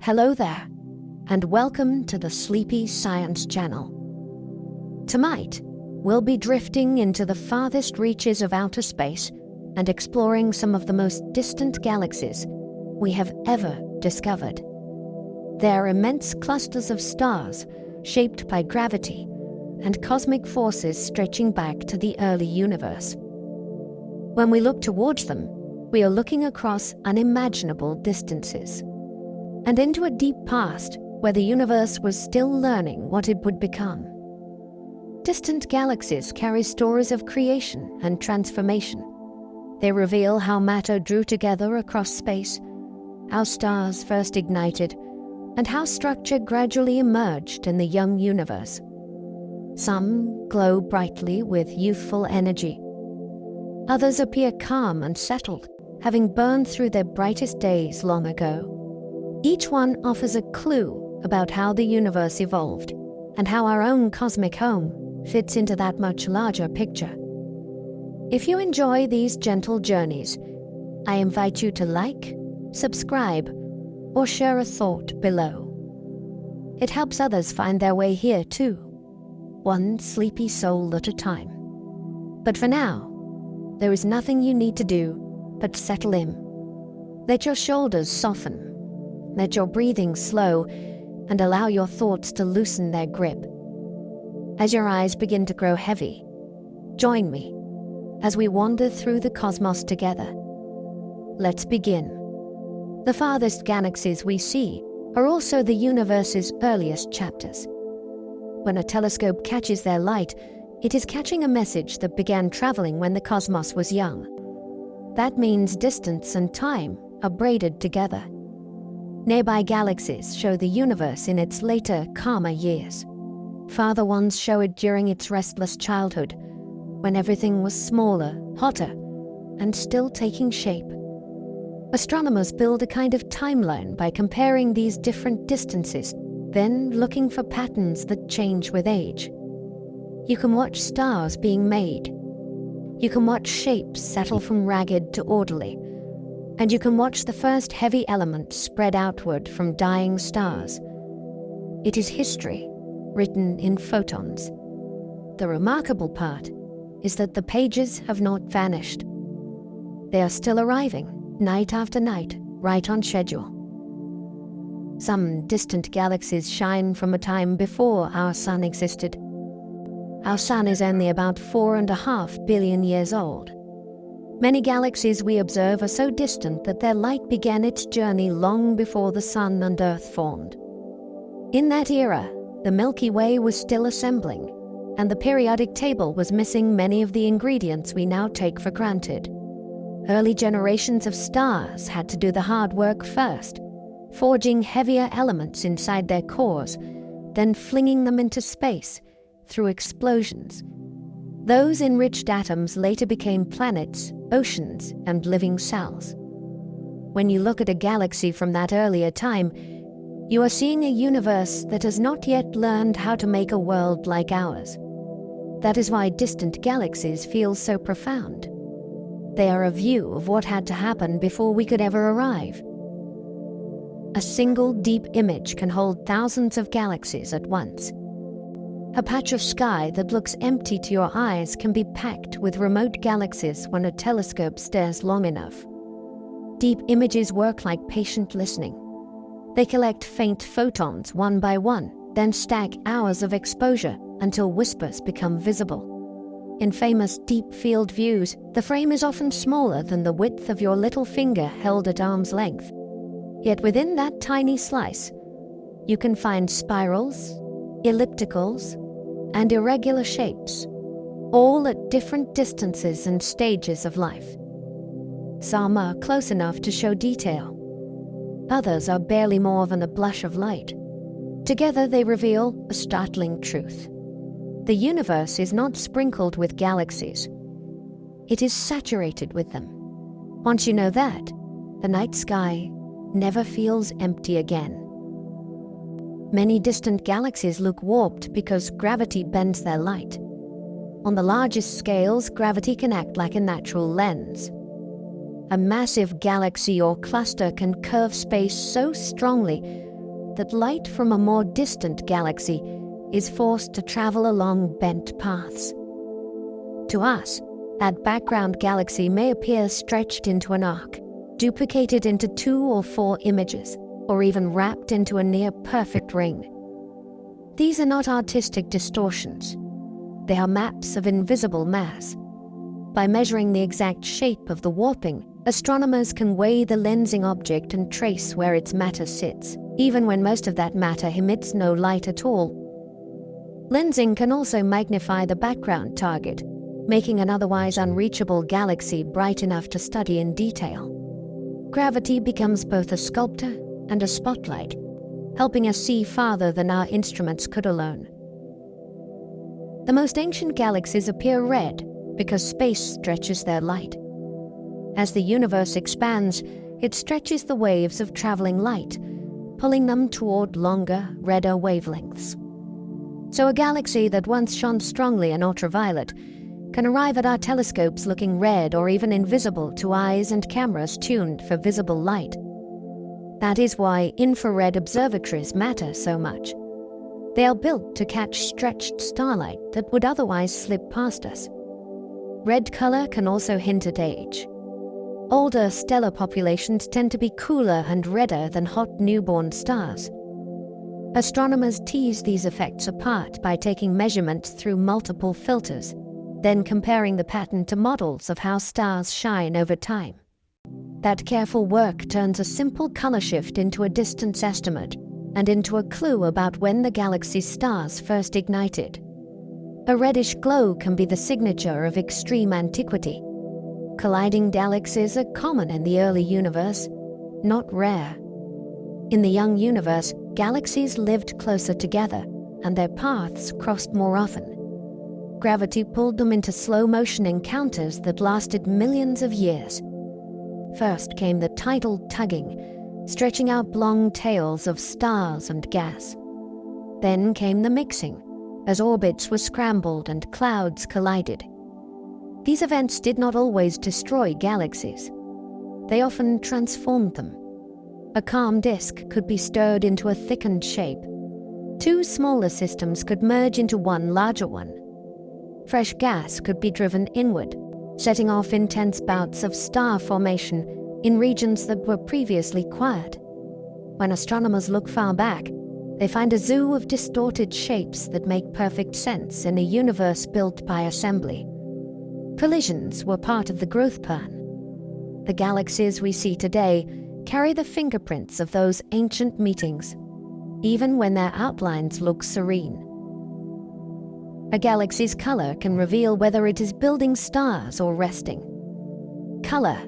Hello there, and welcome to the Sleepy Science Channel. Tonight, we'll be drifting into the farthest reaches of outer space and exploring some of the most distant galaxies we have ever discovered. They're immense clusters of stars shaped by gravity and cosmic forces stretching back to the early universe. When we look towards them, we are looking across unimaginable distances and into a deep past where the universe was still learning what it would become. Distant galaxies carry stories of creation and transformation. They reveal how matter drew together across space, how stars first ignited, and how structure gradually emerged in the young universe. Some glow brightly with youthful energy. Others appear calm and settled, having burned through their brightest days long ago. Each one offers a clue about how the universe evolved and how our own cosmic home fits into that much larger picture. If you enjoy these gentle journeys, I invite you to like, subscribe, or share a thought below. It helps others find their way here too, one sleepy soul at a time. But for now, there is nothing you need to do but settle in. Let your shoulders soften. Let your breathing slow and allow your thoughts to loosen their grip. As your eyes begin to grow heavy, join me as we wander through the cosmos together. Let's begin. The farthest galaxies we see are also the universe's earliest chapters. When a telescope catches their light, it is catching a message that began traveling when the cosmos was young. That means distance and time are braided together. Nearby galaxies show the universe in its later, calmer years. Farther ones show it during its restless childhood, when everything was smaller, hotter, and still taking shape. Astronomers build a kind of timeline by comparing these different distances, then looking for patterns that change with age. You can watch stars being made. You can watch shapes settle from ragged to orderly. And you can watch the first heavy elements spread outward from dying stars. It is history, written in photons. The remarkable part is that the pages have not vanished. They are still arriving, night after night, right on schedule. Some distant galaxies shine from a time before our sun existed. Our sun is only about 4.5 billion years old. Many galaxies we observe are so distant that their light began its journey long before the sun and Earth formed. In that era, the Milky Way was still assembling, and the periodic table was missing many of the ingredients we now take for granted. Early generations of stars had to do the hard work first, forging heavier elements inside their cores, then flinging them into space through explosions. Those enriched atoms later became planets, oceans, and living cells. When you look at a galaxy from that earlier time, you are seeing a universe that has not yet learned how to make a world like ours. That is why distant galaxies feel so profound. They are a view of what had to happen before we could ever arrive. A single deep image can hold thousands of galaxies at once. A patch of sky that looks empty to your eyes can be packed with remote galaxies when a telescope stares long enough. Deep images work like patient listening. They collect faint photons one by one, then stack hours of exposure until whispers become visible. In famous deep field views, the frame is often smaller than the width of your little finger held at arm's length. Yet within that tiny slice, you can find spirals, ellipticals, and irregular shapes, all at different distances and stages of life. Some are close enough to show detail. Others are barely more than a blush of light. Together they reveal a startling truth. The universe is not sprinkled with galaxies. It is saturated with them. Once you know that, the night sky never feels empty again. Many distant galaxies look warped because gravity bends their light. On the largest scales, gravity can act like a natural lens. A massive galaxy or cluster can curve space so strongly that light from a more distant galaxy is forced to travel along bent paths. To us, that background galaxy may appear stretched into an arc, duplicated into 2 or 4 images, or even wrapped into a near-perfect ring. These are not artistic distortions. They are maps of invisible mass. By measuring the exact shape of the warping, astronomers can weigh the lensing object and trace where its matter sits, even when most of that matter emits no light at all. Lensing can also magnify the background target, making an otherwise unreachable galaxy bright enough to study in detail. Gravity becomes both a sculptor and a spotlight, helping us see farther than our instruments could alone. The most ancient galaxies appear red because space stretches their light. As the universe expands, it stretches the waves of traveling light, pulling them toward longer, redder wavelengths. So a galaxy that once shone strongly in ultraviolet can arrive at our telescopes looking red or even invisible to eyes and cameras tuned for visible light. That is why infrared observatories matter so much. They are built to catch stretched starlight that would otherwise slip past us. Red color can also hint at age. Older stellar populations tend to be cooler and redder than hot newborn stars. Astronomers tease these effects apart by taking measurements through multiple filters, then comparing the pattern to models of how stars shine over time. That careful work turns a simple color shift into a distance estimate and into a clue about when the galaxy's stars first ignited. A reddish glow can be the signature of extreme antiquity. Colliding galaxies are common in the early universe, not rare. In the young universe, galaxies lived closer together, and their paths crossed more often. Gravity pulled them into slow-motion encounters that lasted millions of years. First came the tidal tugging, stretching out long tails of stars and gas. Then came the mixing, as orbits were scrambled and clouds collided. These events did not always destroy galaxies. They often transformed them. A calm disk could be stirred into a thickened shape. 2 smaller systems could merge into one larger one. Fresh gas could be driven inward, setting off intense bouts of star formation in regions that were previously quiet. When astronomers look far back, they find a zoo of distorted shapes that make perfect sense in a universe built by assembly. Collisions were part of the growth plan. The galaxies we see today carry the fingerprints of those ancient meetings, even when their outlines look serene. A galaxy's color can reveal whether it is building stars or resting. Color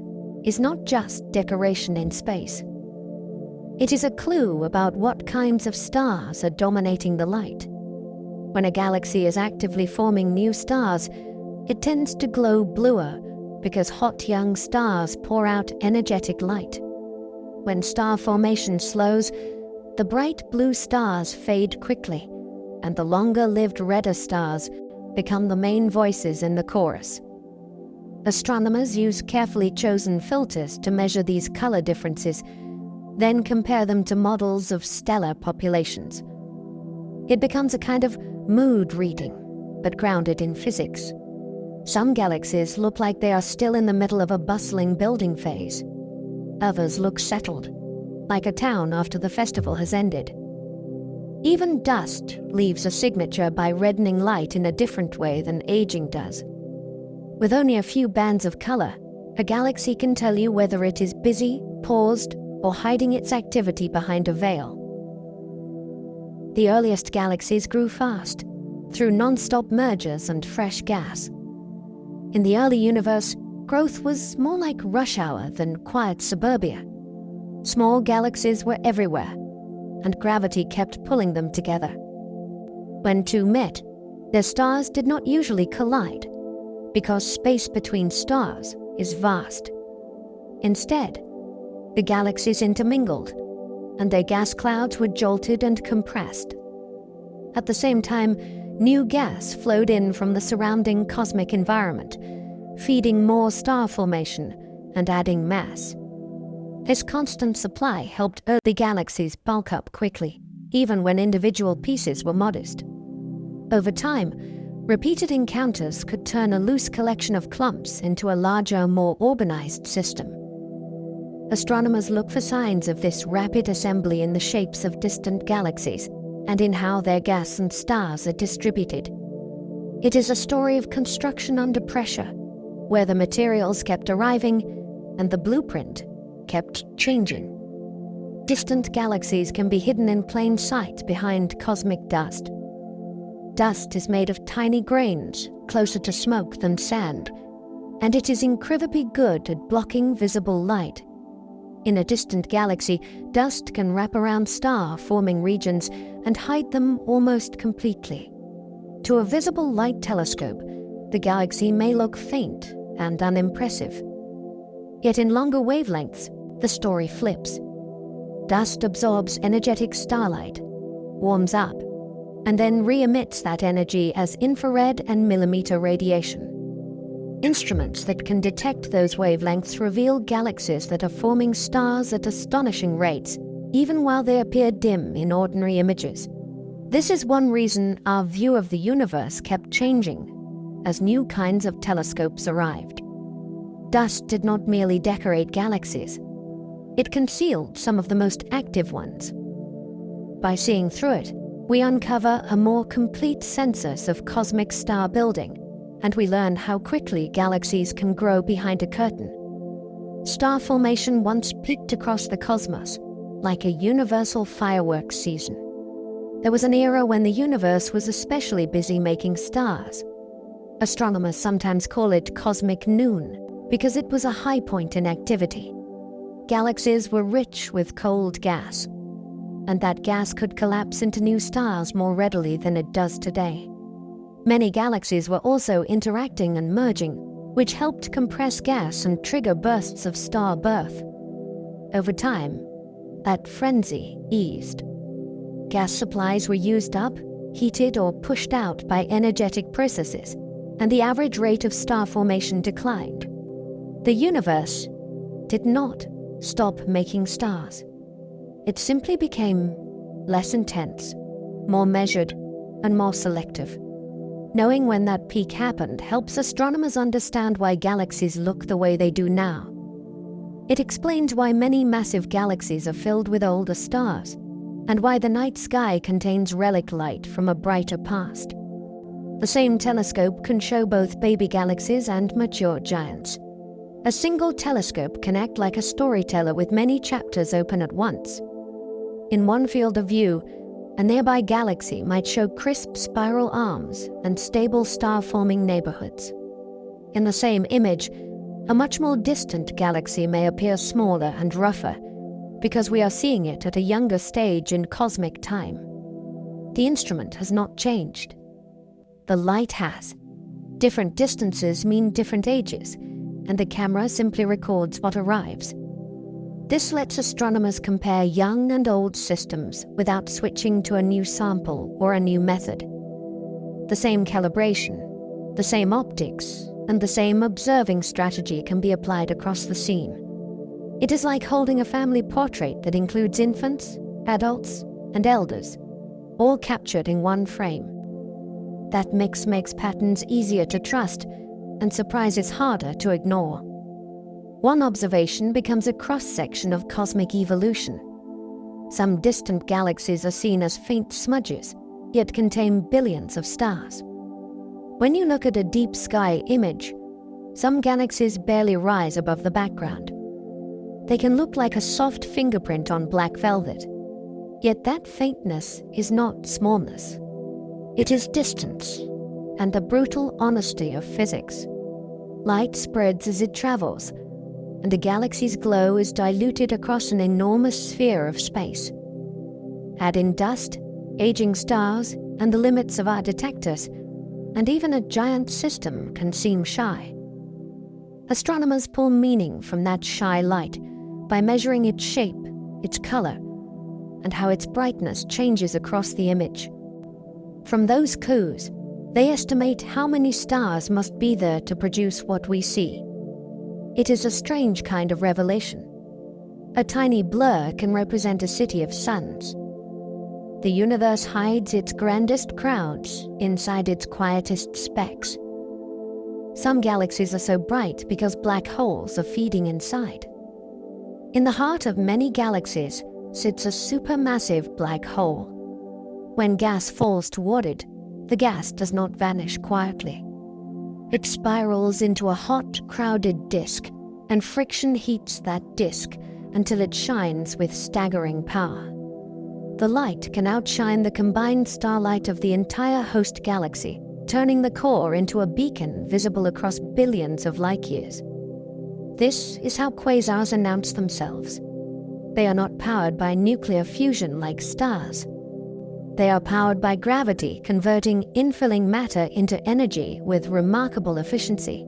is not just decoration in space. It is a clue about what kinds of stars are dominating the light. When a galaxy is actively forming new stars, it tends to glow bluer because hot young stars pour out energetic light. When star formation slows, the bright blue stars fade quickly, and the longer-lived redder stars become the main voices in the chorus. Astronomers use carefully chosen filters to measure these color differences, then compare them to models of stellar populations. It becomes a kind of mood reading, but grounded in physics. Some galaxies look like they are still in the middle of a bustling building phase. Others look settled, like a town after the festival has ended. Even dust leaves a signature by reddening light in a different way than aging does. With only a few bands of color, a galaxy can tell you whether it is busy, paused, or hiding its activity behind a veil. The earliest galaxies grew fast, through non-stop mergers and fresh gas. In the early universe, growth was more like rush hour than quiet suburbia. Small galaxies were everywhere, and gravity kept pulling them together. When 2 met, their stars did not usually collide, because space between stars is vast. Instead, the galaxies intermingled, and their gas clouds were jolted and compressed. At the same time, new gas flowed in from the surrounding cosmic environment, feeding more star formation and adding mass. This constant supply helped early galaxies bulk up quickly, even when individual pieces were modest. Over time, repeated encounters could turn a loose collection of clumps into a larger, more organized system. Astronomers look for signs of this rapid assembly in the shapes of distant galaxies and in how their gas and stars are distributed. It is a story of construction under pressure, where the materials kept arriving and the blueprint kept changing. Distant galaxies can be hidden in plain sight behind cosmic dust. Dust is made of tiny grains, closer to smoke than sand, and it is incredibly good at blocking visible light. In a distant galaxy, dust can wrap around star-forming regions and hide them almost completely. To a visible light telescope, the galaxy may look faint and unimpressive. Yet in longer wavelengths, the story flips. Dust absorbs energetic starlight, warms up, and then re-emits that energy as infrared and millimeter radiation. Instruments that can detect those wavelengths reveal galaxies that are forming stars at astonishing rates, even while they appear dim in ordinary images. This is one reason our view of the universe kept changing as new kinds of telescopes arrived. Dust did not merely decorate galaxies. It concealed some of the most active ones. By seeing through it, we uncover a more complete census of cosmic star building, and we learn how quickly galaxies can grow behind a curtain. Star formation once peaked across the cosmos, like a universal fireworks season. There was an era when the universe was especially busy making stars. Astronomers sometimes call it cosmic noon, because it was a high point in activity. Galaxies were rich with cold gas, and that gas could collapse into new stars more readily than it does today. Many galaxies were also interacting and merging, which helped compress gas and trigger bursts of star birth. Over time, that frenzy eased. Gas supplies were used up, heated or pushed out by energetic processes, and the average rate of star formation declined. The universe did not stop making stars. It simply became less intense, more measured, and more selective. Knowing when that peak happened helps astronomers understand why galaxies look the way they do now. It explains why many massive galaxies are filled with older stars, and why the night sky contains relic light from a brighter past. The same telescope can show both baby galaxies and mature giants. A single telescope can act like a storyteller with many chapters open at once. In one field of view, a nearby galaxy might show crisp spiral arms and stable star-forming neighborhoods. In the same image, a much more distant galaxy may appear smaller and rougher, because we are seeing it at a younger stage in cosmic time. The instrument has not changed. The light has. Different distances mean different ages, and the camera simply records what arrives. This lets astronomers compare young and old systems without switching to a new sample or a new method. The same calibration, the same optics, and the same observing strategy can be applied across the scene. It is like holding a family portrait that includes infants, adults, and elders, all captured in one frame. That mix makes patterns easier to trust and surprises harder to ignore. One observation becomes a cross-section of cosmic evolution. Some distant galaxies are seen as faint smudges, yet contain billions of stars. When you look at a deep sky image, some galaxies barely rise above the background. They can look like a soft fingerprint on black velvet. Yet that faintness is not smallness. It is distance, and the brutal honesty of physics. Light spreads as it travels, and a galaxy's glow is diluted across an enormous sphere of space. Add in dust, aging stars, and the limits of our detectors, and even a giant system can seem shy. Astronomers pull meaning from that shy light by measuring its shape, its color, and how its brightness changes across the image. From those clues, they estimate how many stars must be there to produce what we see. It is a strange kind of revelation. A tiny blur can represent a city of suns. The universe hides its grandest crowds inside its quietest specks. Some galaxies are so bright because black holes are feeding inside. In the heart of many galaxies sits a supermassive black hole. When gas falls toward it, the gas does not vanish quietly. It spirals into a hot, crowded disk, and friction heats that disk until it shines with staggering power. The light can outshine the combined starlight of the entire host galaxy, turning the core into a beacon visible across billions of light-years. This is how quasars announce themselves. They are not powered by nuclear fusion like stars. They are powered by gravity, converting infilling matter into energy with remarkable efficiency.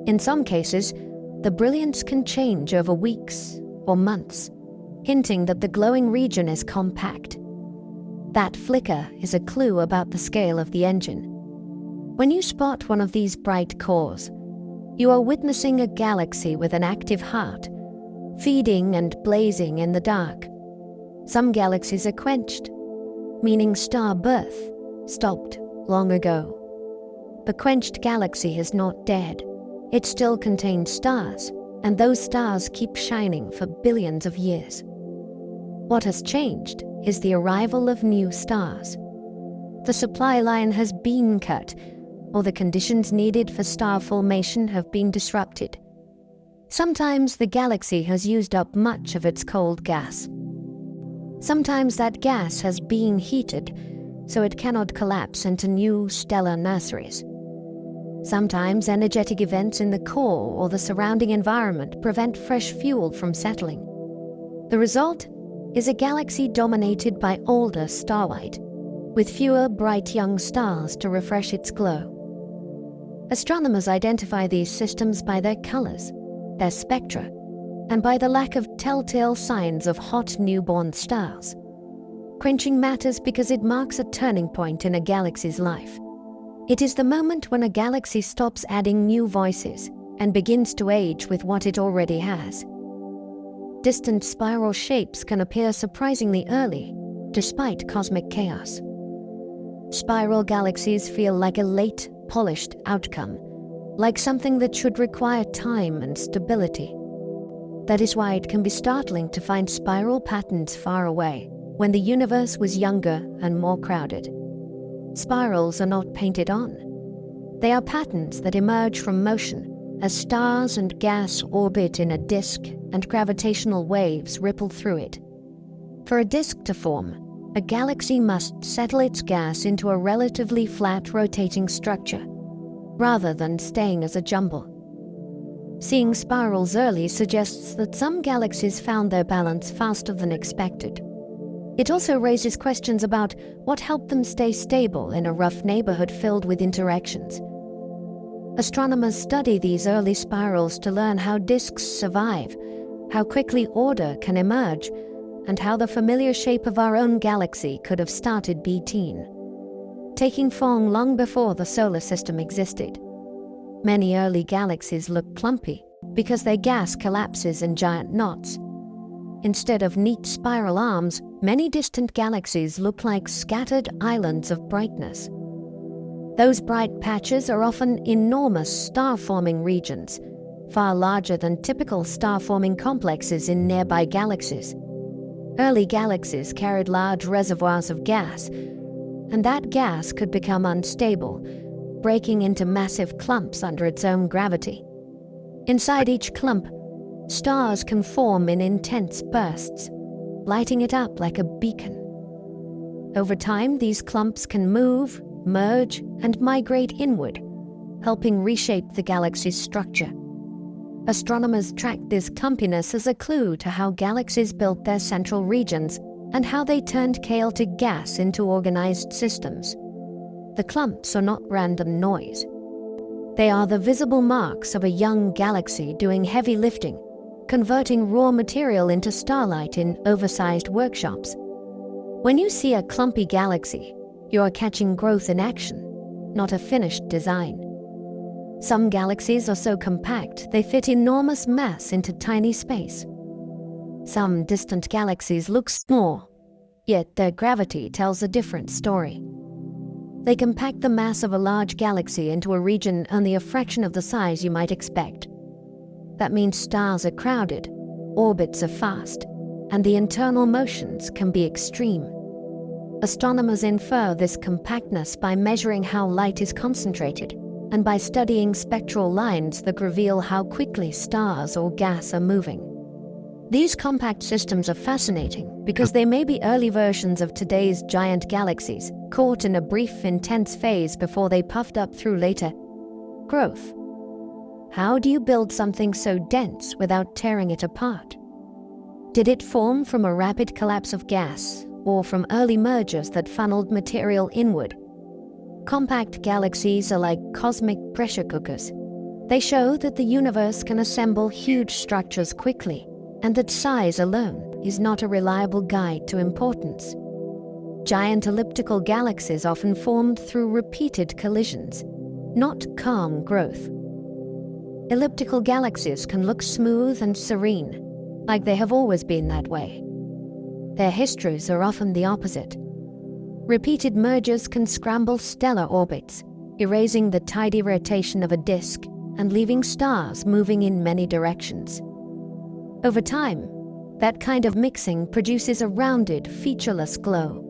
In some cases, the brilliance can change over weeks or months, hinting that the glowing region is compact. That flicker is a clue about the scale of the engine. When you spot one of these bright cores, you are witnessing a galaxy with an active heart, feeding and blazing in the dark. Some galaxies are quenched, meaning star birth stopped long ago. The quenched galaxy is not dead. It still contains stars, and those stars keep shining for billions of years. What has changed is the arrival of new stars. The supply line has been cut, or the conditions needed for star formation have been disrupted. Sometimes the galaxy has used up much of its cold gas. Sometimes that gas has been heated, so it cannot collapse into new stellar nurseries. Sometimes energetic events in the core or the surrounding environment prevent fresh fuel from settling. The result is a galaxy dominated by older starlight, with fewer bright young stars to refresh its glow. Astronomers identify these systems by their colors, their spectra, and by the lack of telltale signs of hot newborn stars. Quenching matters because it marks a turning point in a galaxy's life. It is the moment when a galaxy stops adding new voices and begins to age with what it already has. Distant spiral shapes can appear surprisingly early, despite cosmic chaos. Spiral galaxies feel like a late, polished outcome, like something that should require time and stability. That is why it can be startling to find spiral patterns far away, when the universe was younger and more crowded. Spirals are not painted on. They are patterns that emerge from motion as stars and gas orbit in a disk and gravitational waves ripple through it. For a disk to form, a galaxy must settle its gas into a relatively flat rotating structure, rather than staying as a jumble. Seeing spirals early suggests that some galaxies found their balance faster than expected. It also raises questions about what helped them stay stable in a rough neighborhood filled with interactions. Astronomers study these early spirals to learn how disks survive, how quickly order can emerge, and how the familiar shape of our own galaxy could have started taking form long before the solar system existed. Many early galaxies look clumpy because their gas collapses in giant knots. Instead of neat spiral arms, many distant galaxies look like scattered islands of brightness. Those bright patches are often enormous star-forming regions, far larger than typical star-forming complexes in nearby galaxies. Early galaxies carried large reservoirs of gas, and that gas could become unstable, breaking into massive clumps under its own gravity. Inside each clump, stars can form in intense bursts, lighting it up like a beacon. Over time, these clumps can move, merge, and migrate inward, helping reshape the galaxy's structure. Astronomers track this clumpiness as a clue to how galaxies built their central regions and how they turned chaotic gas into organized systems. The clumps are not random noise. They are the visible marks of a young galaxy doing heavy lifting, converting raw material into starlight in oversized workshops. When you see a clumpy galaxy, you are catching growth in action, not a finished design. Some galaxies are so compact they fit enormous mass into tiny space. Some distant galaxies look small, yet their gravity tells a different story. They compact the mass of a large galaxy into a region only a fraction of the size you might expect. That means stars are crowded, orbits are fast, and the internal motions can be extreme. Astronomers infer this compactness by measuring how light is concentrated and by studying spectral lines that reveal how quickly stars or gas are moving. These compact systems are fascinating because they may be early versions of today's giant galaxies, caught in a brief, intense phase before they puffed up through later growth. How do you build something so dense without tearing it apart? Did it form from a rapid collapse of gas, or from early mergers that funneled material inward? Compact galaxies are like cosmic pressure cookers. They show that the universe can assemble huge structures quickly, and that size alone is not a reliable guide to importance. Giant elliptical galaxies often formed through repeated collisions, not calm growth. Elliptical galaxies can look smooth and serene, like they have always been that way. Their histories are often the opposite. Repeated mergers can scramble stellar orbits, erasing the tidy rotation of a disk and leaving stars moving in many directions. Over time, that kind of mixing produces a rounded, featureless glow.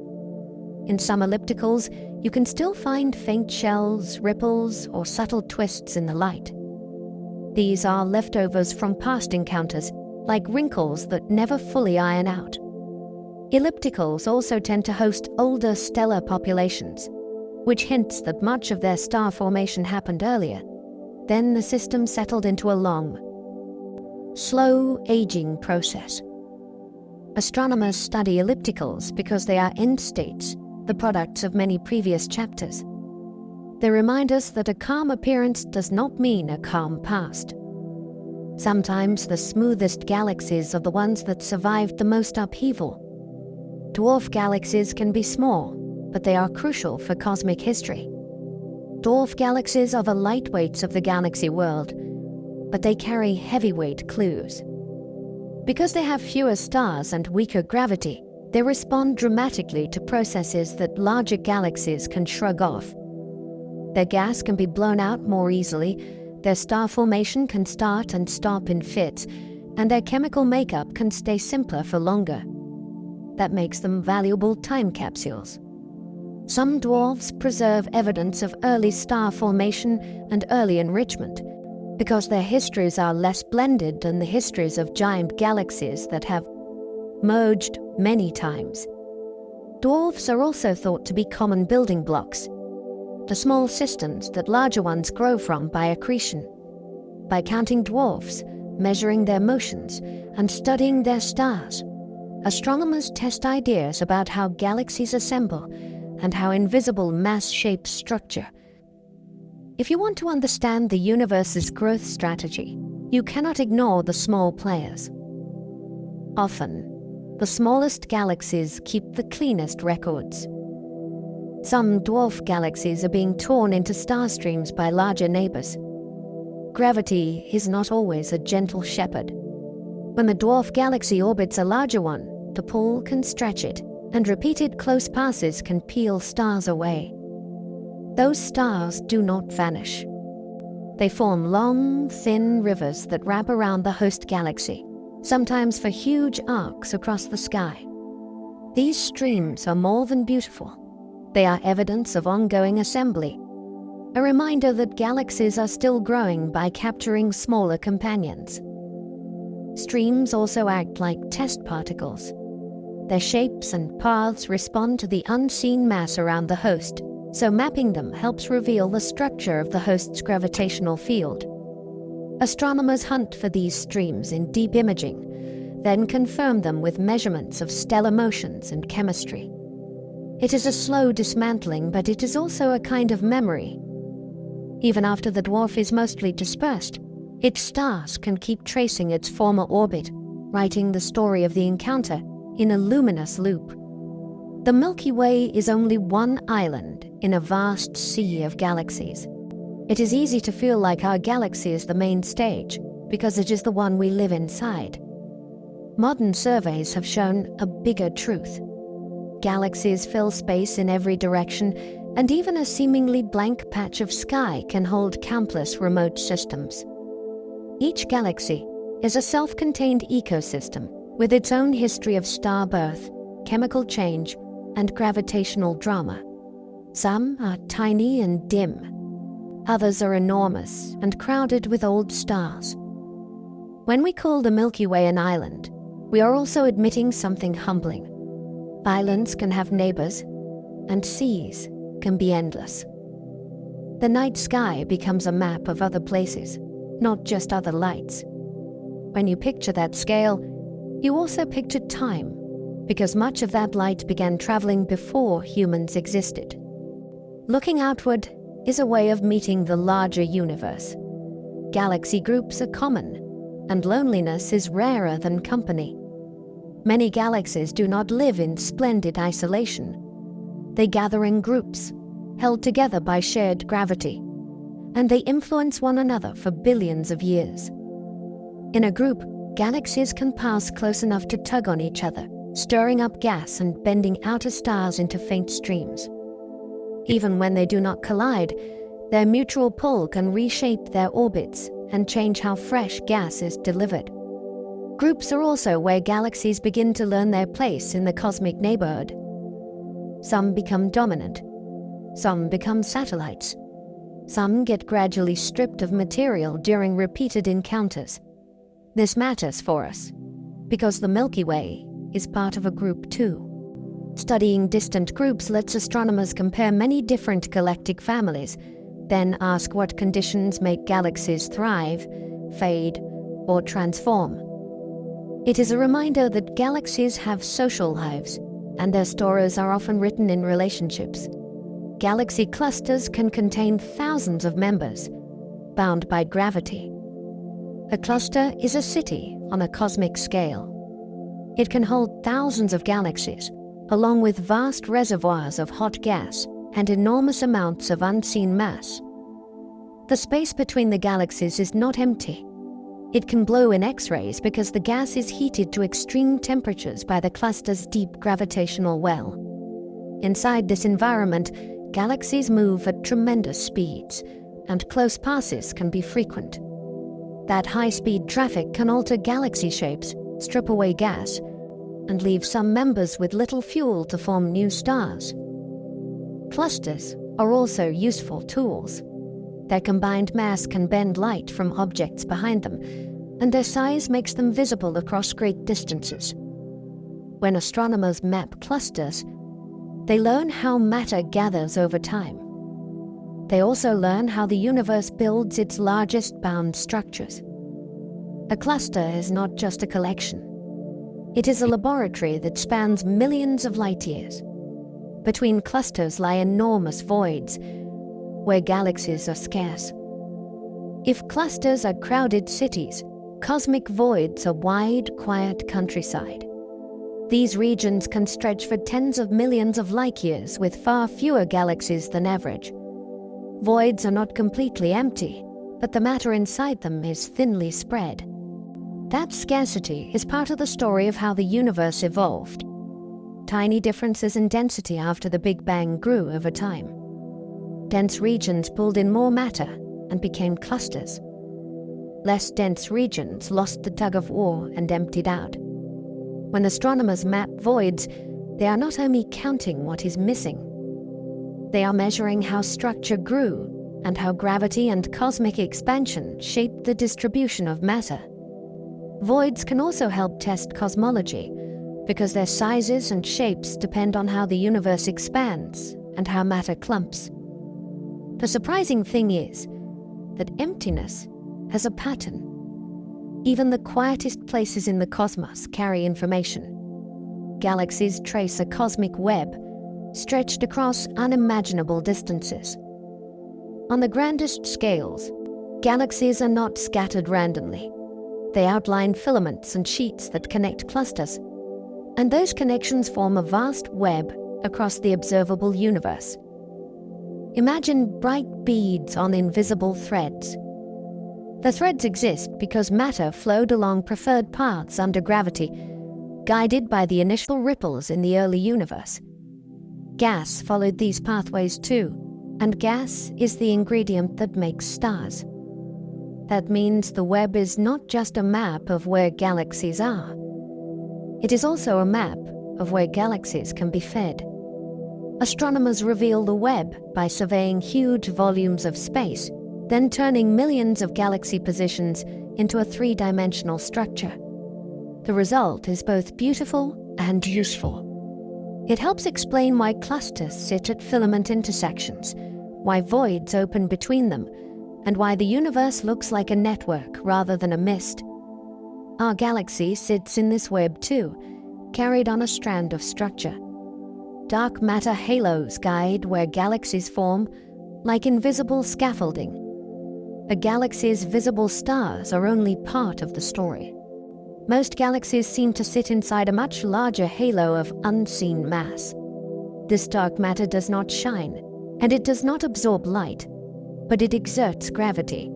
In some ellipticals, you can still find faint shells, ripples, or subtle twists in the light. These are leftovers from past encounters, like wrinkles that never fully iron out. Ellipticals also tend to host older stellar populations, which hints that much of their star formation happened earlier. Then the system settled into a long, slow aging process. Astronomers study ellipticals because they are end states, the products of many previous chapters. They remind us that a calm appearance does not mean a calm past. Sometimes the smoothest galaxies are the ones that survived the most upheaval. Dwarf galaxies can be small, but they are crucial for cosmic history. Dwarf galaxies are the lightweights of the galaxy world, but they carry heavyweight clues. Because they have fewer stars and weaker gravity, they respond dramatically to processes that larger galaxies can shrug off. Their gas can be blown out more easily, their star formation can start and stop in fits, and their chemical makeup can stay simpler for longer. That makes them valuable time capsules. Some dwarfs preserve evidence of early star formation and early enrichment, because their histories are less blended than the histories of giant galaxies that have merged many times. Dwarfs are also thought to be common building blocks, the small systems that larger ones grow from by accretion. By counting dwarfs, measuring their motions, and studying their stars, astronomers test ideas about how galaxies assemble and how invisible mass shapes structure. If you want to understand the universe's growth strategy, you cannot ignore the small players. Often, the smallest galaxies keep the cleanest records. Some dwarf galaxies are being torn into star streams by larger neighbors. Gravity is not always a gentle shepherd. When the dwarf galaxy orbits a larger one, the pull can stretch it, and repeated close passes can peel stars away. Those stars do not vanish. They form long, thin rivers that wrap around the host galaxy, sometimes for huge arcs across the sky. These streams are more than beautiful. They are evidence of ongoing assembly, a reminder that galaxies are still growing by capturing smaller companions. Streams also act like test particles. Their shapes and paths respond to the unseen mass around the host, so mapping them helps reveal the structure of the host's gravitational field. Astronomers hunt for these streams in deep imaging, then confirm them with measurements of stellar motions and chemistry. It is a slow dismantling, but it is also a kind of memory. Even after the dwarf is mostly dispersed, its stars can keep tracing its former orbit, writing the story of the encounter in a luminous loop. The Milky Way is only one island in a vast sea of galaxies. It is easy to feel like our galaxy is the main stage, because it is the one we live inside. Modern surveys have shown a bigger truth. Galaxies fill space in every direction, and even a seemingly blank patch of sky can hold countless remote systems. Each galaxy is a self-contained ecosystem with its own history of star birth, chemical change, and gravitational drama. Some are tiny and dim. Others are enormous and crowded with old stars. When we call the Milky Way an island, we are also admitting something humbling. Islands can have neighbors, and seas can be endless. The night sky becomes a map of other places, not just other lights. When you picture that scale, you also picture time, because much of that light began traveling before humans existed. Looking outward is a way of meeting the larger universe. Galaxy groups are common, and loneliness is rarer than company. Many galaxies do not live in splendid isolation. They gather in groups, held together by shared gravity, and they influence one another for billions of years. In a group, galaxies can pass close enough to tug on each other, stirring up gas and bending outer stars into faint streams. Even when they do not collide, their mutual pull can reshape their orbits and change how fresh gas is delivered. Groups are also where galaxies begin to learn their place in the cosmic neighborhood. Some become dominant. Some become satellites. Some get gradually stripped of material during repeated encounters. This matters for us, because the Milky Way is part of a group too. Studying distant groups lets astronomers compare many different galactic families, then ask what conditions make galaxies thrive, fade, or transform. It is a reminder that galaxies have social lives, and their stories are often written in relationships. Galaxy clusters can contain thousands of members, bound by gravity. A cluster is a city on a cosmic scale. It can hold thousands of galaxies, along with vast reservoirs of hot gas and enormous amounts of unseen mass. The space between the galaxies is not empty. It can blow in X-rays because the gas is heated to extreme temperatures by the cluster's deep gravitational well. Inside this environment, galaxies move at tremendous speeds, and close passes can be frequent. That high-speed traffic can alter galaxy shapes, strip away gas, and leave some members with little fuel to form new stars. Clusters are also useful tools. Their combined mass can bend light from objects behind them, and their size makes them visible across great distances. When astronomers map clusters, they learn how matter gathers over time. They also learn how the universe builds its largest bound structures. A cluster is not just a collection. It is a laboratory that spans millions of light years. Between clusters lie enormous voids, where galaxies are scarce. If clusters are crowded cities, cosmic voids are wide, quiet countryside. These regions can stretch for tens of millions of light years with far fewer galaxies than average. Voids are not completely empty, but the matter inside them is thinly spread. That scarcity is part of the story of how the universe evolved. Tiny differences in density after the Big Bang grew over time. Dense regions pulled in more matter and became clusters. Less dense regions lost the tug-of-war and emptied out. When astronomers map voids, they are not only counting what is missing. They are measuring how structure grew and how gravity and cosmic expansion shaped the distribution of matter. Voids can also help test cosmology, because their sizes and shapes depend on how the universe expands and how matter clumps. The surprising thing is that emptiness has a pattern. Even the quietest places in the cosmos carry information. Galaxies trace a cosmic web stretched across unimaginable distances. On the grandest scales, galaxies are not scattered randomly. They outline filaments and sheets that connect clusters, and those connections form a vast web across the observable universe. Imagine bright beads on invisible threads. The threads exist because matter flowed along preferred paths under gravity, guided by the initial ripples in the early universe. Gas followed these pathways too, and gas is the ingredient that makes stars. That means the web is not just a map of where galaxies are. It is also a map of where galaxies can be fed. Astronomers reveal the web by surveying huge volumes of space, then turning millions of galaxy positions into a three-dimensional structure. The result is both beautiful and useful. It helps explain why clusters sit at filament intersections, why voids open between them, and why the universe looks like a network rather than a mist. Our galaxy sits in this web too, carried on a strand of structure. Dark matter halos guide where galaxies form, like invisible scaffolding. A galaxy's visible stars are only part of the story. Most galaxies seem to sit inside a much larger halo of unseen mass. This dark matter does not shine, and it does not absorb light, but it exerts gravity.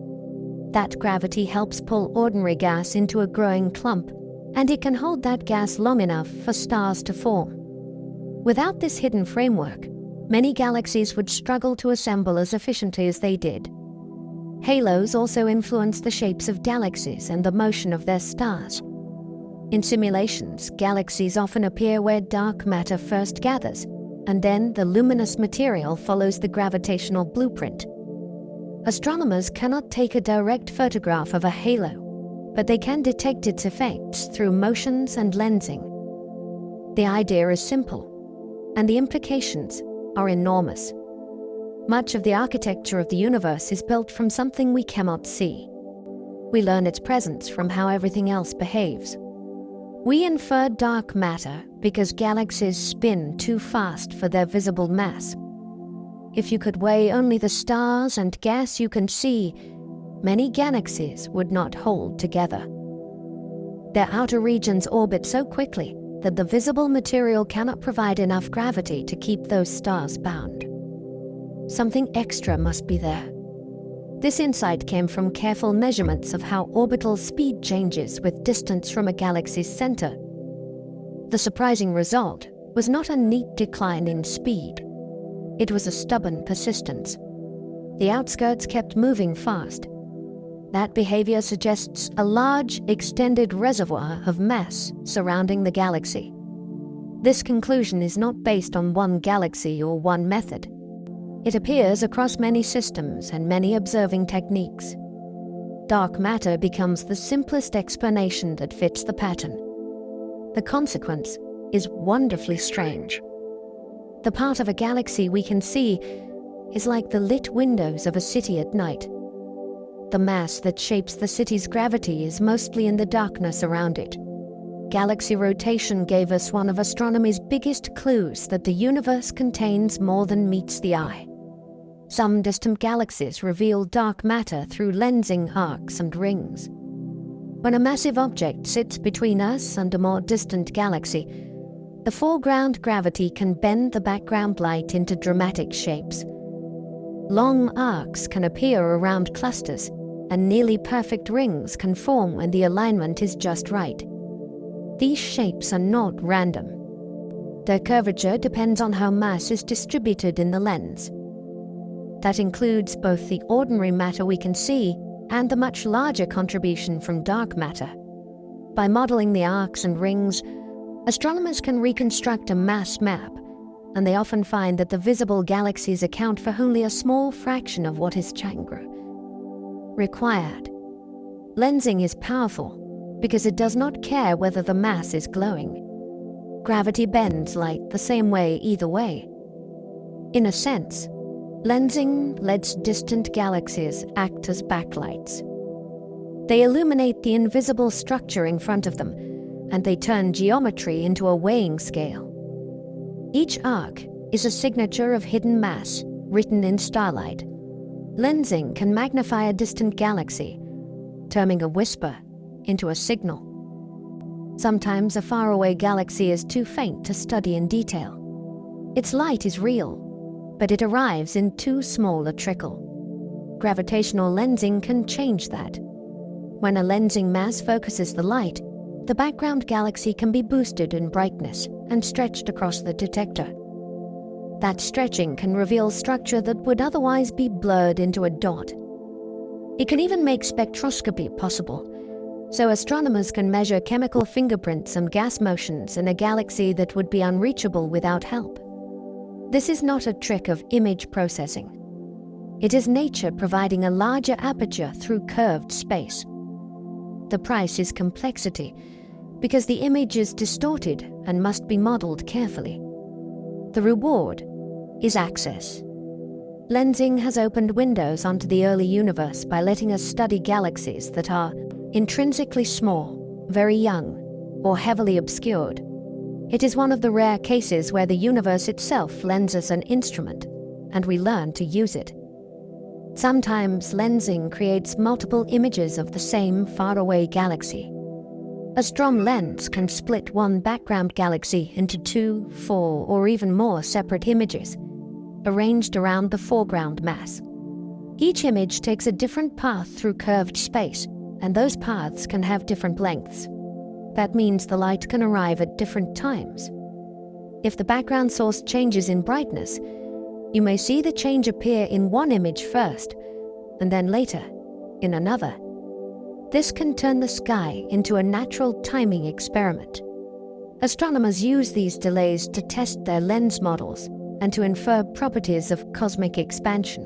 That gravity helps pull ordinary gas into a growing clump, and it can hold that gas long enough for stars to form. Without this hidden framework, many galaxies would struggle to assemble as efficiently as they did. Halos also influence the shapes of galaxies and the motion of their stars. In simulations, galaxies often appear where dark matter first gathers, and then the luminous material follows the gravitational blueprint. Astronomers cannot take a direct photograph of a halo, but they can detect its effects through motions and lensing. The idea is simple, and the implications are enormous. Much of the architecture of the universe is built from something we cannot see. We learn its presence from how everything else behaves. We infer dark matter because galaxies spin too fast for their visible mass. If you could weigh only the stars and gas you can see, many galaxies would not hold together. Their outer regions orbit so quickly that the visible material cannot provide enough gravity to keep those stars bound. Something extra must be there. This insight came from careful measurements of how orbital speed changes with distance from a galaxy's center. The surprising result was not a neat decline in speed. It was a stubborn persistence. The outskirts kept moving fast. That behavior suggests a large, extended reservoir of mass surrounding the galaxy. This conclusion is not based on one galaxy or one method. It appears across many systems and many observing techniques. Dark matter becomes the simplest explanation that fits the pattern. The consequence is wonderfully strange. The part of a galaxy we can see is like the lit windows of a city at night. The mass that shapes the city's gravity is mostly in the darkness around it. Galaxy rotation gave us one of astronomy's biggest clues that the universe contains more than meets the eye. Some distant galaxies reveal dark matter through lensing arcs and rings. When a massive object sits between us and a more distant galaxy, the foreground gravity can bend the background light into dramatic shapes. Long arcs can appear around clusters, and nearly perfect rings can form when the alignment is just right. These shapes are not random. Their curvature depends on how mass is distributed in the lens. That includes both the ordinary matter we can see and the much larger contribution from dark matter. By modeling the arcs and rings, astronomers can reconstruct a mass map, and they often find that the visible galaxies account for only a small fraction of what is required. Lensing is powerful because it does not care whether the mass is glowing. Gravity bends light the same way either way. In a sense, lensing lets distant galaxies act as backlights. They illuminate the invisible structure in front of them, and they turn geometry into a weighing scale. Each arc is a signature of hidden mass written in starlight. Lensing can magnify a distant galaxy, turning a whisper into a signal. Sometimes a faraway galaxy is too faint to study in detail. Its light is real, but it arrives in too small a trickle. Gravitational lensing can change that, When a lensing mass focuses the light, the background galaxy can be boosted in brightness and stretched across the detector. That stretching can reveal structure that would otherwise be blurred into a dot. It can even make spectroscopy possible, so astronomers can measure chemical fingerprints and gas motions in a galaxy that would be unreachable without help. This is not a trick of image processing. It is nature providing a larger aperture through curved space. The price is complexity, because the image is distorted and must be modeled carefully. The reward is access. Lensing has opened windows onto the early universe by letting us study galaxies that are intrinsically small, very young, or heavily obscured. It is one of the rare cases where the universe itself lends us an instrument, and we learn to use it. Sometimes lensing creates multiple images of the same faraway galaxy. A strong lens can split one background galaxy into 2, 4, or even more separate images, arranged around the foreground mass. Each image takes a different path through curved space, and those paths can have different lengths. That means the light can arrive at different times. If the background source changes in brightness, you may see the change appear in one image first, and then later, in another. This can turn the sky into a natural timing experiment. Astronomers use these delays to test their lens models and to infer properties of cosmic expansion.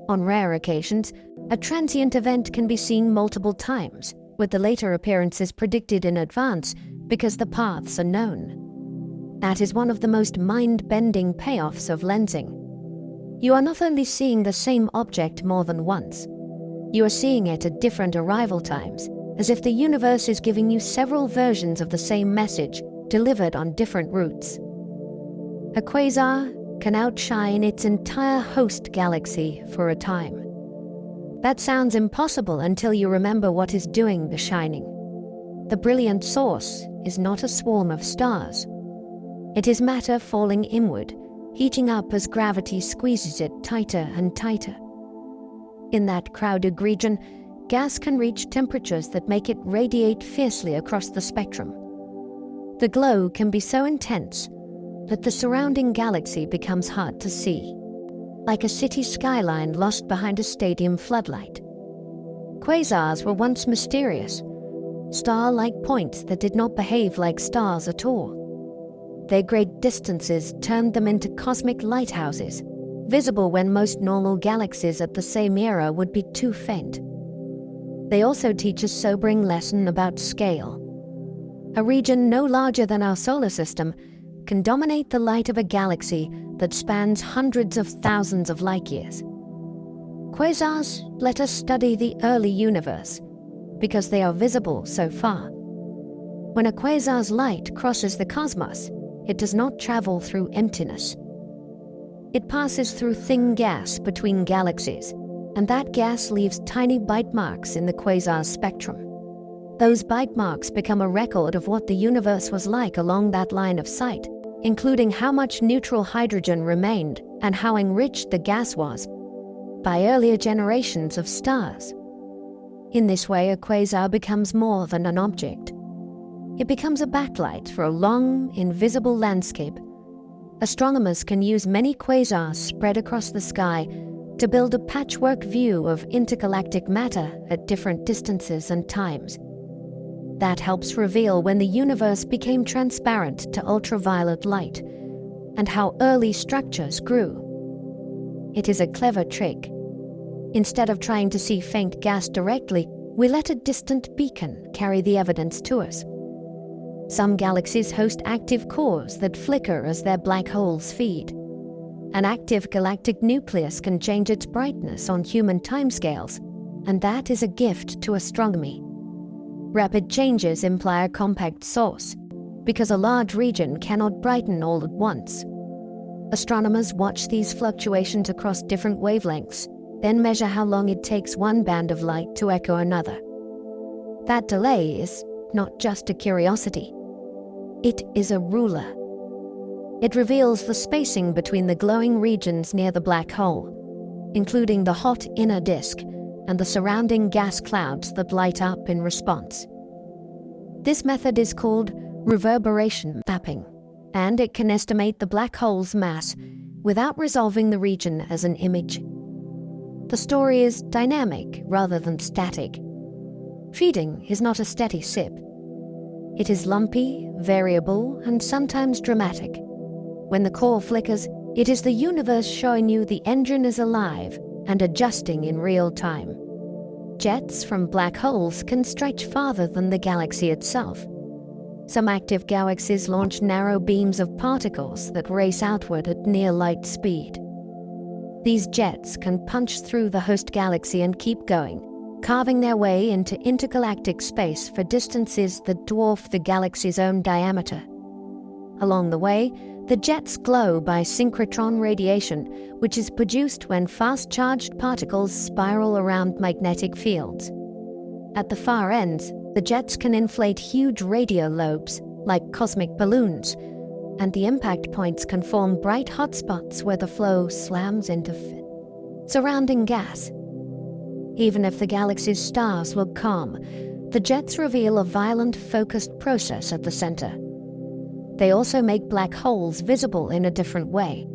On rare occasions, a transient event can be seen multiple times, with the later appearances predicted in advance because the paths are known. That is one of the most mind-bending payoffs of lensing. You are not only seeing the same object more than once, you are seeing it at different arrival times, as if the universe is giving you several versions of the same message delivered on different routes. A quasar can outshine its entire host galaxy for a time. That sounds impossible until you remember what is doing the shining. The brilliant source is not a swarm of stars. It is matter falling inward, heating up as gravity squeezes it tighter and tighter. In that crowded region, gas can reach temperatures that make it radiate fiercely across the spectrum. The glow can be so intense that the surrounding galaxy becomes hard to see, like a city skyline lost behind a stadium floodlight. Quasars were once mysterious, star-like points that did not behave like stars at all. Their great distances turned them into cosmic lighthouses, visible when most normal galaxies at the same era would be too faint. They also teach a sobering lesson about scale. A region no larger than our solar system can dominate the light of a galaxy that spans hundreds of thousands of light-years. Quasars let us study the early universe because they are visible so far. When a quasar's light crosses the cosmos, it does not travel through emptiness. It passes through thin gas between galaxies, and that gas leaves tiny bite marks in the quasar's spectrum. Those bite marks become a record of what the universe was like along that line of sight, including how much neutral hydrogen remained and how enriched the gas was by earlier generations of stars. In this way, a quasar becomes more than an object. It becomes a backlight for a long, invisible landscape. Astronomers can use many quasars spread across the sky to build a patchwork view of intergalactic matter at different distances and times. That helps reveal when the universe became transparent to ultraviolet light and how early structures grew. It is a clever trick. Instead of trying to see faint gas directly, we let a distant beacon carry the evidence to us. Some galaxies host active cores that flicker as their black holes feed. An active galactic nucleus can change its brightness on human timescales, and that is a gift to astronomy. Rapid changes imply a compact source, because a large region cannot brighten all at once. Astronomers watch these fluctuations across different wavelengths, then measure how long it takes one band of light to echo another. That delay is not just a curiosity. It is a ruler. It reveals the spacing between the glowing regions near the black hole, including the hot inner disk and the surrounding gas clouds that light up in response. This method is called reverberation mapping, and it can estimate the black hole's mass without resolving the region as an image. The story is dynamic rather than static. Feeding is not a steady sip. It is lumpy, variable, and sometimes dramatic. When the core flickers, it is the universe showing you the engine is alive and adjusting in real time. Jets from black holes can stretch farther than the galaxy itself. Some active galaxies launch narrow beams of particles that race outward at near light speed. These jets can punch through the host galaxy and keep going, carving their way into intergalactic space for distances that dwarf the galaxy's own diameter. Along the way, the jets glow by synchrotron radiation, which is produced when fast-charged particles spiral around magnetic fields. At the far ends, the jets can inflate huge radio lobes, like cosmic balloons, and the impact points can form bright hotspots where the flow slams into surrounding gas. Even if the galaxy's stars look calm, the jets reveal a violent, focused process at the center. They also make black holes visible in a different way.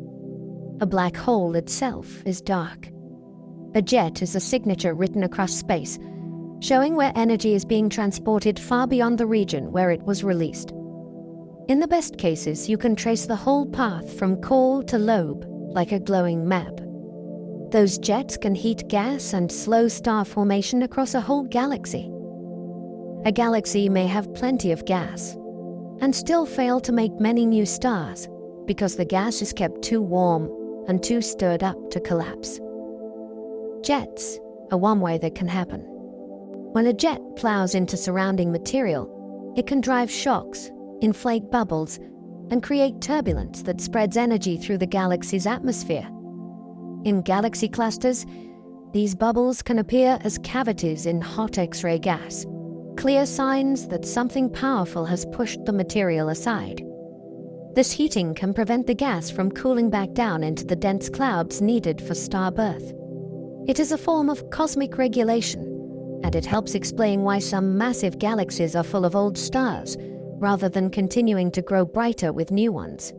A black hole itself is dark. A jet is a signature written across space, showing where energy is being transported far beyond the region where it was released. In the best cases, you can trace the whole path from core to lobe, like a glowing map. Those jets can heat gas and slow star formation across a whole galaxy. A galaxy may have plenty of gas, and still fail to make many new stars because the gas is kept too warm and too stirred up to collapse. Jets are one way that can happen. When a jet plows into surrounding material, it can drive shocks, inflate bubbles, and create turbulence that spreads energy through the galaxy's atmosphere. In galaxy clusters, these bubbles can appear as cavities in hot X-ray gas, clear signs that something powerful has pushed the material aside. This heating can prevent the gas from cooling back down into the dense clouds needed for star birth. It is a form of cosmic regulation, and it helps explain why some massive galaxies are full of old stars, rather than continuing to grow brighter with new ones.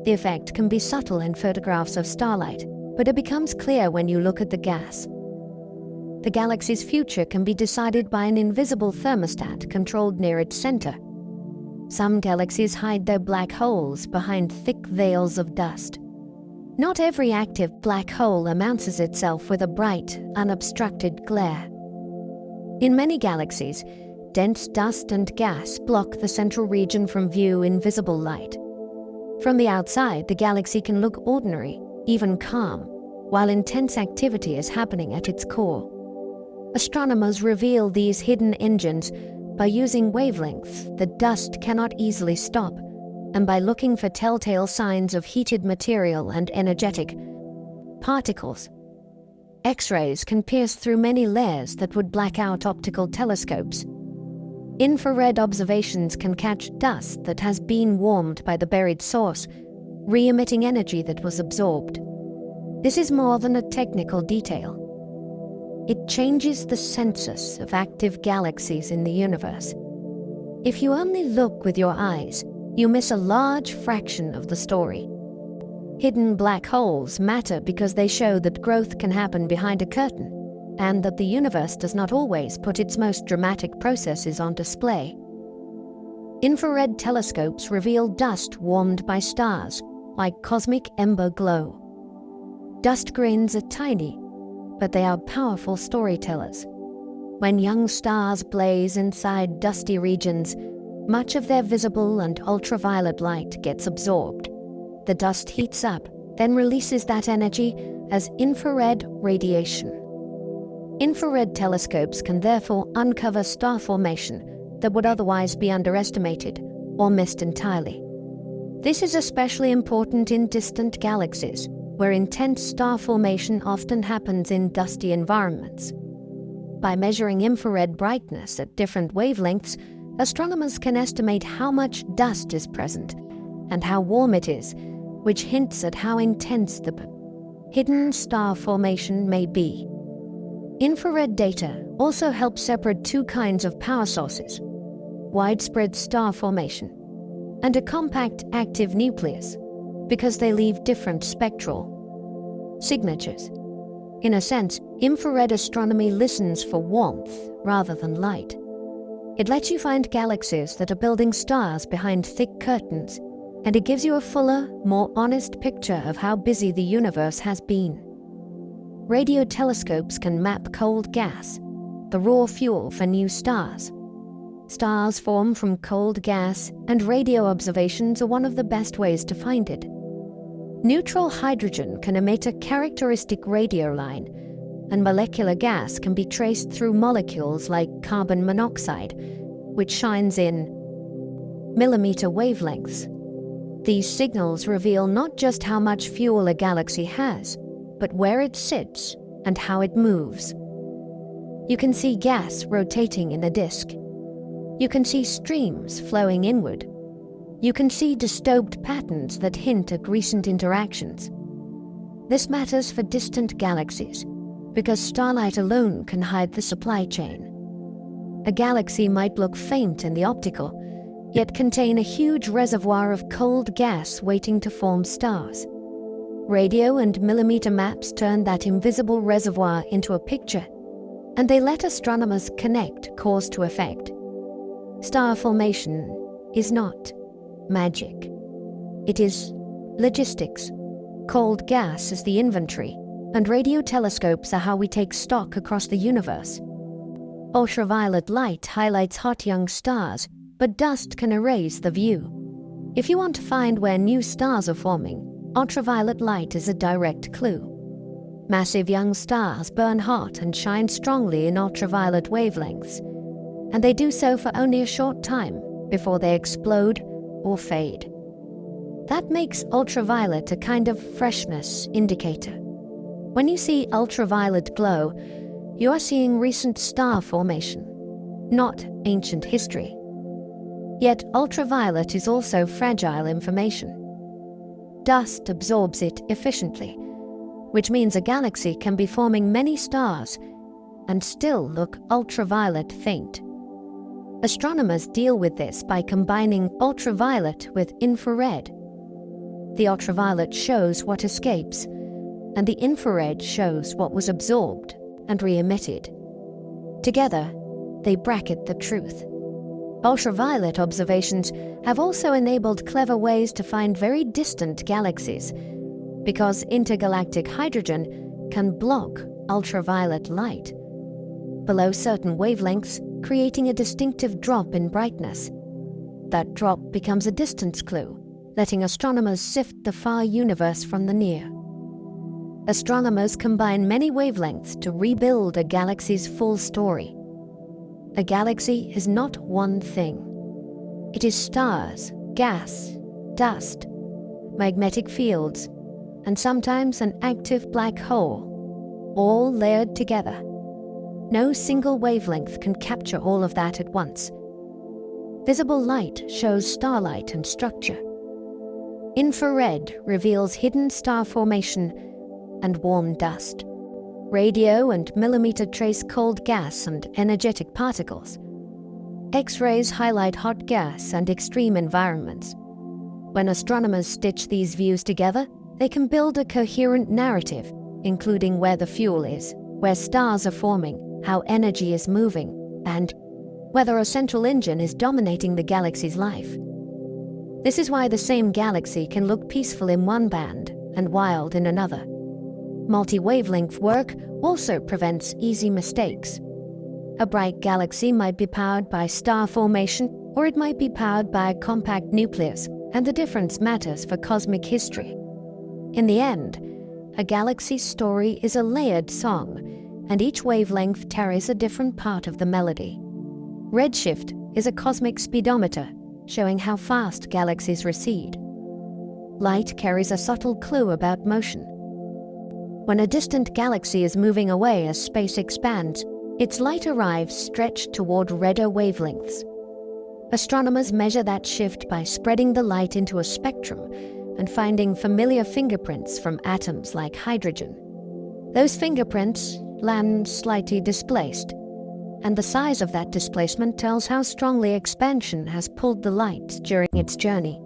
The effect can be subtle in photographs of starlight, but it becomes clear when you look at the gas. The galaxy's future can be decided by an invisible thermostat controlled near its center. Some galaxies hide their black holes behind thick veils of dust. Not every active black hole announces itself with a bright, unobstructed glare. In many galaxies, dense dust and gas block the central region from view in visible light. From the outside, the galaxy can look ordinary, even calm, while intense activity is happening at its core. Astronomers reveal these hidden engines by using wavelengths that dust cannot easily stop, and by looking for telltale signs of heated material and energetic particles. X-rays can pierce through many layers that would black out optical telescopes. Infrared observations can catch dust that has been warmed by the buried source, re-emitting energy that was absorbed. This is more than a technical detail. It changes the census of active galaxies in the universe. If you only look with your eyes, you miss a large fraction of the story. Hidden black holes matter because they show that growth can happen behind a curtain, and that the universe does not always put its most dramatic processes on display. Infrared telescopes reveal dust warmed by stars, like cosmic ember glow. Dust grains are tiny, but they are powerful storytellers. When young stars blaze inside dusty regions, much of their visible and ultraviolet light gets absorbed. The dust heats up, then releases that energy as infrared radiation. Infrared telescopes can therefore uncover star formation that would otherwise be underestimated or missed entirely. This is especially important in distant galaxies, where intense star formation often happens in dusty environments. By measuring infrared brightness at different wavelengths, astronomers can estimate how much dust is present and how warm it is, which hints at how intense the hidden star formation may be. Infrared data also helps separate two kinds of power sources: widespread star formation and a compact active nucleus, because they leave different spectral signatures. In a sense, infrared astronomy listens for warmth rather than light. It lets you find galaxies that are building stars behind thick curtains, and it gives you a fuller, more honest picture of how busy the universe has been. Radio telescopes can map cold gas, the raw fuel for new stars. Stars form from cold gas, and radio observations are one of the best ways to find it. Neutral hydrogen can emit a characteristic radio line, and molecular gas can be traced through molecules like carbon monoxide, which shines in millimeter wavelengths. These signals reveal not just how much fuel a galaxy has, but where it sits and how it moves. You can see gas rotating in a disk. You can see streams flowing inward. You can see disturbed patterns that hint at recent interactions. This matters for distant galaxies, because starlight alone can hide the supply chain. A galaxy might look faint in the optical, yet contain a huge reservoir of cold gas waiting to form stars. Radio and millimeter maps turn that invisible reservoir into a picture, and they let astronomers connect cause to effect. Star formation is not magic. It is logistics. Cold gas is the inventory, and radio telescopes are how we take stock across the universe. Ultraviolet light highlights hot young stars, but dust can erase the view. If you want to find where new stars are forming, ultraviolet light is a direct clue. Massive young stars burn hot and shine strongly in ultraviolet wavelengths, and they do so for only a short time before they explode or fade. That makes ultraviolet a kind of freshness indicator. When you see ultraviolet glow, you are seeing recent star formation, not ancient history. Yet ultraviolet is also fragile information. Dust absorbs it efficiently, which means a galaxy can be forming many stars and still look ultraviolet faint. Astronomers deal with this by combining ultraviolet with infrared. The ultraviolet shows what escapes, and the infrared shows what was absorbed and re-emitted. Together, they bracket the truth. Ultraviolet observations have also enabled clever ways to find very distant galaxies, because intergalactic hydrogen can block ultraviolet light below certain wavelengths, creating a distinctive drop in brightness. That drop becomes a distance clue, letting astronomers sift the far universe from the near. Astronomers combine many wavelengths to rebuild a galaxy's full story. A galaxy is not one thing. It is stars, gas, dust, magnetic fields, and sometimes an active black hole, all layered together. No single wavelength can capture all of that at once. Visible light shows starlight and structure. Infrared reveals hidden star formation and warm dust. Radio and millimeter trace cold gas and energetic particles. X-rays highlight hot gas and extreme environments. When astronomers stitch these views together, they can build a coherent narrative, including where the fuel is, where stars are forming, how energy is moving, and whether a central engine is dominating the galaxy's life. This is why the same galaxy can look peaceful in one band and wild in another. Multi-wavelength work also prevents easy mistakes. A bright galaxy might be powered by star formation, or it might be powered by a compact nucleus, and the difference matters for cosmic history. In the end, a galaxy's story is a layered song, and each wavelength carries a different part of the melody. Redshift is a cosmic speedometer, showing how fast galaxies recede. Light carries a subtle clue about motion. When a distant galaxy is moving away as space expands, its light arrives stretched toward redder wavelengths. Astronomers measure that shift by spreading the light into a spectrum and finding familiar fingerprints from atoms like hydrogen. Those fingerprints lands slightly displaced, and the size of that displacement tells how strongly expansion has pulled the light during its journey.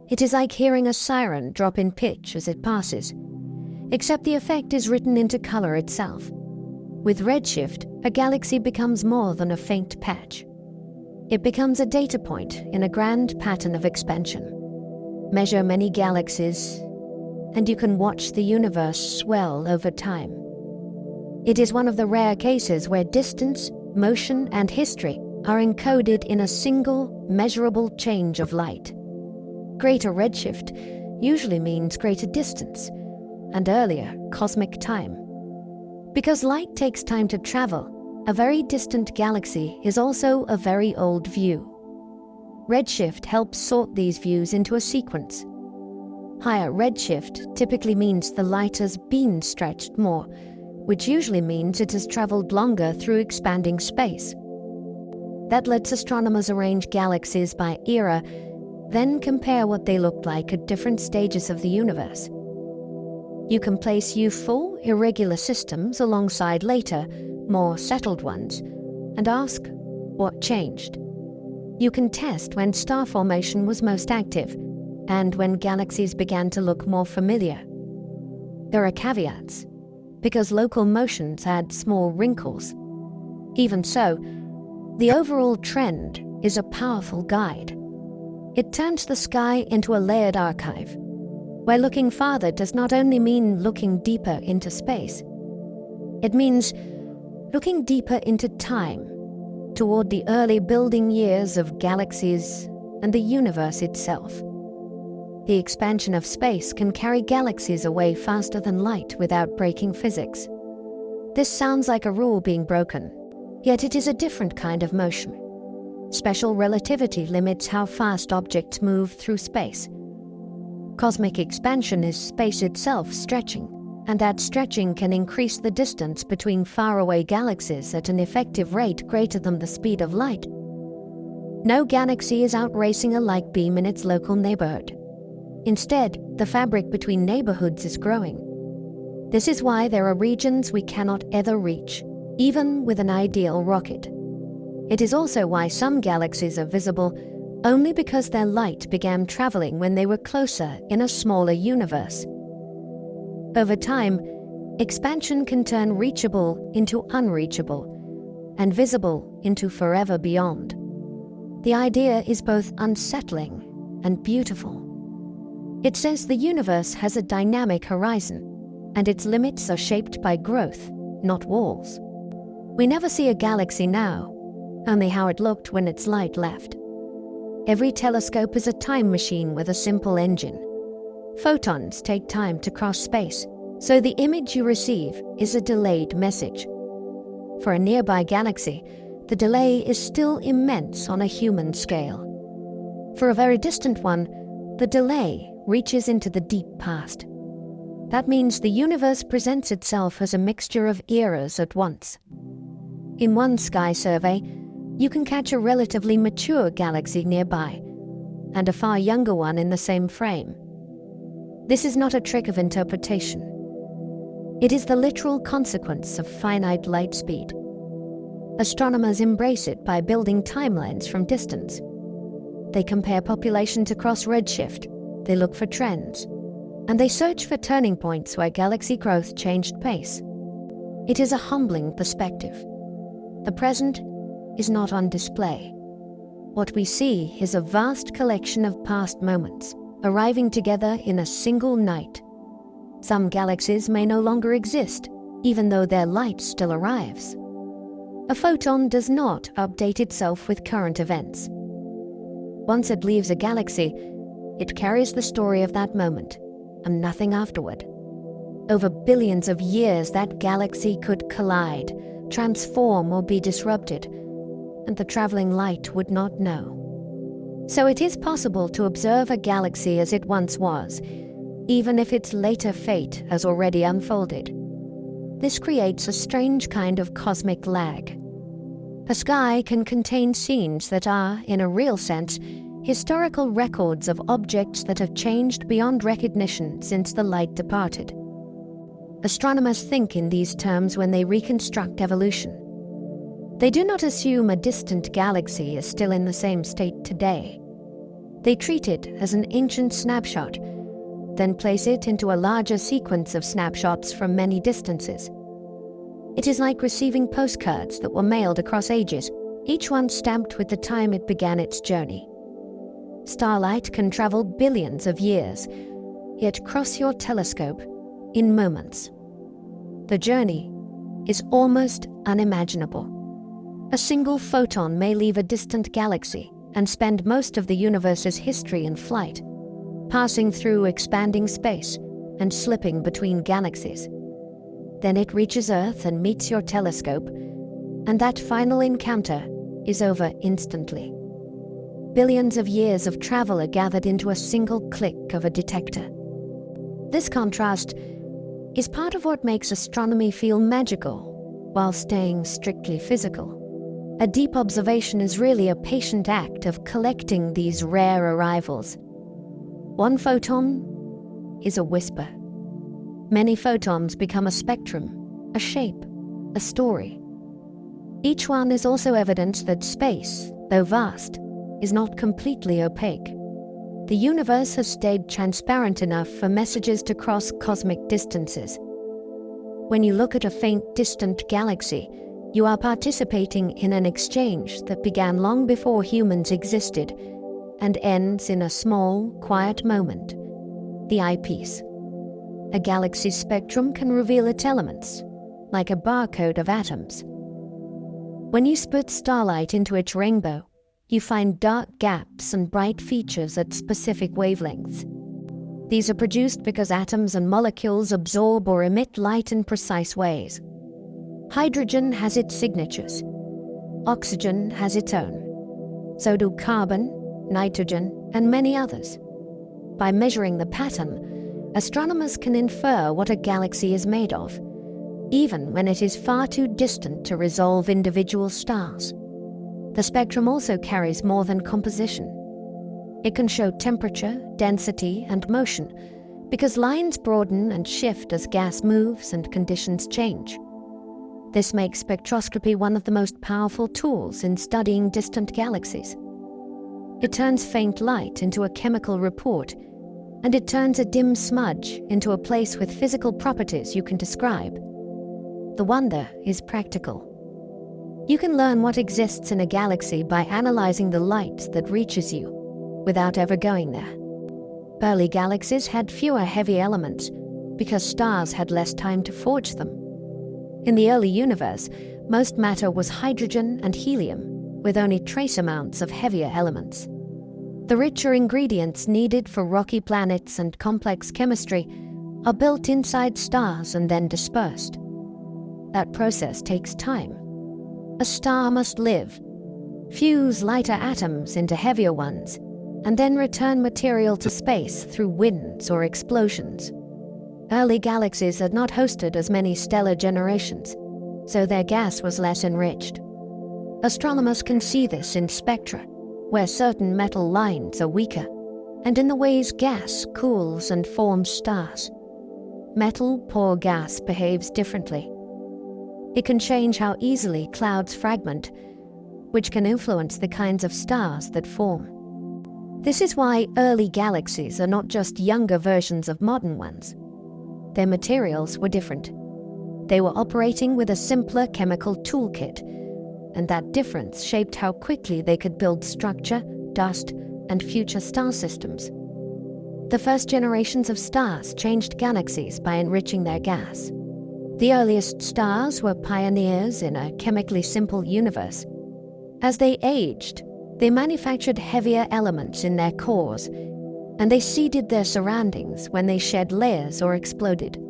It is like hearing a siren drop in pitch as it passes, except the effect is written into color itself. With redshift, a galaxy becomes more than a faint patch. It becomes a data point in a grand pattern of expansion. Measure many galaxies, and you can watch the universe swell over time. It is one of the rare cases where distance, motion, and history are encoded in a single, measurable change of light. Greater redshift usually means greater distance, and earlier cosmic time. Because light takes time to travel, a very distant galaxy is also a very old view. Redshift helps sort these views into a sequence. Higher redshift typically means the light has been stretched more, which usually means it has traveled longer through expanding space. That lets astronomers arrange galaxies by era, then compare what they looked like at different stages of the universe. You can place youthful, irregular systems alongside later, more settled ones, and ask, what changed? You can test when star formation was most active, and when galaxies began to look more familiar. There are caveats, because local motions add small wrinkles. Even so, the overall trend is a powerful guide. It turns the sky into a layered archive, where looking farther does not only mean looking deeper into space. It means looking deeper into time, toward the early building years of galaxies and the universe itself. The expansion of space can carry galaxies away faster than light without breaking physics. This sounds like a rule being broken, yet it is a different kind of motion. Special relativity limits how fast objects move through space. Cosmic expansion is space itself stretching, and that stretching can increase the distance between faraway galaxies at an effective rate greater than the speed of light. No galaxy is outracing a light beam in its local neighborhood. Instead, the fabric between neighborhoods is growing. This is why there are regions we cannot ever reach, even with an ideal rocket. It is also why some galaxies are visible only because their light began traveling when they were closer in a smaller universe. Over time, expansion can turn reachable into unreachable, and visible into forever beyond. The idea is both unsettling and beautiful. It says the universe has a dynamic horizon, and its limits are shaped by growth, not walls. We never see a galaxy now, only how it looked when its light left. Every telescope is a time machine with a simple engine. Photons take time to cross space, so the image you receive is a delayed message. For a nearby galaxy, the delay is still immense on a human scale. For a very distant one, the delay reaches into the deep past. That means the universe presents itself as a mixture of eras at once. In one sky survey, you can catch a relatively mature galaxy nearby, and a far younger one in the same frame. This is not a trick of interpretation. It is the literal consequence of finite light speed. Astronomers embrace it by building timelines from distance. They compare populations across redshift, they look for trends, and they search for turning points where galaxy growth changed pace. It is a humbling perspective. The present is not on display. What we see is a vast collection of past moments, arriving together in a single night. Some galaxies may no longer exist, even though their light still arrives. A photon does not update itself with current events. Once it leaves a galaxy, it carries the story of that moment, and nothing afterward. Over billions of years, that galaxy could collide, transform, or be disrupted, and the traveling light would not know. So it is possible to observe a galaxy as it once was, even if its later fate has already unfolded. This creates a strange kind of cosmic lag. A sky can contain scenes that are, in a real sense, historical records of objects that have changed beyond recognition since the light departed. Astronomers think in these terms when they reconstruct evolution. They do not assume a distant galaxy is still in the same state today. They treat it as an ancient snapshot, then place it into a larger sequence of snapshots from many distances. It is like receiving postcards that were mailed across ages, each one stamped with the time it began its journey. Starlight can travel billions of years, yet cross your telescope in moments. The journey is almost unimaginable. A single photon may leave a distant galaxy and spend most of the universe's history in flight, passing through expanding space and slipping between galaxies. Then it reaches Earth and meets your telescope, and that final encounter is over instantly. Billions of years of travel are gathered into a single click of a detector. This contrast is part of what makes astronomy feel magical while staying strictly physical. A deep observation is really a patient act of collecting these rare arrivals. One photon is a whisper. Many photons become a spectrum, a shape, a story. Each one is also evidence that space, though vast, is not completely opaque. The universe has stayed transparent enough for messages to cross cosmic distances. When you look at a faint, distant galaxy, you are participating in an exchange that began long before humans existed and ends in a small, quiet moment, the eyepiece. A galaxy's spectrum can reveal its elements, like a barcode of atoms. When you split starlight into its rainbow, you find dark gaps and bright features at specific wavelengths. These are produced because atoms and molecules absorb or emit light in precise ways. Hydrogen has its signatures. Oxygen has its own. So do carbon, nitrogen, and many others. By measuring the pattern, astronomers can infer what a galaxy is made of, even when it is far too distant to resolve individual stars. The spectrum also carries more than composition. It can show temperature, density, and motion, because lines broaden and shift as gas moves and conditions change. This makes spectroscopy one of the most powerful tools in studying distant galaxies. It turns faint light into a chemical report, and it turns a dim smudge into a place with physical properties you can describe. The wonder is practical. You can learn what exists in a galaxy by analyzing the light that reaches you, without ever going there. Early galaxies had fewer heavy elements, because stars had less time to forge them. In the early universe, most matter was hydrogen and helium, with only trace amounts of heavier elements. The richer ingredients needed for rocky planets and complex chemistry are built inside stars and then dispersed. That process takes time. A star must live, fuse lighter atoms into heavier ones, and then return material to space through winds or explosions. Early galaxies had not hosted as many stellar generations, so their gas was less enriched. Astronomers can see this in spectra, where certain metal lines are weaker, and in the ways gas cools and forms stars. Metal-poor gas behaves differently. It can change how easily clouds fragment, which can influence the kinds of stars that form. This is why early galaxies are not just younger versions of modern ones. Their materials were different. They were operating with a simpler chemical toolkit, and that difference shaped how quickly they could build structure, dust, and future star systems. The first generations of stars changed galaxies by enriching their gas. The earliest stars were pioneers in a chemically simple universe. As they aged, they manufactured heavier elements in their cores, and they seeded their surroundings when they shed layers or exploded.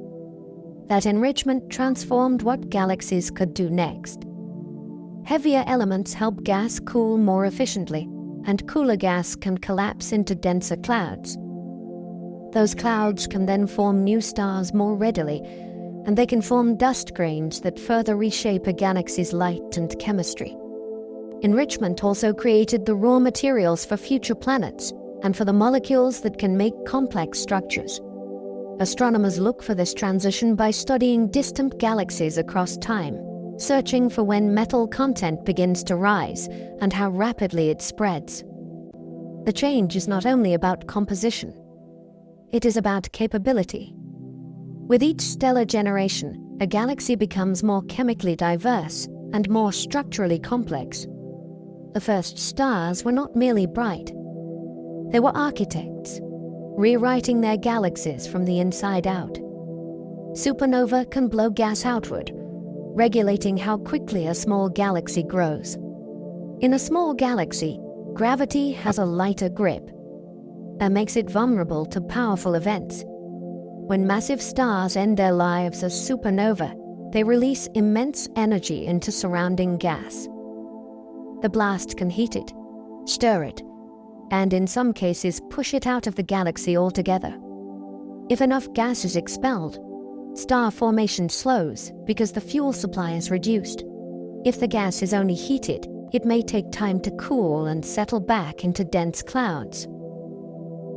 That enrichment transformed what galaxies could do next. Heavier elements help gas cool more efficiently, and cooler gas can collapse into denser clouds. Those clouds can then form new stars more readily, and they can form dust grains that further reshape a galaxy's light and chemistry. Enrichment also created the raw materials for future planets and for the molecules that can make complex structures. Astronomers look for this transition by studying distant galaxies across time, searching for when metal content begins to rise and how rapidly it spreads. The change is not only about composition, it is about capability. With each stellar generation, a galaxy becomes more chemically diverse and more structurally complex. The first stars were not merely bright. They were architects, rewriting their galaxies from the inside out. Supernova can blow gas outward, regulating how quickly a small galaxy grows. In a small galaxy, gravity has a lighter grip and makes it vulnerable to powerful events. When massive stars end their lives as supernova, they release immense energy into surrounding gas. The blast can heat it, stir it, and in some cases push it out of the galaxy altogether. If enough gas is expelled, star formation slows because the fuel supply is reduced. If the gas is only heated, it may take time to cool and settle back into dense clouds.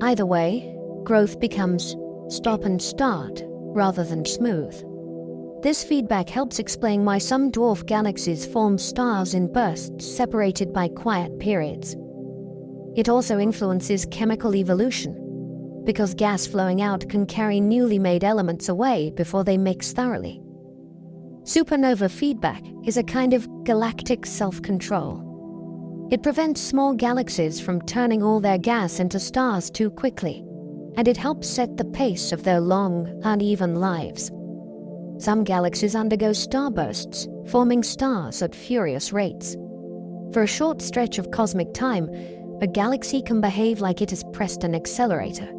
Either way, growth becomes stop and start rather than smooth. This feedback helps explain why some dwarf galaxies form stars in bursts separated by quiet periods. It also influences chemical evolution, because gas flowing out can carry newly made elements away before they mix thoroughly. Supernova feedback is a kind of galactic self-control. It prevents small galaxies from turning all their gas into stars too quickly, and it helps set the pace of their long, uneven lives. Some galaxies undergo starbursts, forming stars at furious rates. For a short stretch of cosmic time, a galaxy can behave like it has pressed an accelerator.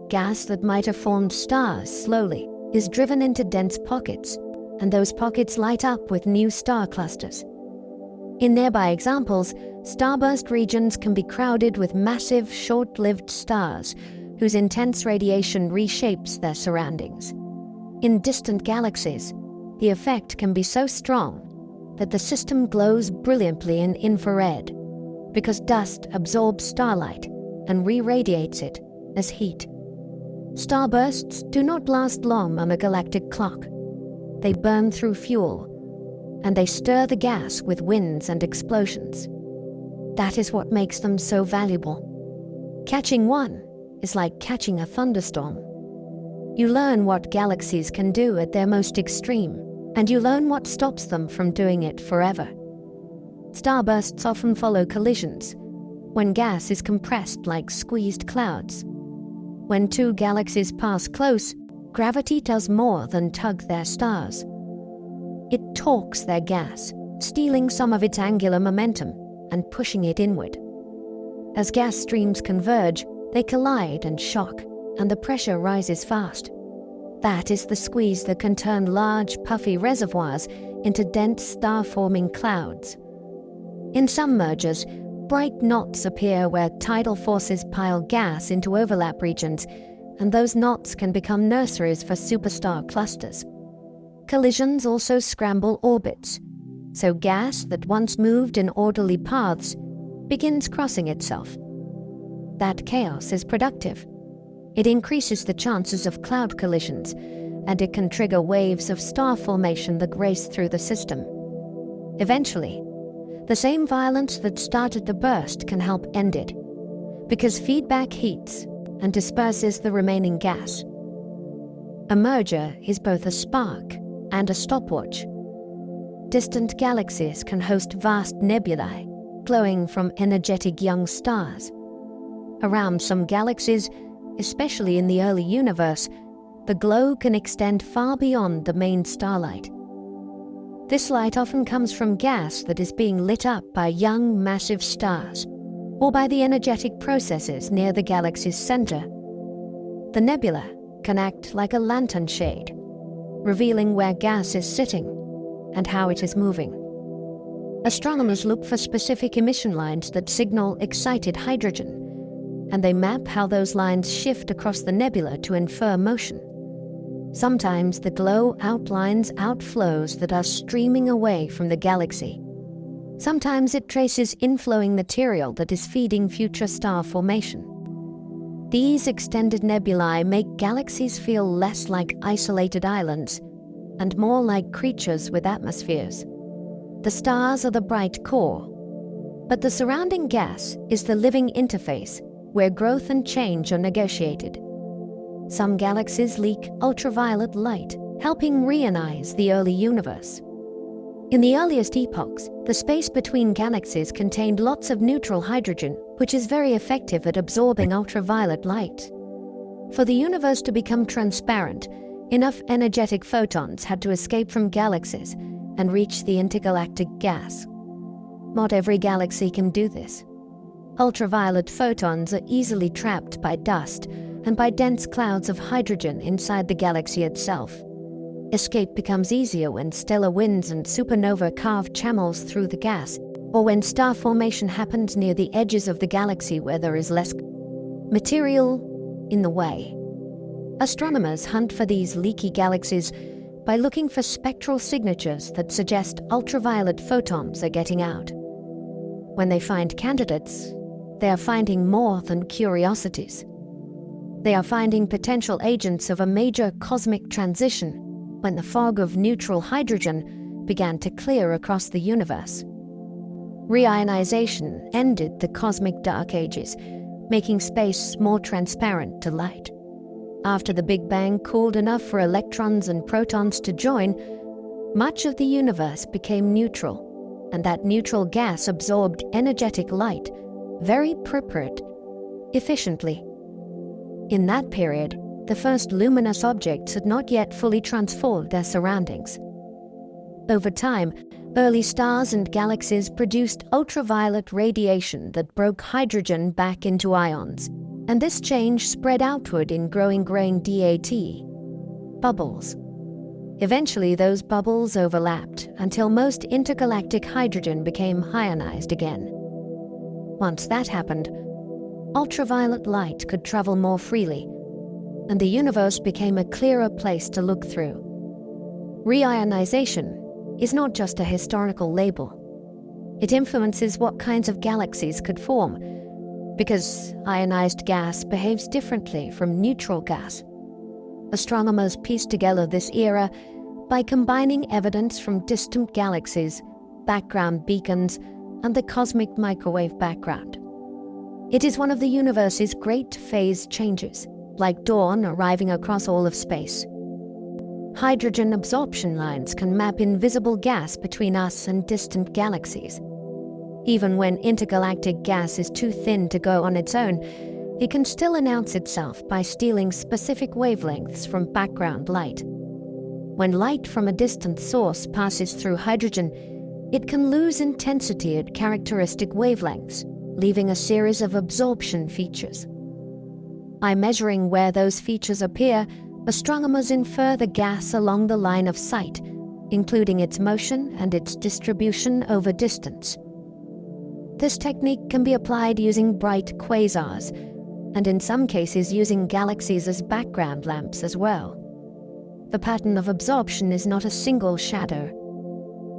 Gas that might have formed stars slowly is driven into dense pockets, and those pockets light up with new star clusters. In nearby examples, starburst regions can be crowded with massive, short-lived stars whose intense radiation reshapes their surroundings. In distant galaxies, the effect can be so strong that the system glows brilliantly in infrared, because dust absorbs starlight and re-radiates it as heat. Starbursts do not last long on a galactic clock. They burn through fuel, and they stir the gas with winds and explosions. That is what makes them so valuable. Catching one is like catching a thunderstorm. You learn what galaxies can do at their most extreme, and you learn what stops them from doing it forever. Starbursts often follow collisions, when gas is compressed like squeezed clouds. When two galaxies pass close, gravity does more than tug their stars. It torques their gas, stealing some of its angular momentum and pushing it inward. As gas streams converge, they collide and shock, and the pressure rises fast. That is the squeeze that can turn large, puffy reservoirs into dense star-forming clouds. In some mergers, bright knots appear where tidal forces pile gas into overlap regions, and those knots can become nurseries for superstar clusters. Collisions also scramble orbits, so gas that once moved in orderly paths begins crossing itself. That chaos is productive. It increases the chances of cloud collisions, and it can trigger waves of star formation that race through the system. Eventually, the same violence that started the burst can help end it, because feedback heats and disperses the remaining gas. A merger is both a spark and a stopwatch. Distant galaxies can host vast nebulae, glowing from energetic young stars. Around some galaxies, especially in the early universe, the glow can extend far beyond the main starlight. This light often comes from gas that is being lit up by young, massive stars, or by the energetic processes near the galaxy's center. The nebula can act like a lantern shade, revealing where gas is sitting and how it is moving. Astronomers look for specific emission lines that signal excited hydrogen, and they map how those lines shift across the nebula to infer motion. Sometimes the glow outlines outflows that are streaming away from the galaxy. Sometimes it traces inflowing material that is feeding future star formation. These extended nebulae make galaxies feel less like isolated islands and more like creatures with atmospheres. The stars are the bright core, but the surrounding gas is the living interface where growth and change are negotiated. Some galaxies leak ultraviolet light, helping reionize the early universe. In the earliest epochs, the space between galaxies contained lots of neutral hydrogen, which is very effective at absorbing ultraviolet light. For the universe to become transparent, enough energetic photons had to escape from galaxies and reach the intergalactic gas. Not every galaxy can do this. Ultraviolet photons are easily trapped by dust and by dense clouds of hydrogen inside the galaxy itself. Escape becomes easier when stellar winds and supernova carve channels through the gas, or when star formation happens near the edges of the galaxy where there is less material in the way. Astronomers hunt for these leaky galaxies by looking for spectral signatures that suggest ultraviolet photons are getting out. When they find candidates, they are finding more than curiosities. They are finding potential agents of a major cosmic transition when the fog of neutral hydrogen began to clear across the universe. Reionization ended the cosmic dark ages, making space more transparent to light. After the Big Bang cooled enough for electrons and protons to join, much of the universe became neutral, and that neutral gas absorbed energetic light very efficiently. In that period, the first luminous objects had not yet fully transformed their surroundings. Over time, early stars and galaxies produced ultraviolet radiation that broke hydrogen back into ions, and this change spread outward in growing grain DAT bubbles. Eventually, those bubbles overlapped until most intergalactic hydrogen became ionized again. Once that happened, ultraviolet light could travel more freely, and the universe became a clearer place to look through. Reionization is not just a historical label. It influences what kinds of galaxies could form, because ionized gas behaves differently from neutral gas. Astronomers pieced together this era by combining evidence from distant galaxies, background beacons, and the cosmic microwave background. It is one of the universe's great phase changes, like dawn arriving across all of space. Hydrogen absorption lines can map invisible gas between us and distant galaxies. Even when intergalactic gas is too thin to go on its own, it can still announce itself by stealing specific wavelengths from background light. When light from a distant source passes through hydrogen, it can lose intensity at characteristic wavelengths, leaving a series of absorption features. By measuring where those features appear, astronomers infer the gas along the line of sight, including its motion and its distribution over distance. This technique can be applied using bright quasars, and in some cases using galaxies as background lamps as well. The pattern of absorption is not a single shadow.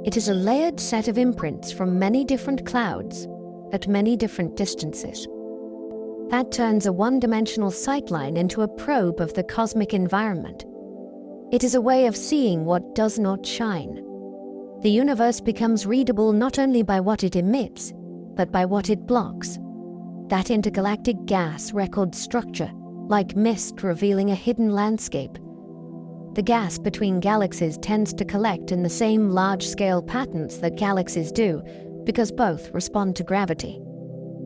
It is a layered set of imprints from many different clouds at many different distances. That turns a one-dimensional sightline into a probe of the cosmic environment. It is a way of seeing what does not shine. The universe becomes readable not only by what it emits, but by what it blocks. That intergalactic gas records structure, like mist revealing a hidden landscape. The gas between galaxies tends to collect in the same large-scale patterns that galaxies do, because both respond to gravity.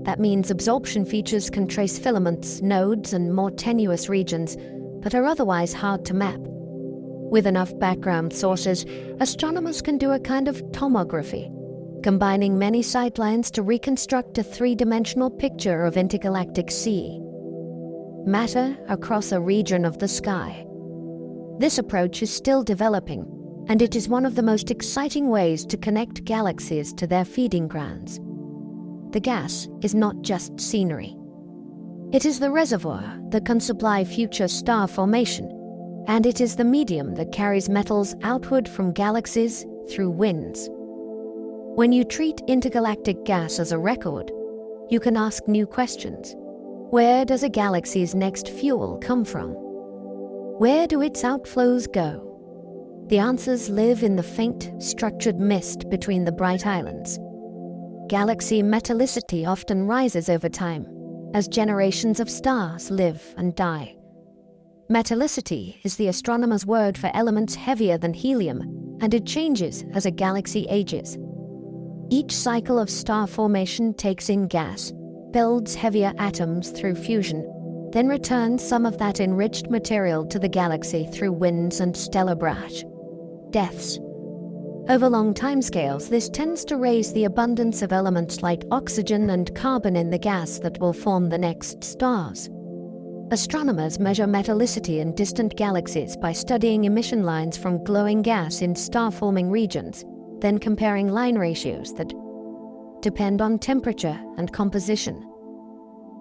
That means absorption features can trace filaments, nodes, and more tenuous regions, but are otherwise hard to map. With enough background sources, astronomers can do a kind of tomography, combining many sightlines to reconstruct a three-dimensional picture of intergalactic sea. Matter across a region of the sky. This approach is still developing, and it is one of the most exciting ways to connect galaxies to their feeding grounds. The gas is not just scenery. It is the reservoir that can supply future star formation, and it is the medium that carries metals outward from galaxies through winds. When you treat intergalactic gas as a record, you can ask new questions. Where does a galaxy's next fuel come from? Where do its outflows go? The answers live in the faint, structured mist between the bright islands. Galaxy metallicity often rises over time, as generations of stars live and die. Metallicity is the astronomer's word for elements heavier than helium, and it changes as a galaxy ages. Each cycle of star formation takes in gas, builds heavier atoms through fusion, then returns some of that enriched material to the galaxy through winds and stellar barrage. Deaths. Over long timescales, this tends to raise the abundance of elements like oxygen and carbon in the gas that will form the next stars. Astronomers measure metallicity in distant galaxies by studying emission lines from glowing gas in star-forming regions, then comparing line ratios that depend on temperature and composition.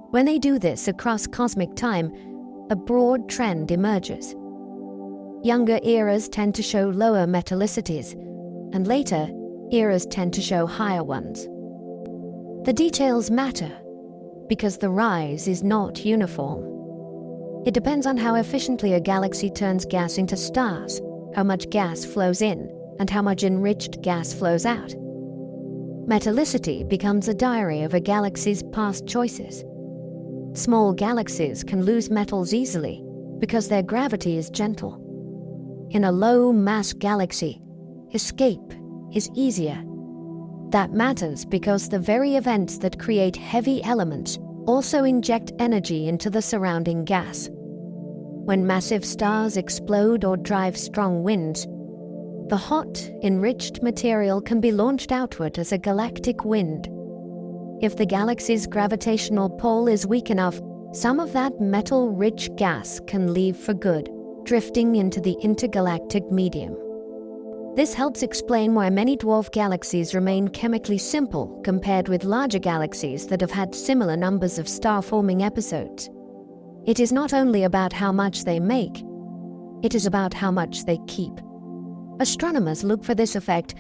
When they do this across cosmic time, a broad trend emerges. Younger eras tend to show lower metallicities, and later eras tend to show higher ones. The details matter, because the rise is not uniform. It depends on how efficiently a galaxy turns gas into stars, how much gas flows in, and how much enriched gas flows out. Metallicity becomes a diary of a galaxy's past choices. Small galaxies can lose metals easily because their gravity is gentle. In a low-mass galaxy, escape is easier. That matters because the very events that create heavy elements also inject energy into the surrounding gas. When massive stars explode or drive strong winds, the hot, enriched material can be launched outward as a galactic wind. If the galaxy's gravitational pull is weak enough, some of that metal-rich gas can leave for good, drifting into the intergalactic medium. This helps explain why many dwarf galaxies remain chemically simple compared with larger galaxies that have had similar numbers of star-forming episodes. It is not only about how much they make, it is about how much they keep. Astronomers look for this effect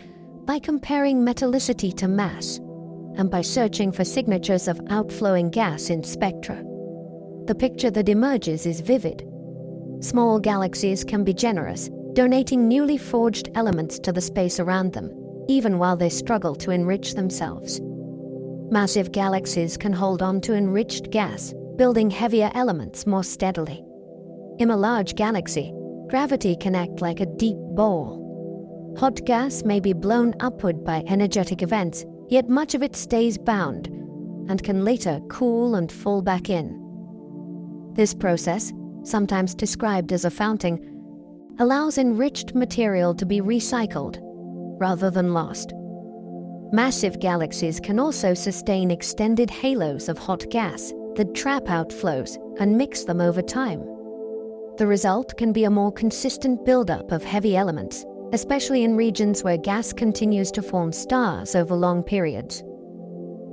by comparing metallicity to mass, and by searching for signatures of outflowing gas in spectra. The picture that emerges is vivid. Small galaxies can be generous, donating newly forged elements to the space around them, even while they struggle to enrich themselves. Massive galaxies can hold on to enriched gas, building heavier elements more steadily. In a large galaxy, gravity can act like a deep bowl. Hot gas may be blown upward by energetic events, yet much of it stays bound and can later cool and fall back in. This process, sometimes described as a founting, allows enriched material to be recycled rather than lost. Massive galaxies can also sustain extended halos of hot gas that trap outflows and mix them over time. The result can be a more consistent buildup of heavy elements, especially in regions where gas continues to form stars over long periods.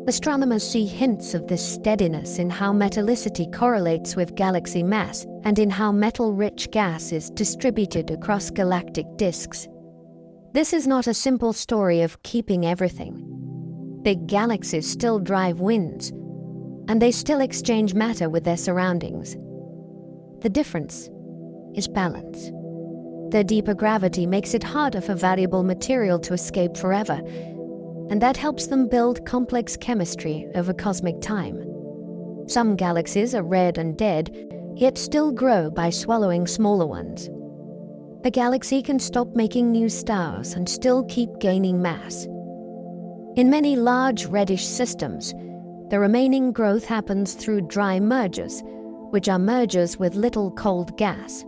Astronomers see hints of this steadiness in how metallicity correlates with galaxy mass and in how metal-rich gas is distributed across galactic disks. This is not a simple story of keeping everything. Big galaxies still drive winds, and they still exchange matter with their surroundings. The difference is balance. Their deeper gravity makes it harder for valuable material to escape forever, and that helps them build complex chemistry over cosmic time. Some galaxies are red and dead, yet still grow by swallowing smaller ones. A galaxy can stop making new stars and still keep gaining mass. In many large reddish systems, the remaining growth happens through dry mergers, which are mergers with little cold gas.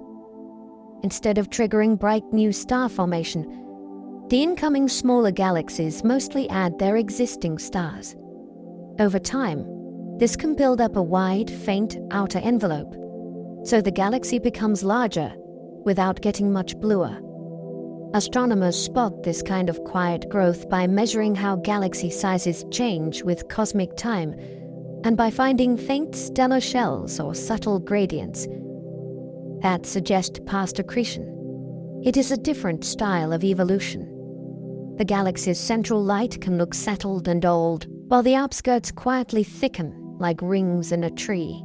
Instead of triggering bright new star formation, the incoming smaller galaxies mostly add their existing stars. Over time, this can build up a wide, faint outer envelope, so the galaxy becomes larger without getting much bluer. Astronomers spot this kind of quiet growth by measuring how galaxy sizes change with cosmic time and by finding faint stellar shells or subtle gradients that suggest past accretion. It is a different style of evolution. The galaxy's central light can look settled and old, while the outskirts quietly thicken like rings in a tree.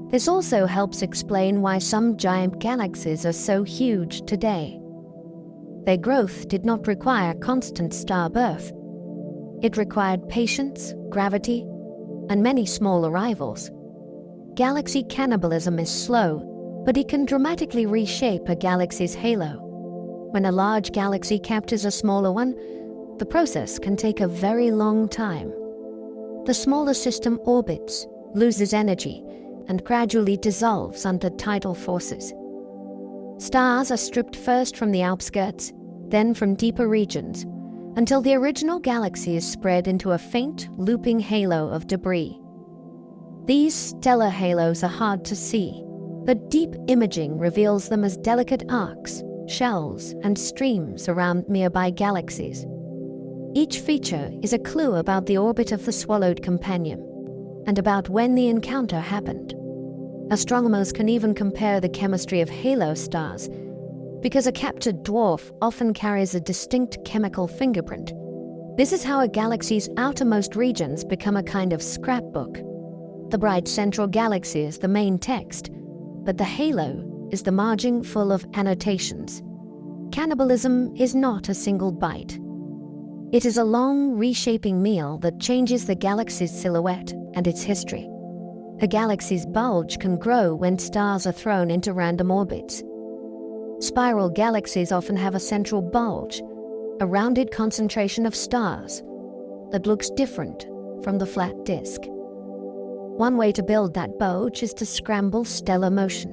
This also helps explain why some giant galaxies are so huge today. Their growth did not require constant star birth. It required patience, gravity, and many small arrivals. Galaxy cannibalism is slow, but it can dramatically reshape a galaxy's halo. When a large galaxy captures a smaller one, the process can take a very long time. The smaller system orbits, loses energy, and gradually dissolves under tidal forces. Stars are stripped first from the outskirts, then from deeper regions, until the original galaxy is spread into a faint, looping halo of debris. These stellar halos are hard to see, but deep imaging reveals them as delicate arcs, shells, and streams around nearby galaxies. Each feature is a clue about the orbit of the swallowed companion, and about when the encounter happened. Astronomers can even compare the chemistry of halo stars, because a captured dwarf often carries a distinct chemical fingerprint. This is how a galaxy's outermost regions become a kind of scrapbook. The bright central galaxy is the main text, but the halo is the margin full of annotations. Cannibalism is not a single bite. It is a long, reshaping meal that changes the galaxy's silhouette and its history. A galaxy's bulge can grow when stars are thrown into random orbits. Spiral galaxies often have a central bulge, a rounded concentration of stars that looks different from the flat disk. One way to build that bulge is to scramble stellar motion.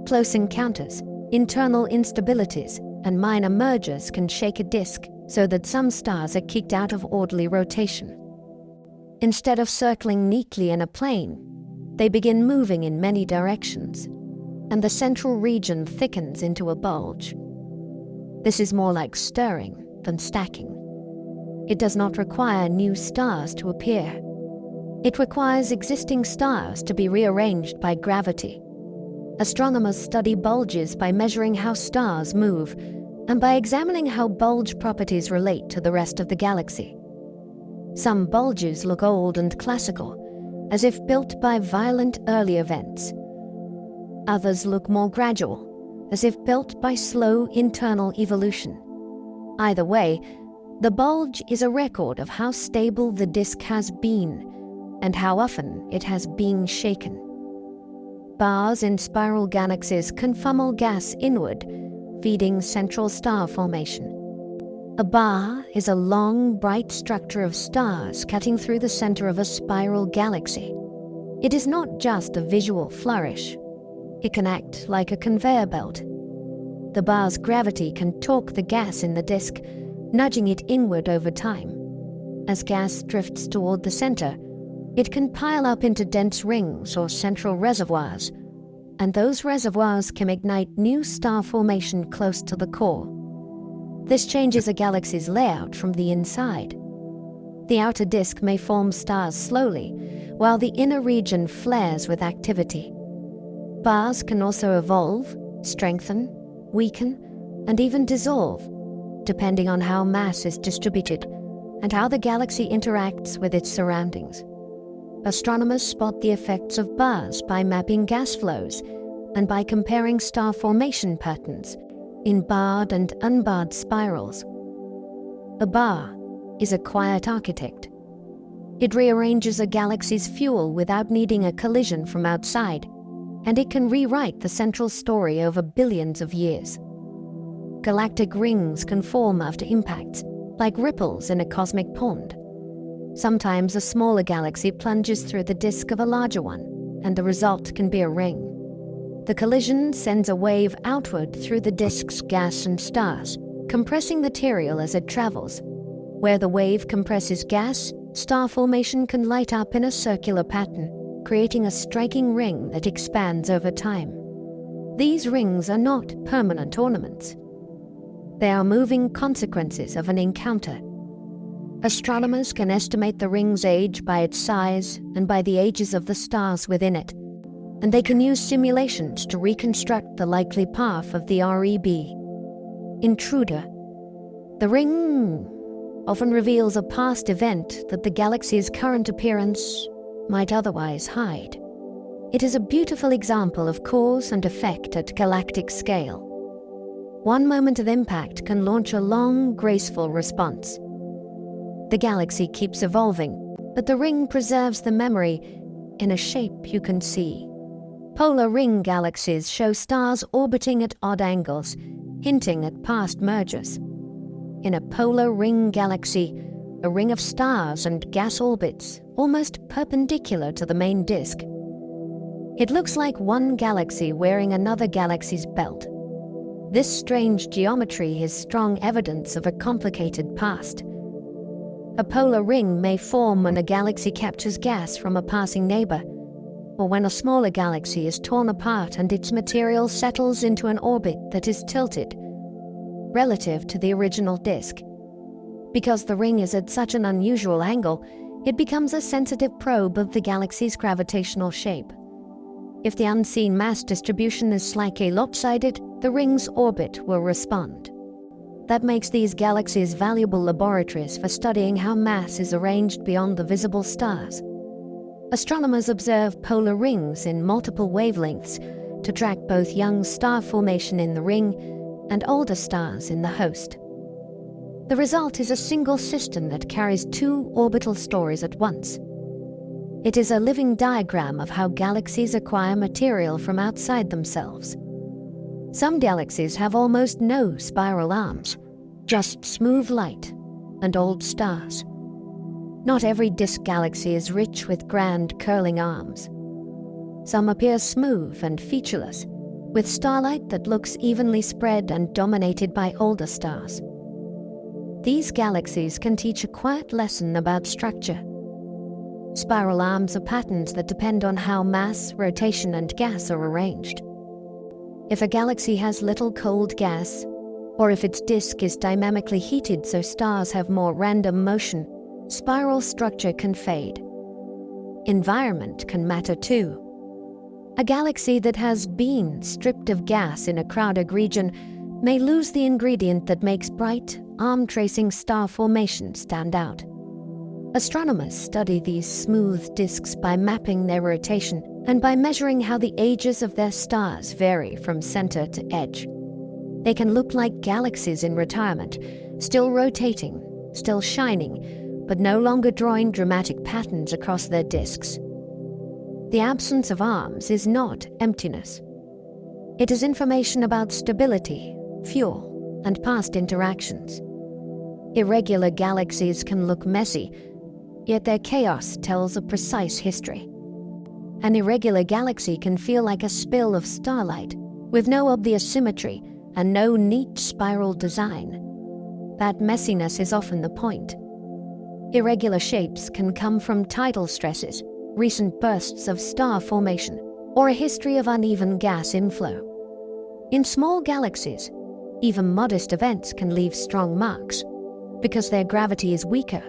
Close encounters, internal instabilities, and minor mergers can shake a disk so that some stars are kicked out of orderly rotation. Instead of circling neatly in a plane, they begin moving in many directions, and the central region thickens into a bulge. This is more like stirring than stacking. It does not require new stars to appear. It requires existing stars to be rearranged by gravity. Astronomers study bulges by measuring how stars move and by examining how bulge properties relate to the rest of the galaxy. Some bulges look old and classical, as if built by violent early events. Others look more gradual, as if built by slow internal evolution. Either way, the bulge is a record of how stable the disk has been and how often it has been shaken. Bars in spiral galaxies can funnel gas inward, feeding central star formation. A bar is a long, bright structure of stars cutting through the center of a spiral galaxy. It is not just a visual flourish. It can act like a conveyor belt. The bar's gravity can torque the gas in the disk, nudging it inward over time. As gas drifts toward the center, it can pile up into dense rings or central reservoirs, and those reservoirs can ignite new star formation close to the core. This changes a galaxy's layout from the inside. The outer disk may form stars slowly, while the inner region flares with activity. Bars can also evolve, strengthen, weaken, and even dissolve, depending on how mass is distributed and how the galaxy interacts with its surroundings. Astronomers spot the effects of bars by mapping gas flows and by comparing star formation patterns in barred and unbarred spirals. A bar is a quiet architect. It rearranges a galaxy's fuel without needing a collision from outside, and it can rewrite the central story over billions of years. Galactic rings can form after impacts, like ripples in a cosmic pond. Sometimes a smaller galaxy plunges through the disk of a larger one, and the result can be a ring. The collision sends a wave outward through the disk's gas and stars, compressing material as it travels. Where the wave compresses gas, star formation can light up in a circular pattern, creating a striking ring that expands over time. These rings are not permanent ornaments. They are moving consequences of an encounter. Astronomers can estimate the ring's age by its size and by the ages of the stars within it, and they can use simulations to reconstruct the likely path of the REB. Intruder. The ring often reveals a past event that the galaxy's current appearance might otherwise hide. It is a beautiful example of cause and effect at galactic scale. One moment of impact can launch a long, graceful response. The galaxy keeps evolving, but the ring preserves the memory in a shape you can see. Polar ring galaxies show stars orbiting at odd angles, hinting at past mergers. In a polar ring galaxy, a ring of stars and gas orbits, almost perpendicular to the main disk. It looks like one galaxy wearing another galaxy's belt. This strange geometry is strong evidence of a complicated past. A polar ring may form when a galaxy captures gas from a passing neighbor, or when a smaller galaxy is torn apart and its material settles into an orbit that is tilted relative to the original disk. Because the ring is at such an unusual angle, it becomes a sensitive probe of the galaxy's gravitational shape. If the unseen mass distribution is slightly lopsided, the ring's orbit will respond. That makes these galaxies valuable laboratories for studying how mass is arranged beyond the visible stars. Astronomers observe polar rings in multiple wavelengths to track both young star formation in the ring and older stars in the host. The result is a single system that carries two orbital stories at once. It is a living diagram of how galaxies acquire material from outside themselves. Some galaxies have almost no spiral arms, just smooth light and old stars. Not every disk galaxy is rich with grand curling arms. Some appear smooth and featureless, with starlight that looks evenly spread and dominated by older stars. These galaxies can teach a quiet lesson about structure. Spiral arms are patterns that depend on how mass, rotation, and gas are arranged. If a galaxy has little cold gas, or if its disk is dynamically heated so stars have more random motion, spiral structure can fade. Environment can matter too. A galaxy that has been stripped of gas in a crowded region may lose the ingredient that makes bright, arm-tracing star formation stand out. Astronomers study these smooth disks by mapping their rotation and by measuring how the ages of their stars vary from center to edge. They can look like galaxies in retirement, still rotating, still shining, but no longer drawing dramatic patterns across their disks. The absence of arms is not emptiness. It is information about stability, fuel, and past interactions. Irregular galaxies can look messy, yet their chaos tells a precise history. An irregular galaxy can feel like a spill of starlight, with no obvious symmetry and no neat spiral design. That messiness is often the point. Irregular shapes can come from tidal stresses, recent bursts of star formation, or a history of uneven gas inflow. In small galaxies, even modest events can leave strong marks, because their gravity is weaker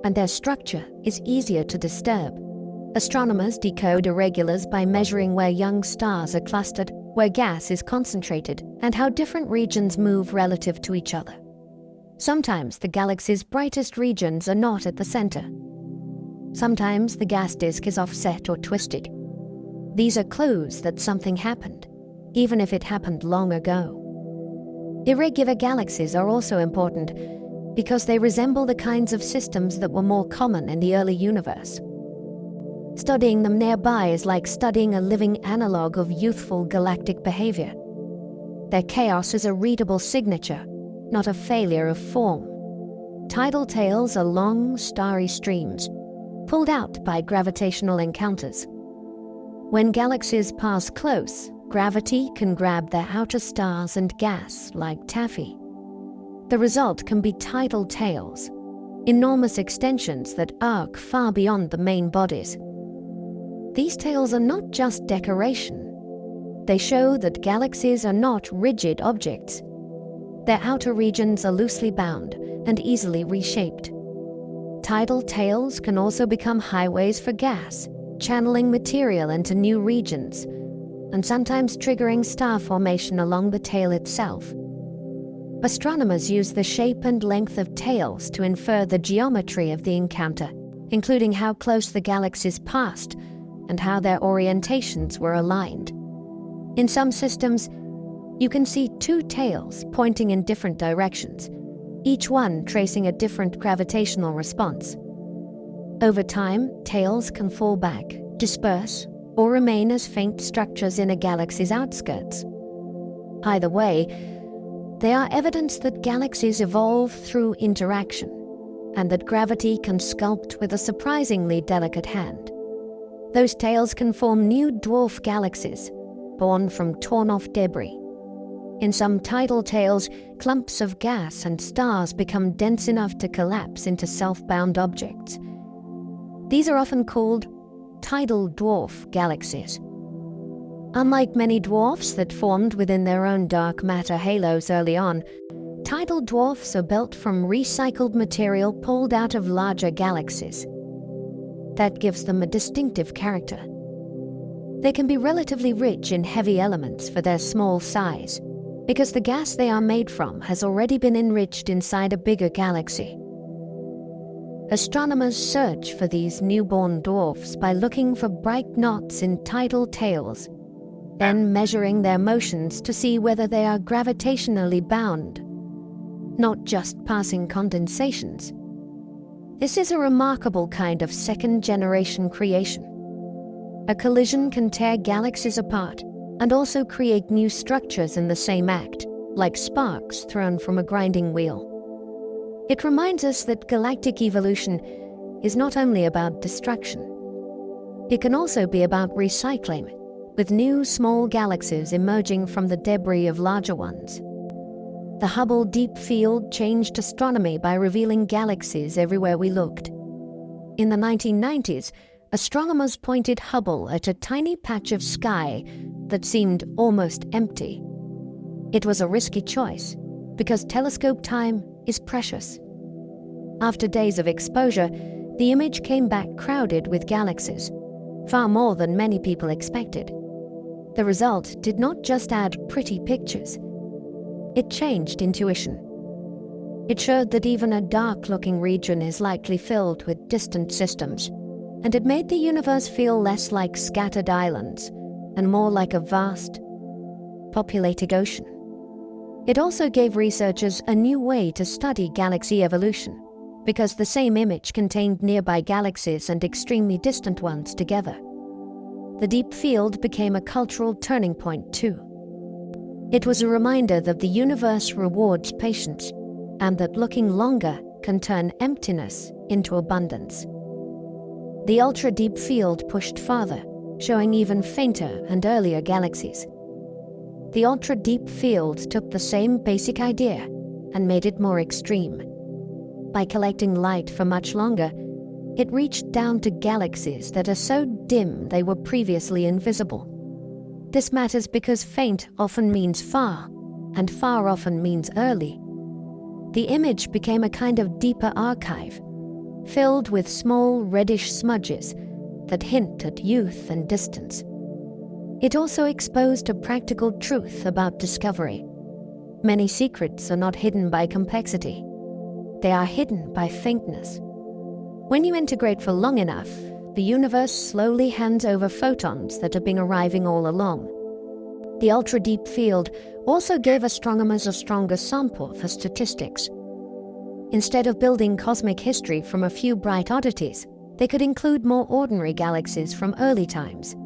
and their structure is easier to disturb. Astronomers decode irregulars by measuring where young stars are clustered, where gas is concentrated, and how different regions move relative to each other. Sometimes the galaxy's brightest regions are not at the center. Sometimes the gas disk is offset or twisted. These are clues that something happened, even if it happened long ago. Irregular galaxies are also important because they resemble the kinds of systems that were more common in the early universe. Studying them nearby is like studying a living analog of youthful galactic behavior. Their chaos is a readable signature, not a failure of form. Tidal tails are long, starry streams, pulled out by gravitational encounters. When galaxies pass close, gravity can grab their outer stars and gas like taffy. The result can be tidal tails, enormous extensions that arc far beyond the main bodies. These tails are not just decoration. They show that galaxies are not rigid objects. Their outer regions are loosely bound and easily reshaped. Tidal tails can also become highways for gas, channeling material into new regions, and sometimes triggering star formation along the tail itself. Astronomers use the shape and length of tails to infer the geometry of the encounter, including how close the galaxies passed and how their orientations were aligned. In some systems, you can see two tails pointing in different directions, each one tracing a different gravitational response. Over time, tails can fall back, disperse, or remain as faint structures in a galaxy's outskirts. Either way, they are evidence that galaxies evolve through interaction, and that gravity can sculpt with a surprisingly delicate hand. Those tails can form new dwarf galaxies, born from torn-off debris. In some tidal tails, clumps of gas and stars become dense enough to collapse into self-bound objects. These are often called tidal dwarf galaxies. Unlike many dwarfs that formed within their own dark matter halos early on, tidal dwarfs are built from recycled material pulled out of larger galaxies. That gives them a distinctive character. They can be relatively rich in heavy elements for their small size, because the gas they are made from has already been enriched inside a bigger galaxy. Astronomers search for these newborn dwarfs by looking for bright knots in tidal tails, then measuring their motions to see whether they are gravitationally bound, not just passing condensations. This is a remarkable kind of second-generation creation. A collision can tear galaxies apart and also create new structures in the same act, like sparks thrown from a grinding wheel. It reminds us that galactic evolution is not only about destruction. It can also be about recycling, with new small galaxies emerging from the debris of larger ones. The Hubble Deep Field changed astronomy by revealing galaxies everywhere we looked. In the 1990s, astronomers pointed Hubble at a tiny patch of sky that seemed almost empty. It was a risky choice, because telescope time is precious. After days of exposure, the image came back crowded with galaxies, far more than many people expected. The result did not just add pretty pictures. It changed intuition. It showed that even a dark-looking region is likely filled with distant systems, and it made the universe feel less like scattered islands and more like a vast, populated ocean. It also gave researchers a new way to study galaxy evolution, because the same image contained nearby galaxies and extremely distant ones together. The deep field became a cultural turning point too. It was a reminder that the universe rewards patience, and that looking longer can turn emptiness into abundance. The ultra-deep field pushed farther, showing even fainter and earlier galaxies. The ultra-deep field took the same basic idea and made it more extreme. By collecting light for much longer, it reached down to galaxies that are so dim they were previously invisible. This matters because faint often means far, and far often means early. The image became a kind of deeper archive, filled with small reddish smudges that hint at youth and distance. It also exposed a practical truth about discovery. Many secrets are not hidden by complexity. They are hidden by faintness. When you integrate for long enough, the universe slowly hands over photons that have been arriving all along. The ultra-deep field also gave astronomers a stronger sample for statistics. Instead of building cosmic history from a few bright oddities, they could include more ordinary galaxies from early times.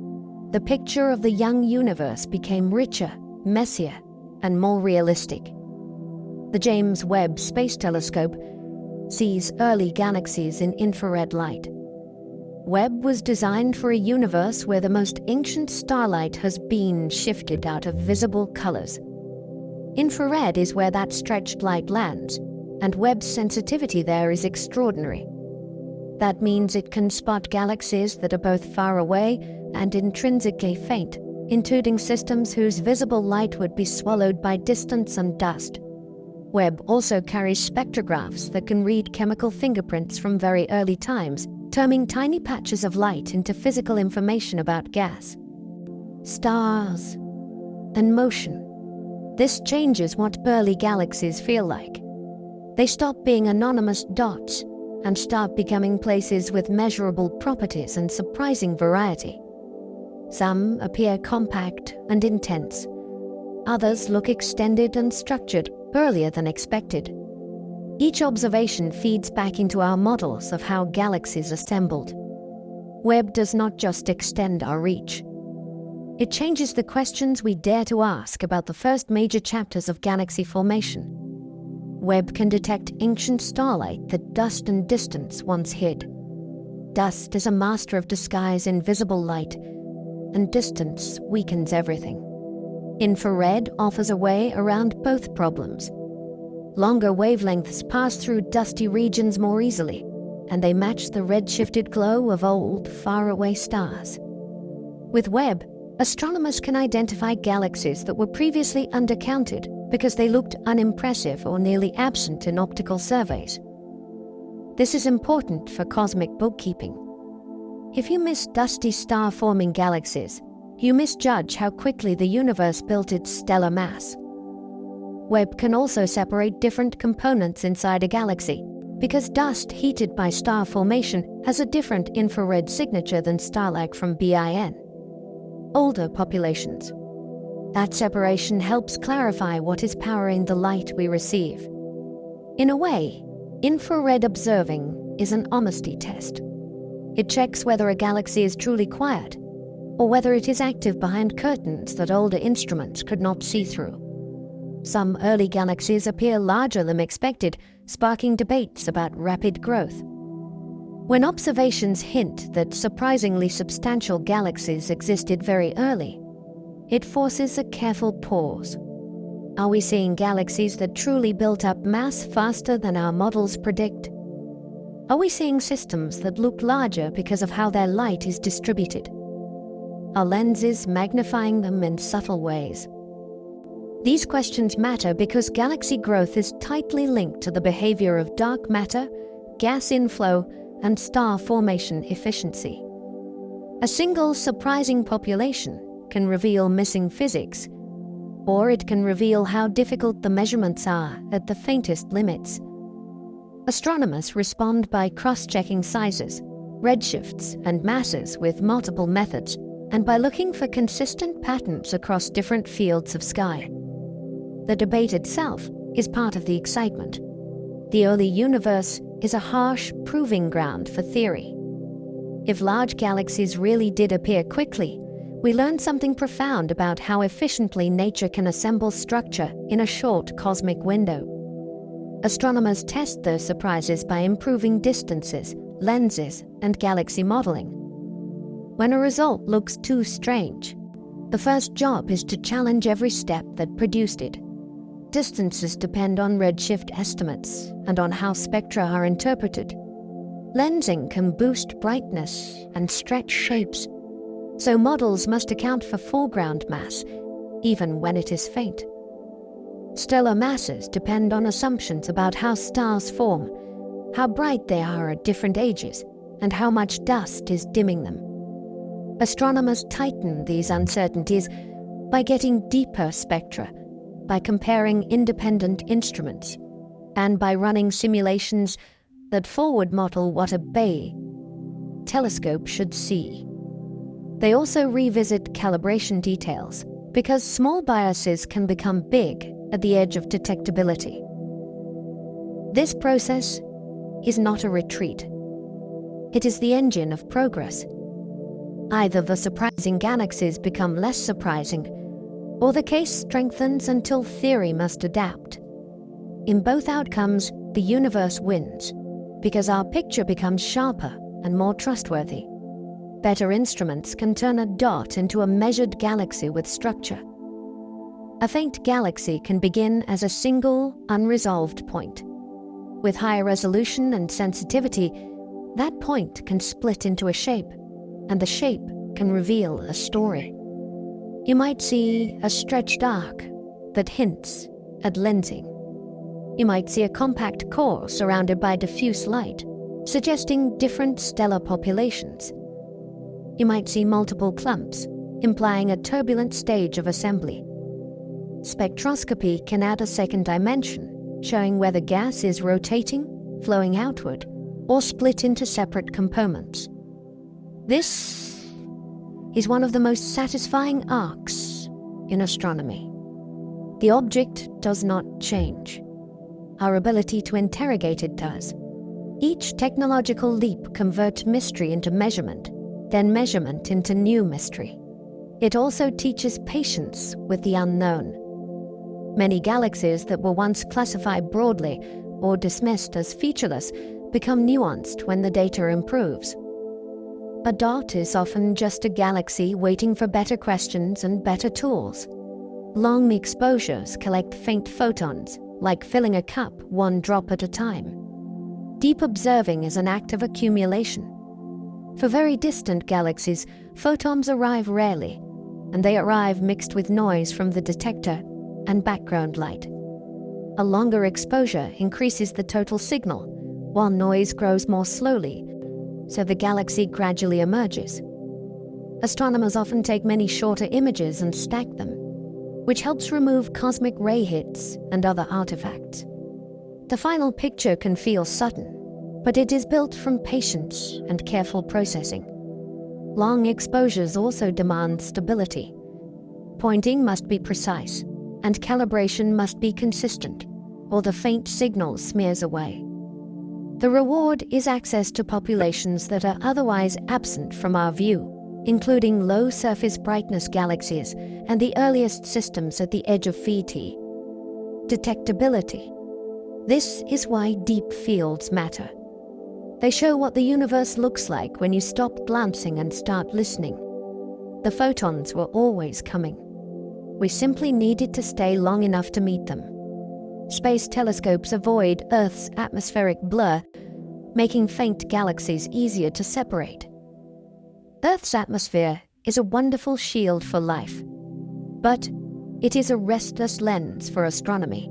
The picture of the young universe became richer, messier, and more realistic. The James Webb Space Telescope sees early galaxies in infrared light. Webb was designed for a universe where the most ancient starlight has been shifted out of visible colors. Infrared is where that stretched light lands, and Webb's sensitivity there is extraordinary. That means it can spot galaxies that are both far away and intrinsically faint, including systems whose visible light would be swallowed by distance and dust. Webb also carries spectrographs that can read chemical fingerprints from very early times, turning tiny patches of light into physical information about gas, stars, and motion. This changes what early galaxies feel like. They stop being anonymous dots and start becoming places with measurable properties and surprising variety. Some appear compact and intense. Others look extended and structured earlier than expected. Each observation feeds back into our models of how galaxies assembled. Webb does not just extend our reach. It changes the questions we dare to ask about the first major chapters of galaxy formation. Webb can detect ancient starlight that dust and distance once hid. Dust is a master of disguise invisible light, and distance weakens everything. Infrared offers a way around both problems. Longer wavelengths pass through dusty regions more easily, and they match the red-shifted glow of old, faraway stars. With Webb, astronomers can identify galaxies that were previously undercounted because they looked unimpressive or nearly absent in optical surveys. This is important for cosmic bookkeeping. If you miss dusty star-forming galaxies, you misjudge how quickly the universe built its stellar mass. Webb can also separate different components inside a galaxy, because dust heated by star formation has a different infrared signature than starlight from BIN. Older populations. That separation helps clarify what is powering the light we receive. In a way, infrared observing is an honesty test. It checks whether a galaxy is truly quiet, or whether it is active behind curtains that older instruments could not see through. Some early galaxies appear larger than expected, sparking debates about rapid growth. When observations hint that surprisingly substantial galaxies existed very early, it forces a careful pause. Are we seeing galaxies that truly built up mass faster than our models predict? Are we seeing systems that look larger because of how their light is distributed? Are lenses magnifying them in subtle ways? These questions matter because galaxy growth is tightly linked to the behavior of dark matter, gas inflow, and star formation efficiency. A single surprising population can reveal missing physics, or it can reveal how difficult the measurements are at the faintest limits. Astronomers respond by cross-checking sizes, redshifts, and masses with multiple methods, and by looking for consistent patterns across different fields of sky. The debate itself is part of the excitement. The early universe is a harsh proving ground for theory. If large galaxies really did appear quickly, we learn something profound about how efficiently nature can assemble structure in a short cosmic window. Astronomers test those surprises by improving distances, lenses, and galaxy modeling. When a result looks too strange, the first job is to challenge every step that produced it. Distances depend on redshift estimates and on how spectra are interpreted. Lensing can boost brightness and stretch shapes, so models must account for foreground mass, even when it is faint. Stellar masses depend on assumptions about how stars form, how bright they are at different ages, and how much dust is dimming them. Astronomers tighten these uncertainties by getting deeper spectra, by comparing independent instruments, and by running simulations that forward model what a Bay telescope should see. They also revisit calibration details, because small biases can become big at the edge of detectability. This process is not a retreat. It is the engine of progress. Either the surprising galaxies become less surprising, or the case strengthens until theory must adapt. In both outcomes, the universe wins, because our picture becomes sharper and more trustworthy. Better instruments can turn a dot into a measured galaxy with structure. A faint galaxy can begin as a single, unresolved point. With higher resolution and sensitivity, that point can split into a shape, and the shape can reveal a story. You might see a stretched arc that hints at lensing. You might see a compact core surrounded by diffuse light, suggesting different stellar populations. You might see multiple clumps, implying a turbulent stage of assembly. Spectroscopy can add a second dimension, showing whether gas is rotating, flowing outward, or split into separate components. This is one of the most satisfying arcs in astronomy. The object does not change. Our ability to interrogate it does. Each technological leap converts mystery into measurement, then measurement into new mystery. It also teaches patience with the unknown. Many galaxies that were once classified broadly or dismissed as featureless become nuanced when the data improves. A dot is often just a galaxy waiting for better questions and better tools. Long exposures collect faint photons, like filling a cup one drop at a time. Deep observing is an act of accumulation. For very distant galaxies, photons arrive rarely, and they arrive mixed with noise from the detector and background light. A longer exposure increases the total signal, while noise grows more slowly, so the galaxy gradually emerges. Astronomers often take many shorter images and stack them, which helps remove cosmic ray hits and other artifacts. The final picture can feel sudden, but it is built from patience and careful processing. Long exposures also demand stability. Pointing must be precise, and calibration must be consistent, or the faint signal smears away. The reward is access to populations that are otherwise absent from our view, including low-surface brightness galaxies and the earliest systems at the edge of Phaeton. Detectability. This is why deep fields matter. They show what the universe looks like when you stop glancing and start listening. The photons were always coming. We simply needed to stay long enough to meet them. Space telescopes avoid Earth's atmospheric blur, making faint galaxies easier to separate. Earth's atmosphere is a wonderful shield for life, but it is a restless lens for astronomy.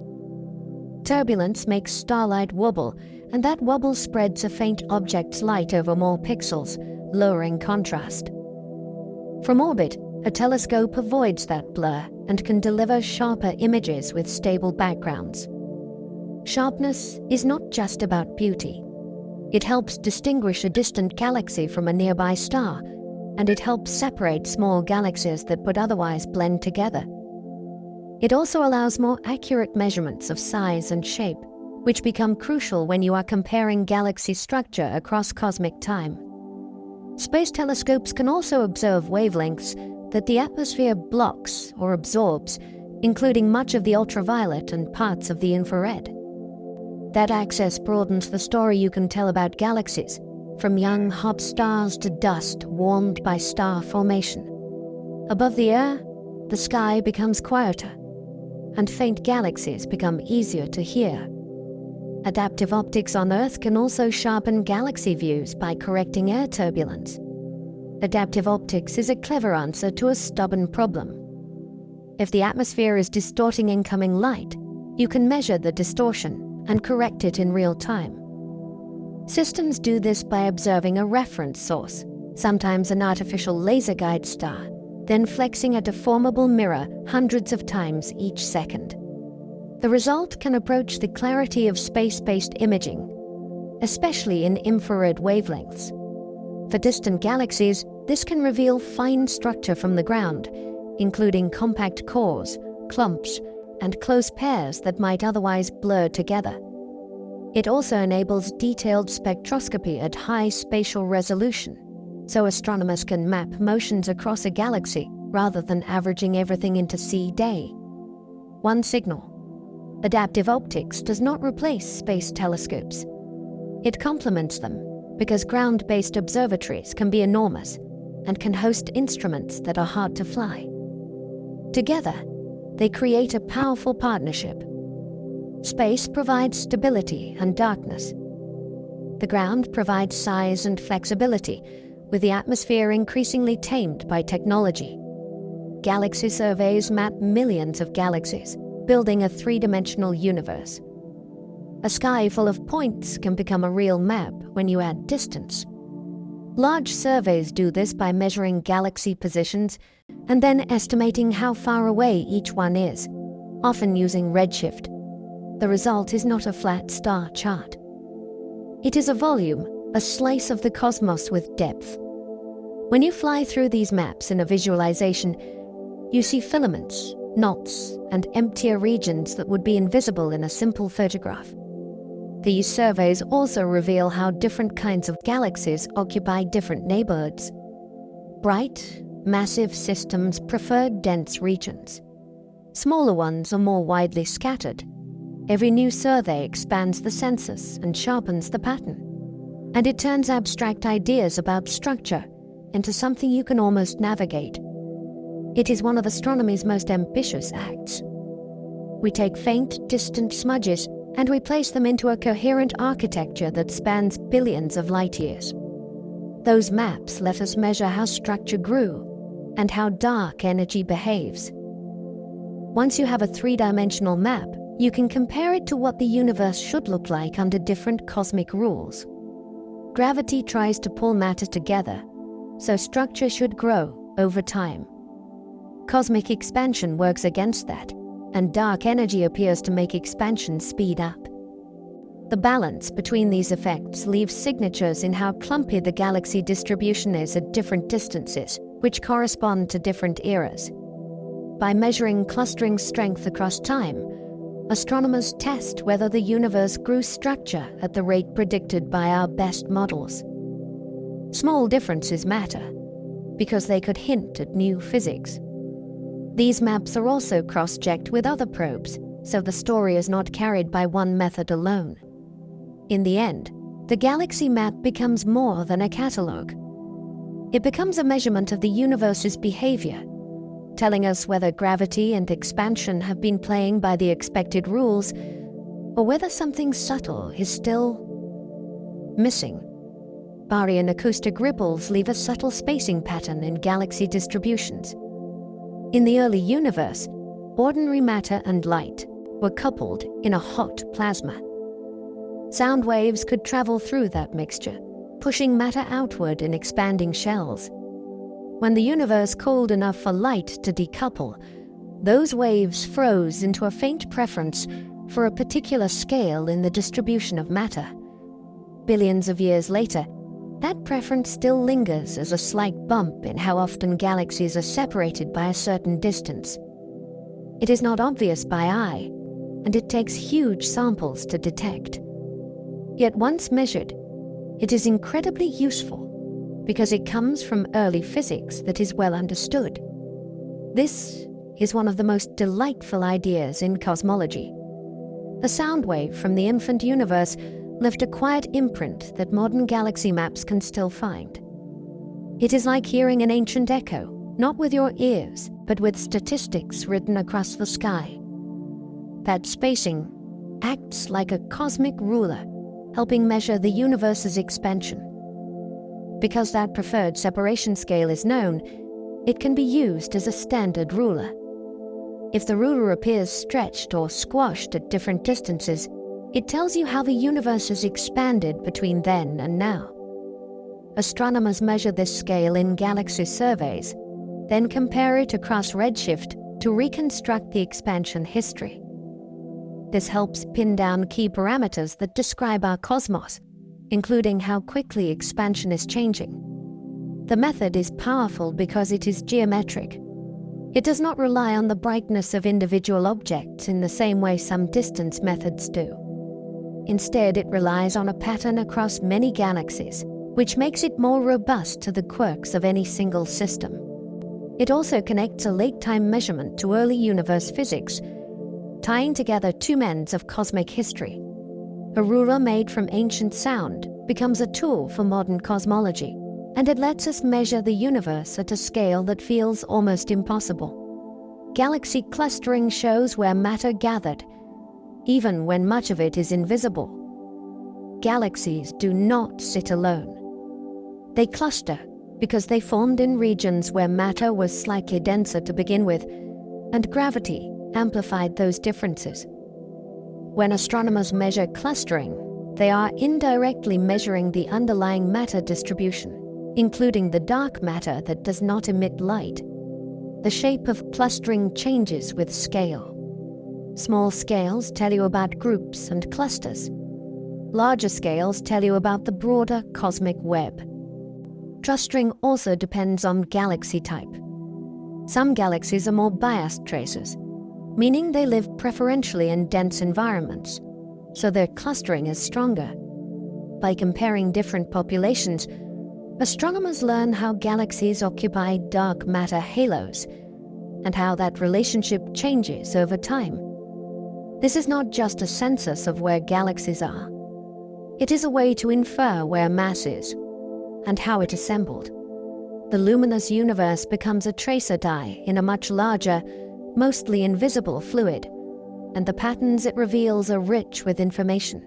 Turbulence makes starlight wobble, and that wobble spreads a faint object's light over more pixels, lowering contrast. From orbit, a telescope avoids that blur and can deliver sharper images with stable backgrounds. Sharpness is not just about beauty. It helps distinguish a distant galaxy from a nearby star, and it helps separate small galaxies that would otherwise blend together. It also allows more accurate measurements of size and shape, which become crucial when you are comparing galaxy structure across cosmic time. Space telescopes can also observe wavelengths that the atmosphere blocks or absorbs, including much of the ultraviolet and parts of the infrared. That access broadens the story you can tell about galaxies, from young hot stars to dust warmed by star formation. Above the air, the sky becomes quieter, and faint galaxies become easier to hear. Adaptive optics on Earth can also sharpen galaxy views by correcting air turbulence. Adaptive optics is a clever answer to a stubborn problem. If the atmosphere is distorting incoming light, you can measure the distortion and correct it in real time. Systems do this by observing a reference source, sometimes an artificial laser guide star, then flexing a deformable mirror hundreds of times each second. The result can approach the clarity of space-based imaging, especially in infrared wavelengths. For distant galaxies, this can reveal fine structure from the ground, including compact cores, clumps, and close pairs that might otherwise blur together. It also enables detailed spectroscopy at high spatial resolution, so astronomers can map motions across a galaxy rather than averaging everything into C-day. One signal. Adaptive optics does not replace space telescopes. It complements them because ground-based observatories can be enormous and can host instruments that are hard to fly. Together, they create a powerful partnership. Space provides stability and darkness. The ground provides size and flexibility, with the atmosphere increasingly tamed by technology. Galaxy surveys map millions of galaxies, building a three-dimensional universe. A sky full of points can become a real map when you add distance. Large surveys do this by measuring galaxy positions and then estimating how far away each one is, often using redshift. The result is not a flat star chart. It is a volume, a slice of the cosmos with depth. When you fly through these maps in a visualization, you see filaments, knots, and emptier regions that would be invisible in a simple photograph. These surveys also reveal how different kinds of galaxies occupy different neighborhoods. Bright, massive systems prefer dense regions. Smaller ones are more widely scattered. Every new survey expands the census and sharpens the pattern. And it turns abstract ideas about structure into something you can almost navigate. It is one of astronomy's most ambitious acts. We take faint, distant smudges and we place them into a coherent architecture that spans billions of light years. Those maps let us measure how structure grew and how dark energy behaves. Once you have a three-dimensional map, you can compare it to what the universe should look like under different cosmic rules. Gravity tries to pull matter together, so structure should grow over time. Cosmic expansion works against that, and dark energy appears to make expansion speed up. The balance between these effects leaves signatures in how clumpy the galaxy distribution is at different distances, which correspond to different eras. By measuring clustering strength across time, astronomers test whether the universe grew structure at the rate predicted by our best models. Small differences matter, because they could hint at new physics. These maps are also cross-checked with other probes, so the story is not carried by one method alone. In the end, the galaxy map becomes more than a catalogue. It becomes a measurement of the universe's behavior, telling us whether gravity and expansion have been playing by the expected rules, or whether something subtle is still missing. Baryon acoustic ripples leave a subtle spacing pattern in galaxy distributions. In the early universe, ordinary matter and light were coupled in a hot plasma. Sound waves could travel through that mixture, pushing matter outward in expanding shells. When the universe cooled enough for light to decouple, those waves froze into a faint preference for a particular scale in the distribution of matter. Billions of years later, that preference still lingers as a slight bump in how often galaxies are separated by a certain distance. It is not obvious by eye, and it takes huge samples to detect. Yet once measured, it is incredibly useful because it comes from early physics that is well understood. This is one of the most delightful ideas in cosmology. A sound wave from the infant universe left a quiet imprint that modern galaxy maps can still find. It is like hearing an ancient echo, not with your ears, but with statistics written across the sky. That spacing acts like a cosmic ruler, helping measure the universe's expansion. Because that preferred separation scale is known, it can be used as a standard ruler. If the ruler appears stretched or squashed at different distances, it tells you how the universe has expanded between then and now. Astronomers measure this scale in galaxy surveys, then compare it across redshift to reconstruct the expansion history. This helps pin down key parameters that describe our cosmos, including how quickly expansion is changing. The method is powerful because it is geometric. It does not rely on the brightness of individual objects in the same way some distance methods do. Instead, it relies on a pattern across many galaxies, which makes it more robust to the quirks of any single system. It also connects a late-time measurement to early universe physics, tying together two ends of cosmic history. A ruler made from ancient sound becomes a tool for modern cosmology, and it lets us measure the universe at a scale that feels almost impossible. Galaxy clustering shows where matter gathered, even when much of it is invisible. Galaxies do not sit alone. They cluster because they formed in regions where matter was slightly denser to begin with, and gravity amplified those differences. When astronomers measure clustering, they are indirectly measuring the underlying matter distribution, including the dark matter that does not emit light. The shape of clustering changes with scale. Small scales tell you about groups and clusters. Larger scales tell you about the broader cosmic web. Clustering also depends on galaxy type. Some galaxies are more biased tracers, meaning they live preferentially in dense environments, so their clustering is stronger. By comparing different populations, astronomers learn how galaxies occupy dark matter halos and how that relationship changes over time. This is not just a census of where galaxies are. It is a way to infer where mass is and how it assembled. The luminous universe becomes a tracer die in a much larger, mostly invisible fluid, and the patterns it reveals are rich with information.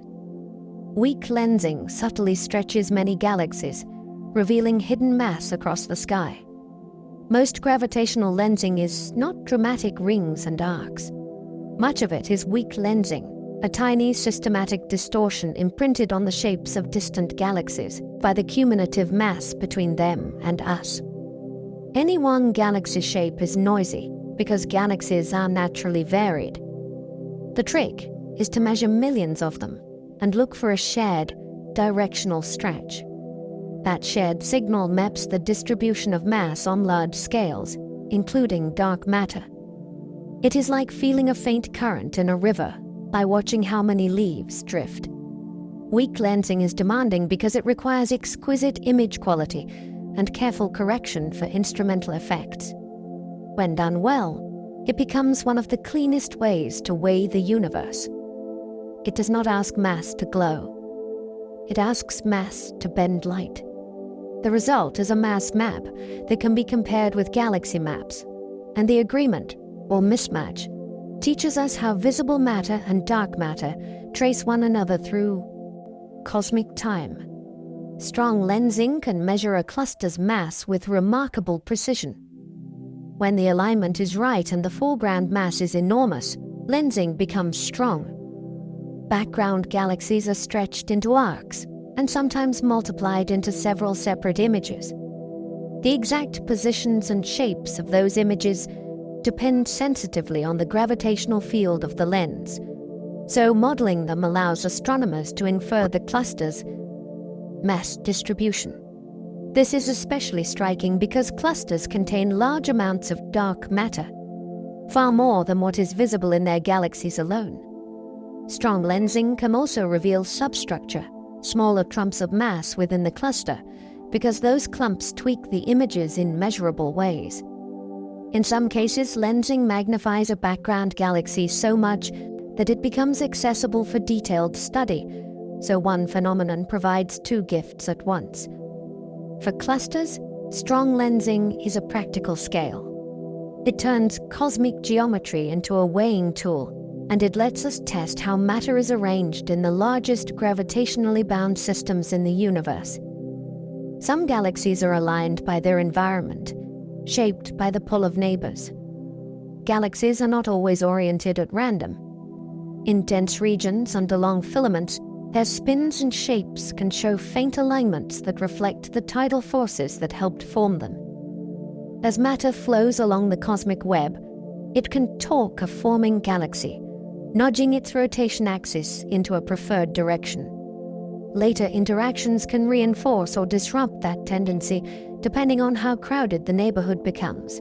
Weak lensing subtly stretches many galaxies, revealing hidden mass across the sky. Most gravitational lensing is not dramatic rings and arcs. Much of it is weak lensing, a tiny systematic distortion imprinted on the shapes of distant galaxies by the cumulative mass between them and us. Any one galaxy shape is noisy because galaxies are naturally varied. The trick is to measure millions of them and look for a shared, directional stretch. That shared signal maps the distribution of mass on large scales, including dark matter. It is like feeling a faint current in a river by watching how many leaves drift. Weak lensing is demanding because it requires exquisite image quality and careful correction for instrumental effects. When done well, it becomes one of the cleanest ways to weigh the universe. It does not ask mass to glow. It asks mass to bend light. The result is a mass map that can be compared with galaxy maps, and the agreement, or mismatch, teaches us how visible matter and dark matter trace one another through cosmic time. Strong lensing can measure a cluster's mass with remarkable precision. When the alignment is right and the foreground mass is enormous, lensing becomes strong. Background galaxies are stretched into arcs and sometimes multiplied into several separate images. The exact positions and shapes of those images depend sensitively on the gravitational field of the lens, so modeling them allows astronomers to infer the cluster's mass distribution. This is especially striking because clusters contain large amounts of dark matter, far more than what is visible in their galaxies alone. Strong lensing can also reveal substructure, smaller clumps of mass within the cluster, because those clumps tweak the images in measurable ways. In some cases, lensing magnifies a background galaxy so much that it becomes accessible for detailed study, so one phenomenon provides two gifts at once. For clusters, strong lensing is a practical scale. It turns cosmic geometry into a weighing tool, and it lets us test how matter is arranged in the largest gravitationally bound systems in the universe. Some galaxies are aligned by their environment, shaped by the pull of neighbors. Galaxies are not always oriented at random. In dense regions under long filaments, their spins and shapes can show faint alignments that reflect the tidal forces that helped form them. As matter flows along the cosmic web, it can torque a forming galaxy, nudging its rotation axis into a preferred direction. Later interactions can reinforce or disrupt that tendency, depending on how crowded the neighborhood becomes.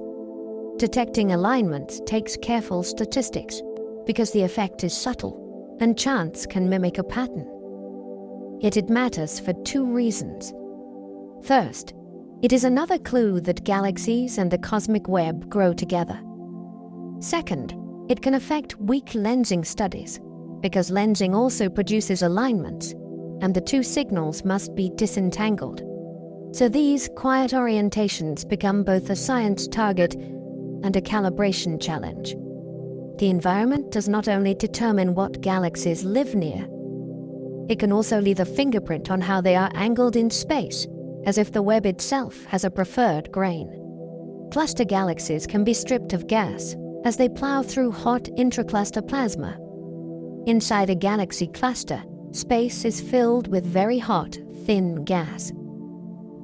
Detecting alignment takes careful statistics, because the effect is subtle, and chance can mimic a pattern. Yet it matters for two reasons. First, it is another clue that galaxies and the cosmic web grow together. Second, it can affect weak lensing studies, because lensing also produces alignments, and the two signals must be disentangled. So these quiet orientations become both a science target and a calibration challenge. The environment does not only determine what galaxies live near, it can also leave a fingerprint on how they are angled in space, as if the web itself has a preferred grain. Cluster galaxies can be stripped of gas as they plow through hot intracluster plasma. Inside a galaxy cluster, space is filled with very hot, thin gas.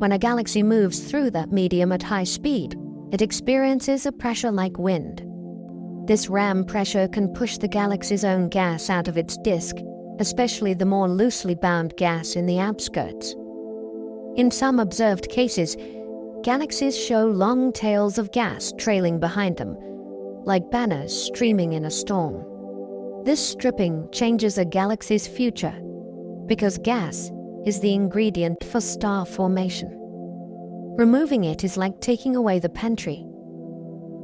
When a galaxy moves through that medium at high speed, it experiences a pressure like wind. This ram pressure can push the galaxy's own gas out of its disk, especially the more loosely bound gas in the outskirts. In some observed cases, galaxies show long tails of gas trailing behind them, like banners streaming in a storm. This stripping changes a galaxy's future because gas is the ingredient for star formation. Removing it is like taking away the pantry.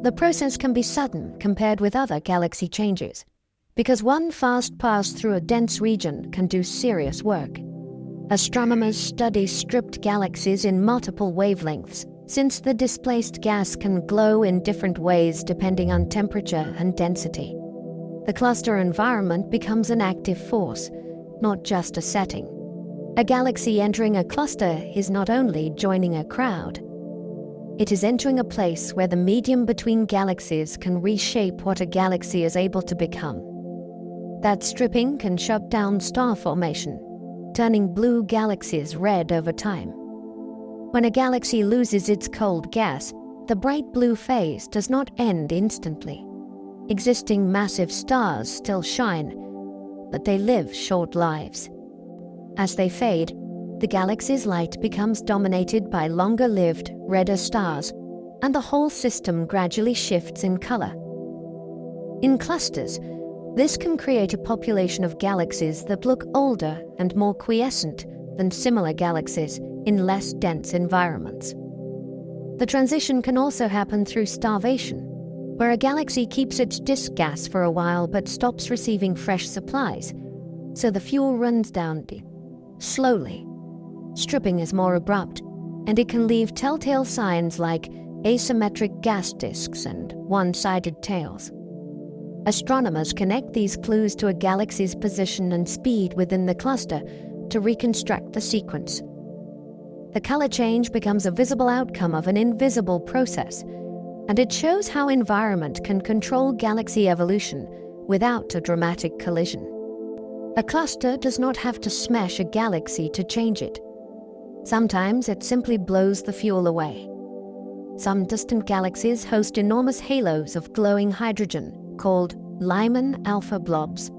The process can be sudden compared with other galaxy changes, because one fast pass through a dense region can do serious work. Astronomers study stripped galaxies in multiple wavelengths, since the displaced gas can glow in different ways depending on temperature and density. The cluster environment becomes an active force, not just a setting. A galaxy entering a cluster is not only joining a crowd, it is entering a place where the medium between galaxies can reshape what a galaxy is able to become. That stripping can shut down star formation, turning blue galaxies red over time. When a galaxy loses its cold gas, the bright blue phase does not end instantly. Existing massive stars still shine, but they live short lives. As they fade, the galaxy's light becomes dominated by longer-lived, redder stars, and the whole system gradually shifts in color. In clusters, this can create a population of galaxies that look older and more quiescent than similar galaxies in less dense environments. The transition can also happen through starvation, where a galaxy keeps its disk gas for a while but stops receiving fresh supplies, so the fuel runs down slowly. Stripping is more abrupt, and it can leave telltale signs like asymmetric gas disks and one-sided tails. Astronomers connect these clues to a galaxy's position and speed within the cluster to reconstruct the sequence. The color change becomes a visible outcome of an invisible process, and it shows how environment can control galaxy evolution without a dramatic collision. A cluster does not have to smash a galaxy to change it. Sometimes it simply blows the fuel away. Some distant galaxies host enormous halos of glowing hydrogen called Lyman alpha blobs.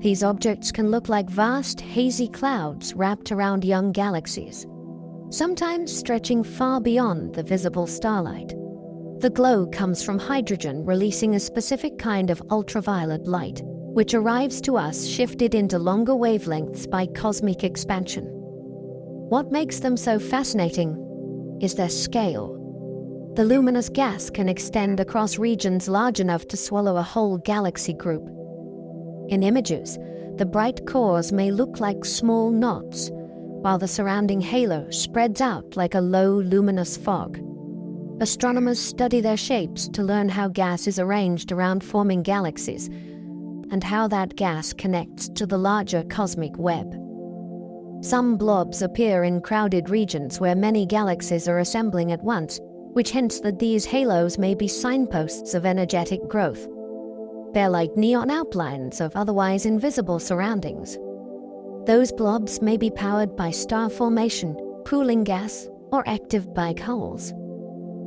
These objects can look like vast, hazy clouds wrapped around young galaxies, sometimes stretching far beyond the visible starlight. The glow comes from hydrogen releasing a specific kind of ultraviolet light, which arrives to us shifted into longer wavelengths by cosmic expansion. What makes them so fascinating is their scale. The luminous gas can extend across regions large enough to swallow a whole galaxy group. In images, the bright cores may look like small knots, while the surrounding halo spreads out like a low luminous fog. Astronomers study their shapes to learn how gas is arranged around forming galaxies, and how that gas connects to the larger cosmic web. Some blobs appear in crowded regions where many galaxies are assembling at once, which hints that these halos may be signposts of energetic growth. They're like neon outlines of otherwise invisible surroundings. Those blobs may be powered by star formation, cooling gas, or active black holes.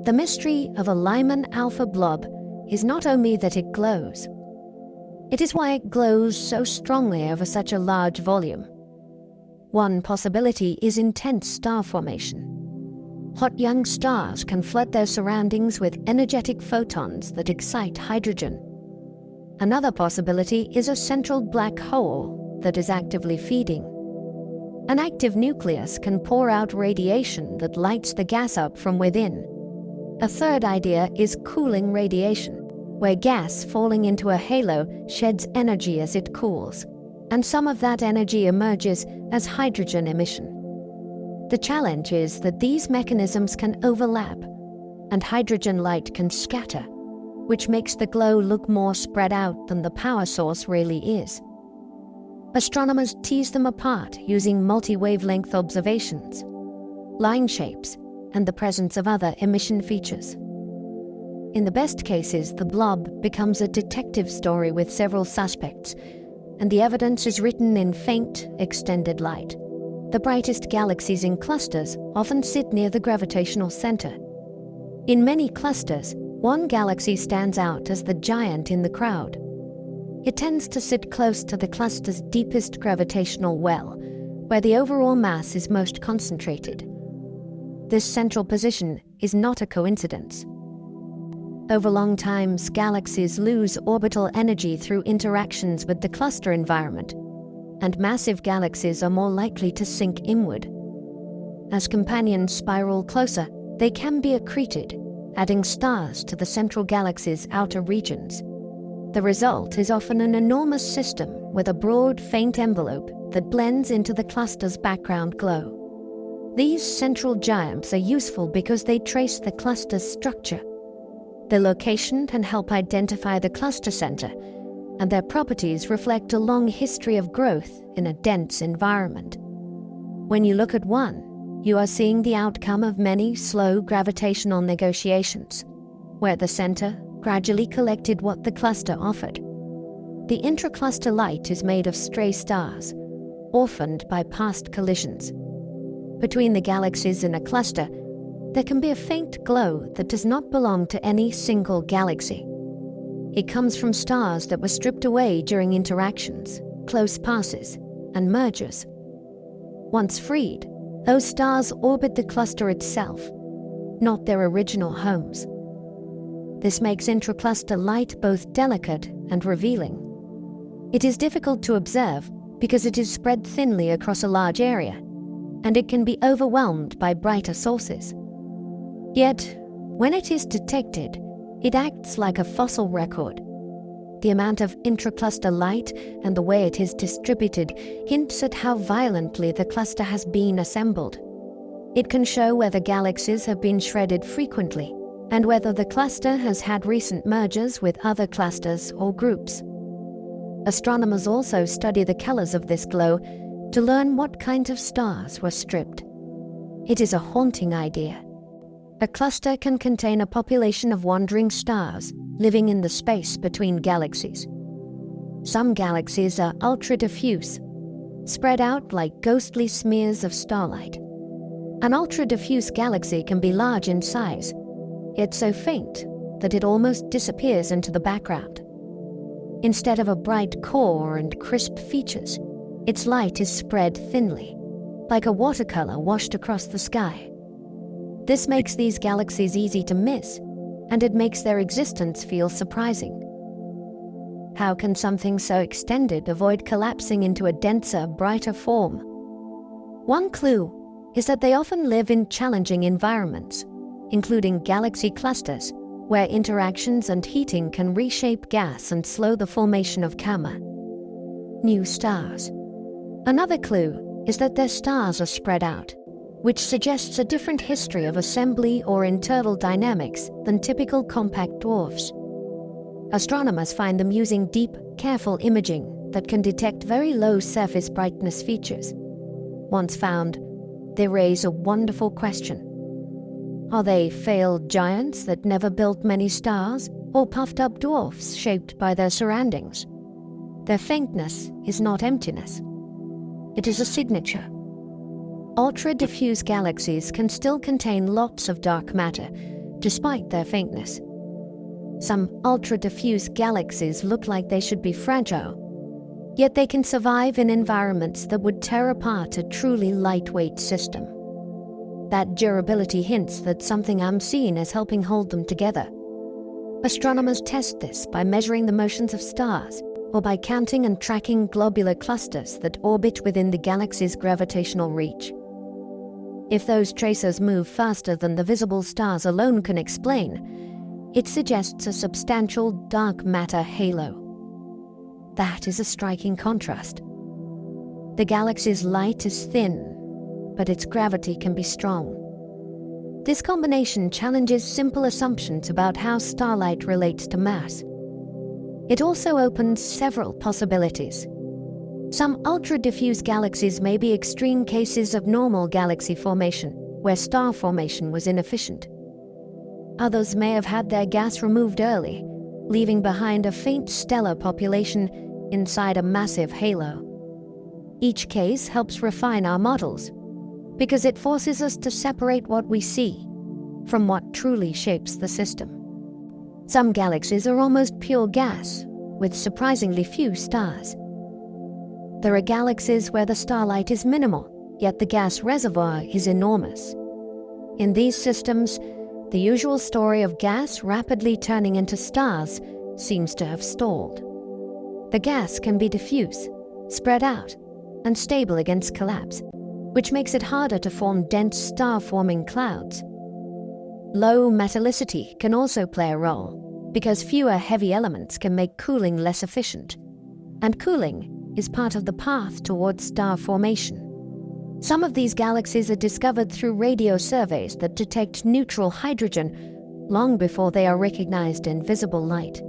The mystery of a Lyman alpha blob is not only that it glows, it is why it glows so strongly over such a large volume. One possibility is intense star formation. Hot young stars can flood their surroundings with energetic photons that excite hydrogen. Another possibility is a central black hole that is actively feeding. An active nucleus can pour out radiation that lights the gas up from within. A third idea is cooling radiation, where gas falling into a halo sheds energy as it cools, and some of that energy emerges as hydrogen emission. The challenge is that these mechanisms can overlap, and hydrogen light can scatter, which makes the glow look more spread out than the power source really is. Astronomers tease them apart using multi-wavelength observations, line shapes, and the presence of other emission features. In the best cases, the blob becomes a detective story with several suspects, and the evidence is written in faint, extended light. The brightest galaxies in clusters often sit near the gravitational center. In many clusters, one galaxy stands out as the giant in the crowd. It tends to sit close to the cluster's deepest gravitational well, where the overall mass is most concentrated. This central position is not a coincidence. Over long times, galaxies lose orbital energy through interactions with the cluster environment, and massive galaxies are more likely to sink inward. As companions spiral closer, they can be accreted, adding stars to the central galaxy's outer regions. The result is often an enormous system with a broad, faint envelope that blends into the cluster's background glow. These central giants are useful because they trace the cluster's structure. Their location can help identify the cluster center, and their properties reflect a long history of growth in a dense environment. When you look at one, you are seeing the outcome of many slow gravitational negotiations, where the center gradually collected what the cluster offered. The intracluster light is made of stray stars, orphaned by past collisions. Between the galaxies in a cluster, there can be a faint glow that does not belong to any single galaxy. It comes from stars that were stripped away during interactions, close passes, and mergers. Once freed, those stars orbit the cluster itself, not their original homes. This makes intracluster light both delicate and revealing. It is difficult to observe because it is spread thinly across a large area, and it can be overwhelmed by brighter sources. Yet, when it is detected, it acts like a fossil record. The amount of intracluster light and the way it is distributed hints at how violently the cluster has been assembled. It can show whether galaxies have been shredded frequently and whether the cluster has had recent mergers with other clusters or groups. Astronomers also study the colors of this glow to learn what kinds of stars were stripped. It is a haunting idea. A cluster can contain a population of wandering stars living in the space between galaxies. Some galaxies are ultra-diffuse, spread out like ghostly smears of starlight. An ultra-diffuse galaxy can be large in size, yet so faint that it almost disappears into the background. Instead of a bright core and crisp features, its light is spread thinly, like a watercolor washed across the sky. This makes these galaxies easy to miss, and it makes their existence feel surprising. How can something so extended avoid collapsing into a denser, brighter form? One clue is that they often live in challenging environments, including galaxy clusters, where interactions and heating can reshape gas and slow the formation of coma. New stars. Another clue is that their stars are spread out, which suggests a different history of assembly or internal dynamics than typical compact dwarfs. Astronomers find them using deep, careful imaging that can detect very low surface brightness features. Once found, they raise a wonderful question. Are they failed giants that never built many stars, or puffed-up dwarfs shaped by their surroundings? Their faintness is not emptiness. It is a signature. Ultra-diffuse galaxies can still contain lots of dark matter, despite their faintness. Some ultra-diffuse galaxies look like they should be fragile, yet they can survive in environments that would tear apart a truly lightweight system. That durability hints that something unseen is helping hold them together. Astronomers test this by measuring the motions of stars, or by counting and tracking globular clusters that orbit within the galaxy's gravitational reach. If those tracers move faster than the visible stars alone can explain, it suggests a substantial dark matter halo. That is a striking contrast. The galaxy's light is thin, but its gravity can be strong. This combination challenges simple assumptions about how starlight relates to mass. It also opens several possibilities. Some ultra-diffuse galaxies may be extreme cases of normal galaxy formation, where star formation was inefficient. Others may have had their gas removed early, leaving behind a faint stellar population inside a massive halo. Each case helps refine our models, because it forces us to separate what we see from what truly shapes the system. Some galaxies are almost pure gas, with surprisingly few stars. There are galaxies where the starlight is minimal, yet the gas reservoir is enormous. In these systems, the usual story of gas rapidly turning into stars seems to have stalled. The gas can be diffuse, spread out, and stable against collapse, which makes it harder to form dense star-forming clouds. Low metallicity can also play a role, because fewer heavy elements can make cooling less efficient, and cooling is part of the path towards star formation. Some of these galaxies are discovered through radio surveys that detect neutral hydrogen long before they are recognized in visible light.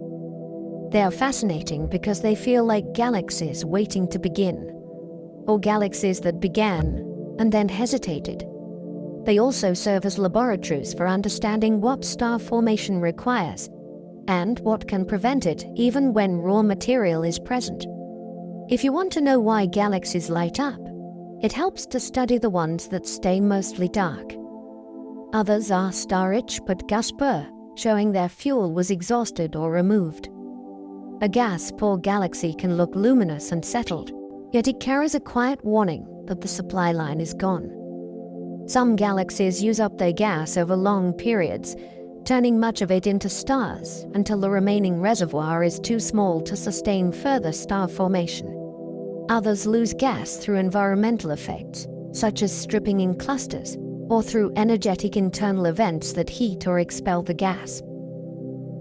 They are fascinating because they feel like galaxies waiting to begin, or galaxies that began and then hesitated. They also serve as laboratories for understanding what star formation requires and what can prevent it even when raw material is present. If you want to know why galaxies light up, it helps to study the ones that stay mostly dark. Others are star-rich but gas-poor, showing their fuel was exhausted or removed. A gas-poor galaxy can look luminous and settled, yet it carries a quiet warning that the supply line is gone. Some galaxies use up their gas over long periods, turning much of it into stars until the remaining reservoir is too small to sustain further star formation. Others lose gas through environmental effects, such as stripping in clusters, or through energetic internal events that heat or expel the gas.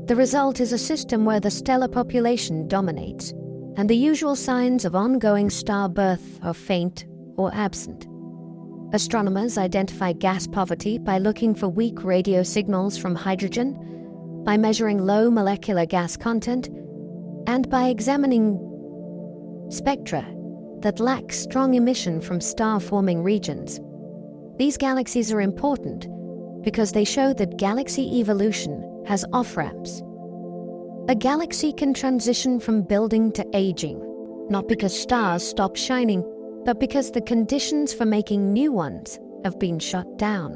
The result is a system where the stellar population dominates, and the usual signs of ongoing star birth are faint or absent. Astronomers identify gas poverty by looking for weak radio signals from hydrogen, by measuring low molecular gas content, and by examining spectra that lack strong emission from star-forming regions. These galaxies are important because they show that galaxy evolution has off-ramps. A galaxy can transition from building to aging, not because stars stop shining, but because the conditions for making new ones have been shut down.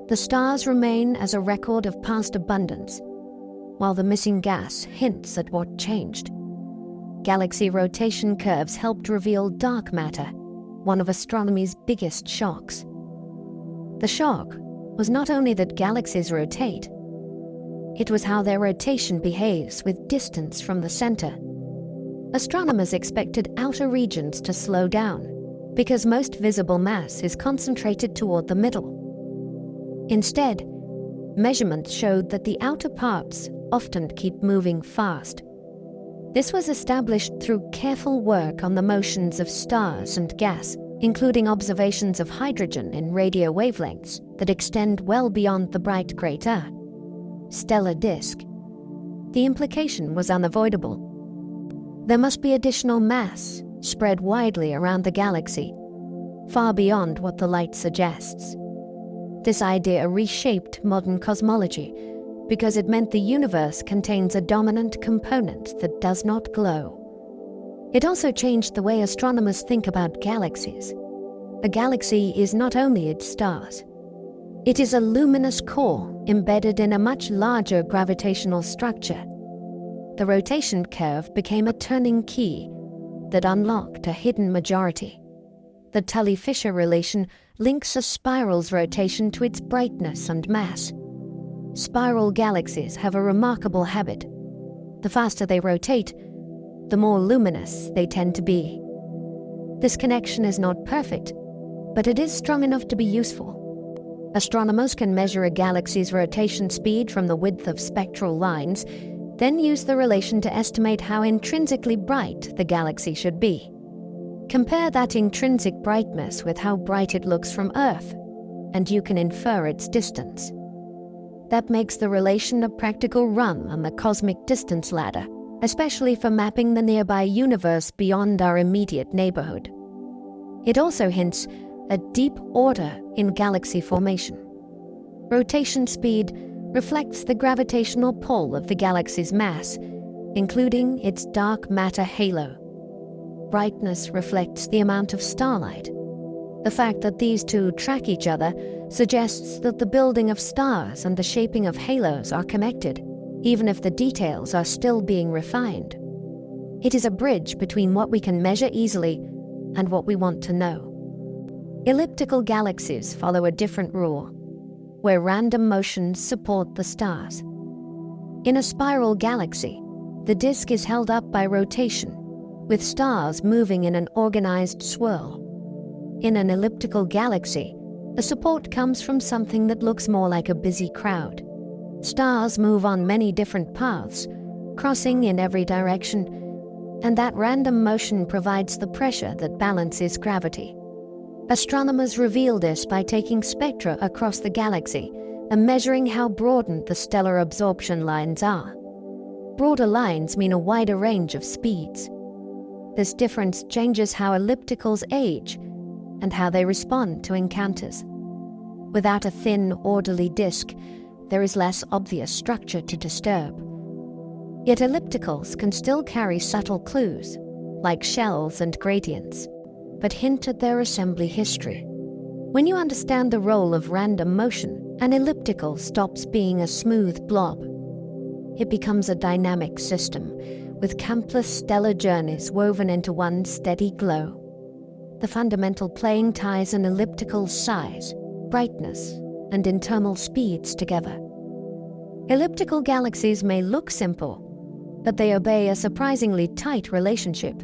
The stars remain as a record of past abundance, while the missing gas hints at what changed. Galaxy rotation curves helped reveal dark matter, one of astronomy's biggest shocks. The shock was not only that galaxies rotate, it was how their rotation behaves with distance from the center. Astronomers expected outer regions to slow down because most visible mass is concentrated toward the middle. Instead, measurements showed that the outer parts often keep moving fast. This was established through careful work on the motions of stars and gas, including observations of hydrogen in radio wavelengths that extend well beyond the bright crater stellar disk. The implication was unavoidable. There must be additional mass spread widely around the galaxy, far beyond what the light suggests. This idea reshaped modern cosmology because it meant the universe contains a dominant component that does not glow. It also changed the way astronomers think about galaxies. A galaxy is not only its stars. It is a luminous core embedded in a much larger gravitational structure. The rotation curve became a turning key that unlocked a hidden majority. The Tully-Fisher relation links a spiral's rotation to its brightness and mass. Spiral galaxies have a remarkable habit. The faster they rotate, the more luminous they tend to be. This connection is not perfect, but it is strong enough to be useful. Astronomers can measure a galaxy's rotation speed from the width of spectral lines, then use the relation to estimate how intrinsically bright the galaxy should be. Compare that intrinsic brightness with how bright it looks from Earth, and you can infer its distance. That makes the relation a practical rung on the cosmic distance ladder, especially for mapping the nearby universe beyond our immediate neighborhood. It also hints at deep order in galaxy formation. Rotation speed reflects the gravitational pull of the galaxy's mass, including its dark matter halo. Brightness reflects the amount of starlight. The fact that these two track each other suggests that the building of stars and the shaping of halos are connected, even if the details are still being refined. It is a bridge between what we can measure easily and what we want to know. Elliptical galaxies follow a different rule. where random motions support the stars. In a spiral galaxy, the disk is held up by rotation, with stars moving in an organized swirl. In an elliptical galaxy, the support comes from something that looks more like a busy crowd. Stars move on many different paths, crossing in every direction, and that random motion provides the pressure that balances gravity. Astronomers reveal this by taking spectra across the galaxy and measuring how broadened the stellar absorption lines are. Broader lines mean a wider range of speeds. This difference changes how ellipticals age and how they respond to encounters. Without a thin, orderly disk, there is less obvious structure to disturb. Yet ellipticals can still carry subtle clues, like shells and gradients, but hint at their assembly history. When you understand the role of random motion, an elliptical stops being a smooth blob. It becomes a dynamic system, with countless stellar journeys woven into one steady glow. The fundamental plane ties an elliptical's size, brightness, and internal speeds together. Elliptical galaxies may look simple, but they obey a surprisingly tight relationship.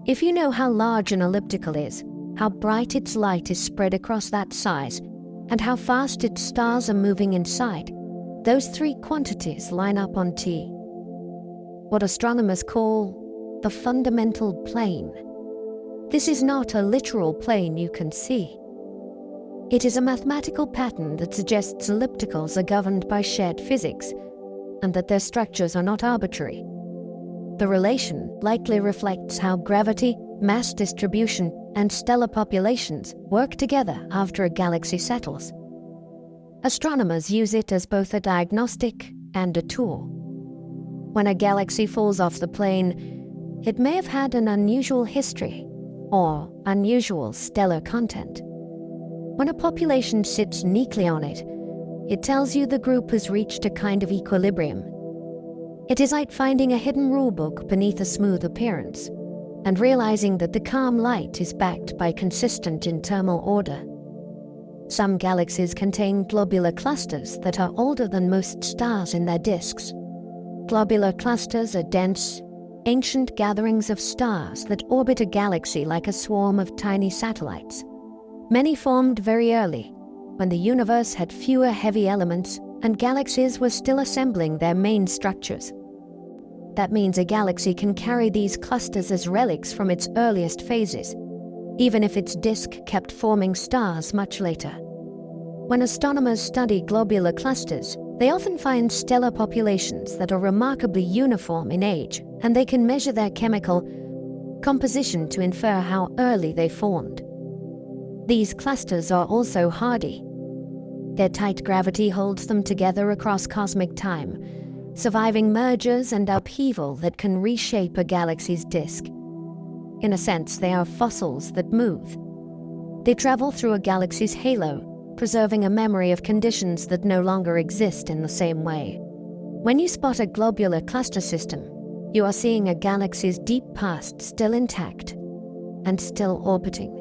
If you know how large an elliptical is, how bright its light is spread across that size, and how fast its stars are moving inside, those three quantities line up on T. What astronomers call the fundamental plane. This is not a literal plane you can see. It is a mathematical pattern that suggests ellipticals are governed by shared physics, and that their structures are not arbitrary. The relation likely reflects how gravity, mass distribution, and stellar populations work together after a galaxy settles. Astronomers use it as both a diagnostic and a tool. When a galaxy falls off the plane, it may have had an unusual history or unusual stellar content. When a population sits neatly on it, it tells you the group has reached a kind of equilibrium. It is like finding a hidden rulebook beneath a smooth appearance, and realizing that the calm light is backed by consistent internal order. Some galaxies contain globular clusters that are older than most stars in their disks. Globular clusters are dense, ancient gatherings of stars that orbit a galaxy like a swarm of tiny satellites. Many formed very early, when the universe had fewer heavy elements and galaxies were still assembling their main structures. That means a galaxy can carry these clusters as relics from its earliest phases, even if its disk kept forming stars much later. When astronomers study globular clusters, they often find stellar populations that are remarkably uniform in age, and they can measure their chemical composition to infer how early they formed. These clusters are also hardy. Their tight gravity holds them together across cosmic time, surviving mergers and upheaval that can reshape a galaxy's disk. In a sense, they are fossils that move. They travel through a galaxy's halo, preserving a memory of conditions that no longer exist in the same way. When you spot a globular cluster system, you are seeing a galaxy's deep past still intact and still orbiting.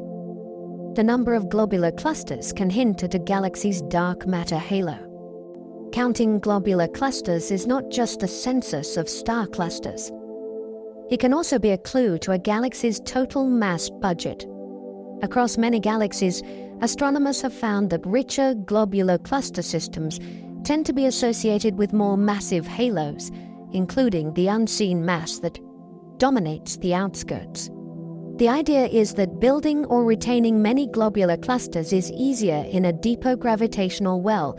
The number of globular clusters can hint at a galaxy's dark matter halo. Counting globular clusters is not just a census of star clusters. It can also be a clue to a galaxy's total mass budget. Across many galaxies, astronomers have found that richer globular cluster systems tend to be associated with more massive halos, including the unseen mass that dominates the outskirts. The idea is that building or retaining many globular clusters is easier in a deeper gravitational well,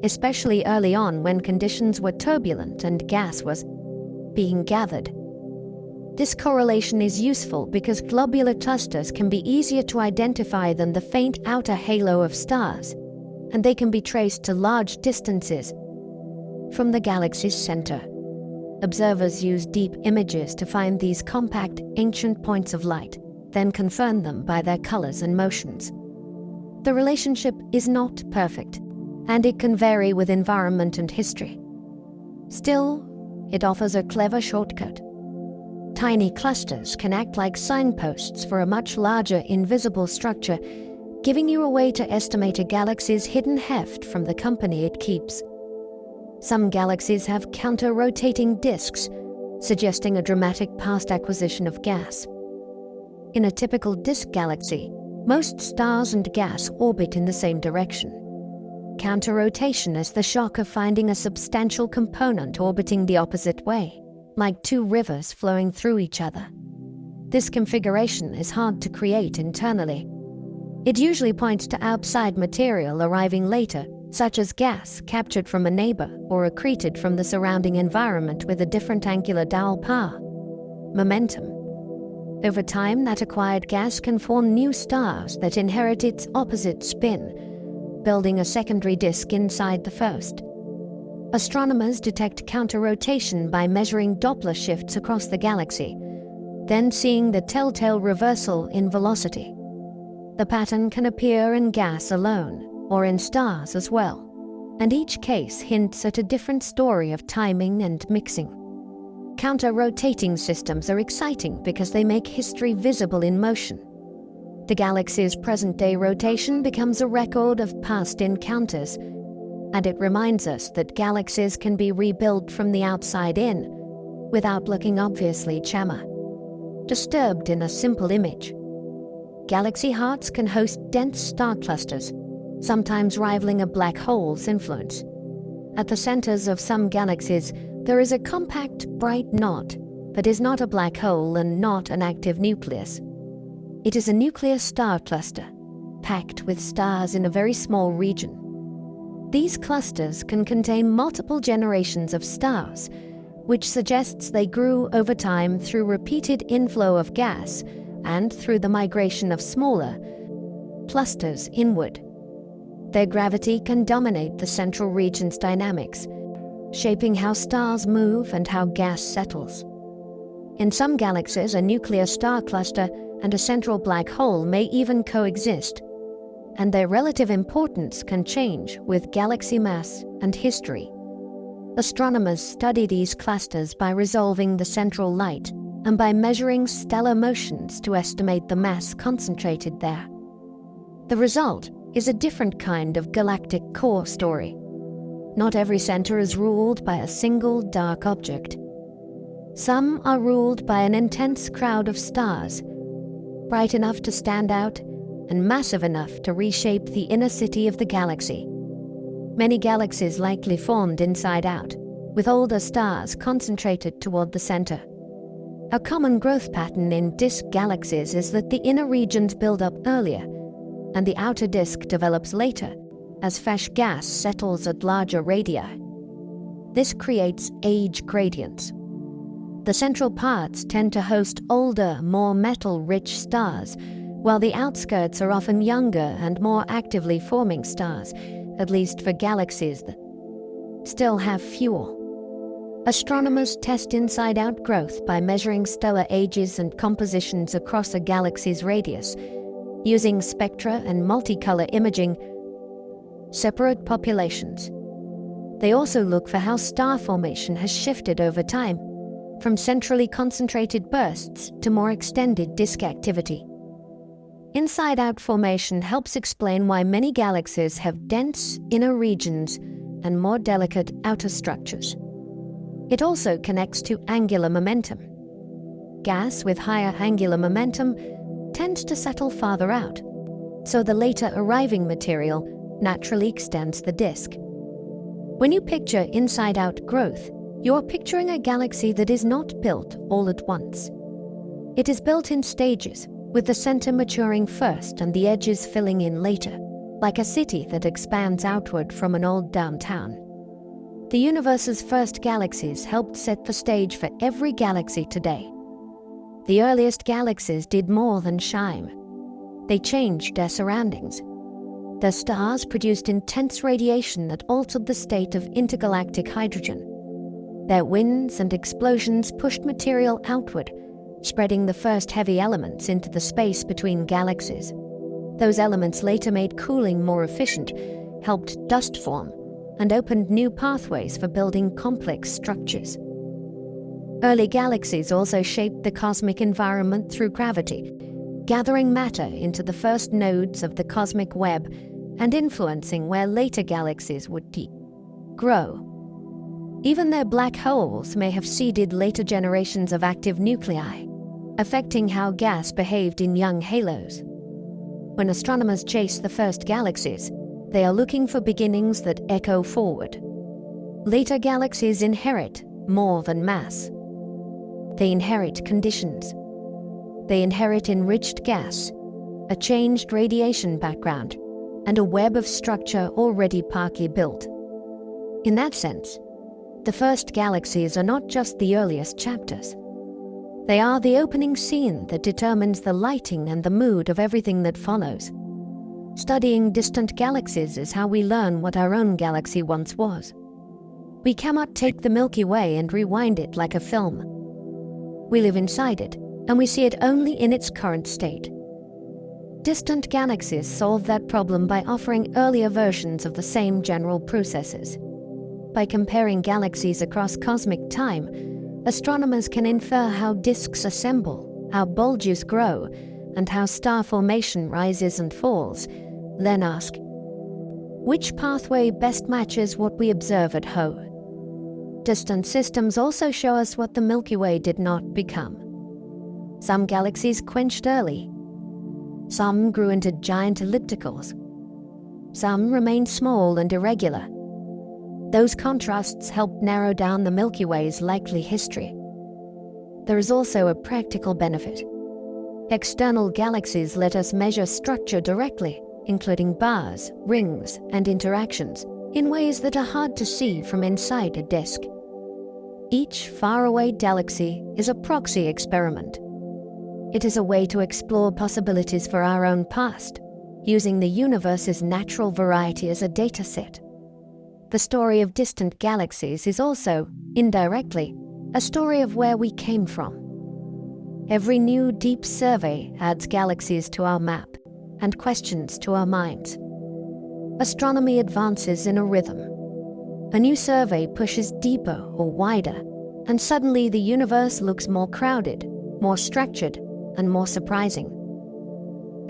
especially early on when conditions were turbulent and gas was being gathered. This correlation is useful because globular clusters can be easier to identify than the faint outer halo of stars, and they can be traced to large distances from the galaxy's center. Observers use deep images to find these compact, ancient points of light, then confirm them by their colors and motions. The relationship is not perfect, and it can vary with environment and history. Still, it offers a clever shortcut. Tiny clusters can act like signposts for a much larger invisible structure, giving you a way to estimate a galaxy's hidden heft from the company it keeps. Some galaxies have counter-rotating disks, suggesting a dramatic past acquisition of gas. In a typical disk galaxy, most stars and gas orbit in the same direction. Counter-rotation is the shock of finding a substantial component orbiting the opposite way, like two rivers flowing through each other. This configuration is hard to create internally. It usually points to outside material arriving later, such as gas captured from a neighbor or accreted from the surrounding environment with a different angular dial power. Momentum. Over time, that acquired gas can form new stars that inherit its opposite spin, building a secondary disk inside the first. Astronomers detect counter-rotation by measuring Doppler shifts across the galaxy, then seeing the telltale reversal in velocity. The pattern can appear in gas alone, or in stars as well, and each case hints at a different story of timing and mixing. Counter-rotating systems are exciting because they make history visible in motion. The galaxy's present-day rotation becomes a record of past encounters, and it reminds us that galaxies can be rebuilt from the outside in, without looking obviously chammer. Disturbed in a simple image. Galaxy hearts can host dense star clusters, sometimes rivaling a black hole's influence. At the centers of some galaxies, there is a compact, bright knot that is not a black hole and not an active nucleus. It is a nuclear star cluster, packed with stars in a very small region. These clusters can contain multiple generations of stars, which suggests they grew over time through repeated inflow of gas and through the migration of smaller clusters inward. Their gravity can dominate the central region's dynamics, shaping how stars move and how gas settles. In some galaxies, a nuclear star cluster and a central black hole may even coexist, and their relative importance can change with galaxy mass and history. Astronomers study these clusters by resolving the central light and by measuring stellar motions to estimate the mass concentrated there. The result is a different kind of galactic core story. Not every center is ruled by a single dark object. Some are ruled by an intense crowd of stars, bright enough to stand out and massive enough to reshape the inner city of the galaxy. Many galaxies likely formed inside out, with older stars concentrated toward the center. A common growth pattern in disk galaxies is that the inner regions build up earlier, and the outer disk develops later, as fresh gas settles at larger radii. This creates age gradients. The central parts tend to host older, more metal-rich stars, while the outskirts are often younger and more actively forming stars, at least for galaxies that still have fuel. Astronomers test inside-out growth by measuring stellar ages and compositions across a galaxy's radius, using spectra and multicolor imaging, separate populations. They also look for how star formation has shifted over time, from centrally concentrated bursts to more extended disk activity. Inside-out formation helps explain why many galaxies have dense inner regions and more delicate outer structures. It also connects to angular momentum. Gas with higher angular momentum tends to settle farther out, so the later arriving material naturally extends the disk. When you picture inside-out growth, you're picturing a galaxy that is not built all at once. It is built in stages, with the center maturing first and the edges filling in later, like a city that expands outward from an old downtown. The universe's first galaxies helped set the stage for every galaxy today. The earliest galaxies did more than shine. They changed their surroundings. Their stars produced intense radiation that altered the state of intergalactic hydrogen. Their winds and explosions pushed material outward, spreading the first heavy elements into the space between galaxies. Those elements later made cooling more efficient, helped dust form, and opened new pathways for building complex structures. Early galaxies also shaped the cosmic environment through gravity, gathering matter into the first nodes of the cosmic web and influencing where later galaxies would grow. Even their black holes may have seeded later generations of active nuclei, affecting how gas behaved in young halos. When astronomers chase the first galaxies, they are looking for beginnings that echo forward. Later galaxies inherit more than mass. They inherit conditions. They inherit enriched gas, a changed radiation background, and a web of structure already partly built. In that sense, the first galaxies are not just the earliest chapters. They are the opening scene that determines the lighting and the mood of everything that follows. Studying distant galaxies is how we learn what our own galaxy once was. We cannot take the Milky Way and rewind it like a film. We live inside it, and we see it only in its current state. Distant galaxies solve that problem by offering earlier versions of the same general processes. By comparing galaxies across cosmic time, astronomers can infer how disks assemble, how bulges grow, and how star formation rises and falls, then ask, which pathway best matches what we observe at home? Distant systems also show us what the Milky Way did not become. Some galaxies quenched early. Some grew into giant ellipticals. Some remained small and irregular. Those contrasts helped narrow down the Milky Way's likely history. There is also a practical benefit. External galaxies let us measure structure directly, including bars, rings, and interactions, in ways that are hard to see from inside a disk. Each faraway galaxy is a proxy experiment. It is a way to explore possibilities for our own past, using the universe's natural variety as a dataset. The story of distant galaxies is also, indirectly, a story of where we came from. Every new deep survey adds galaxies to our map and questions to our minds. Astronomy advances in a rhythm. A new survey pushes deeper or wider, and suddenly the universe looks more crowded, more structured, and more surprising.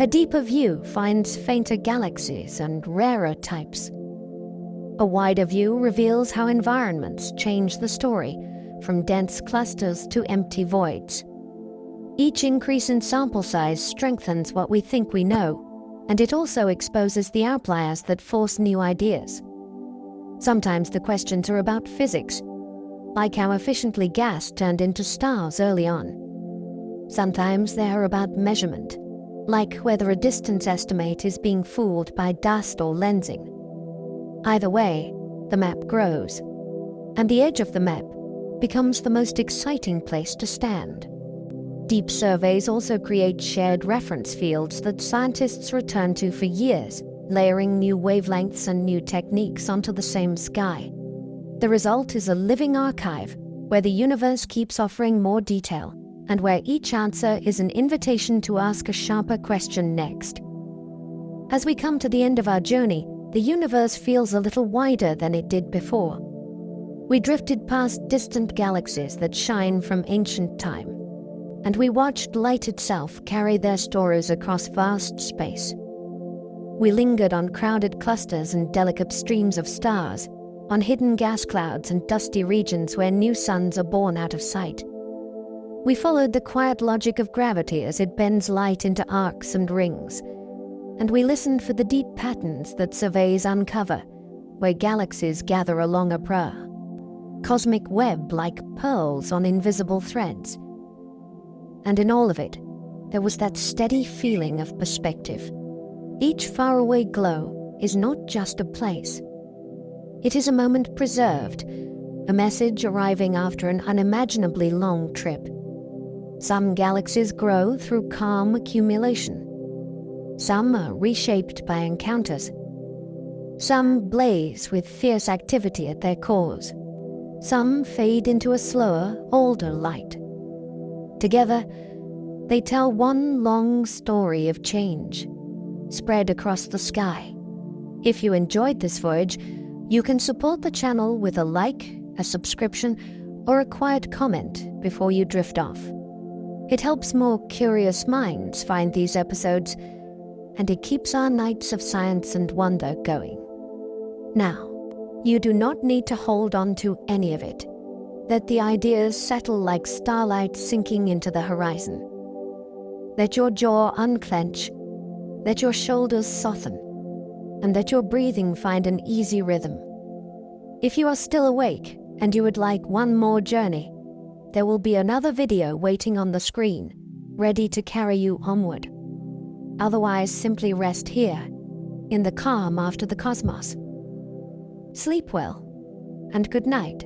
A deeper view finds fainter galaxies and rarer types. A wider view reveals how environments change the story, from dense clusters to empty voids. Each increase in sample size strengthens what we think we know, and it also exposes the outliers that force new ideas. Sometimes the questions are about physics, like how efficiently gas turned into stars early on. Sometimes they are about measurement, like whether a distance estimate is being fooled by dust or lensing. Either way, the map grows, and the edge of the map becomes the most exciting place to stand. Deep surveys also create shared reference fields that scientists return to for years, layering new wavelengths and new techniques onto the same sky. The result is a living archive where the universe keeps offering more detail, and where each answer is an invitation to ask a sharper question next. As we come to the end of our journey, the universe feels a little wider than it did before. We drifted past distant galaxies that shine from ancient time, and we watched light itself carry their stories across vast space. We lingered on crowded clusters and delicate streams of stars, on hidden gas clouds and dusty regions where new suns are born out of sight. We followed the quiet logic of gravity as it bends light into arcs and rings, and we listened for the deep patterns that surveys uncover, where galaxies gather along a cosmic web like pearls on invisible threads. And in all of it, there was that steady feeling of perspective. Each faraway glow is not just a place. It is a moment preserved, a message arriving after an unimaginably long trip. Some galaxies grow through calm accumulation. Some are reshaped by encounters. Some blaze with fierce activity at their cores. Some fade into a slower, older light. Together, they tell one long story of change, spread across the sky. If you enjoyed this voyage, you can support the channel with a like, a subscription, or a quiet comment before you drift off. It helps more curious minds find these episodes, and it keeps our nights of science and wonder going. Now, you do not need to hold on to any of it. Let the ideas settle like starlight sinking into the horizon. Let your jaw unclench, let your shoulders soften, and let your breathing find an easy rhythm. If you are still awake and you would like one more journey, there will be another video waiting on the screen, ready to carry you onward. Otherwise, simply rest here, in the calm after the cosmos. Sleep well, and good night.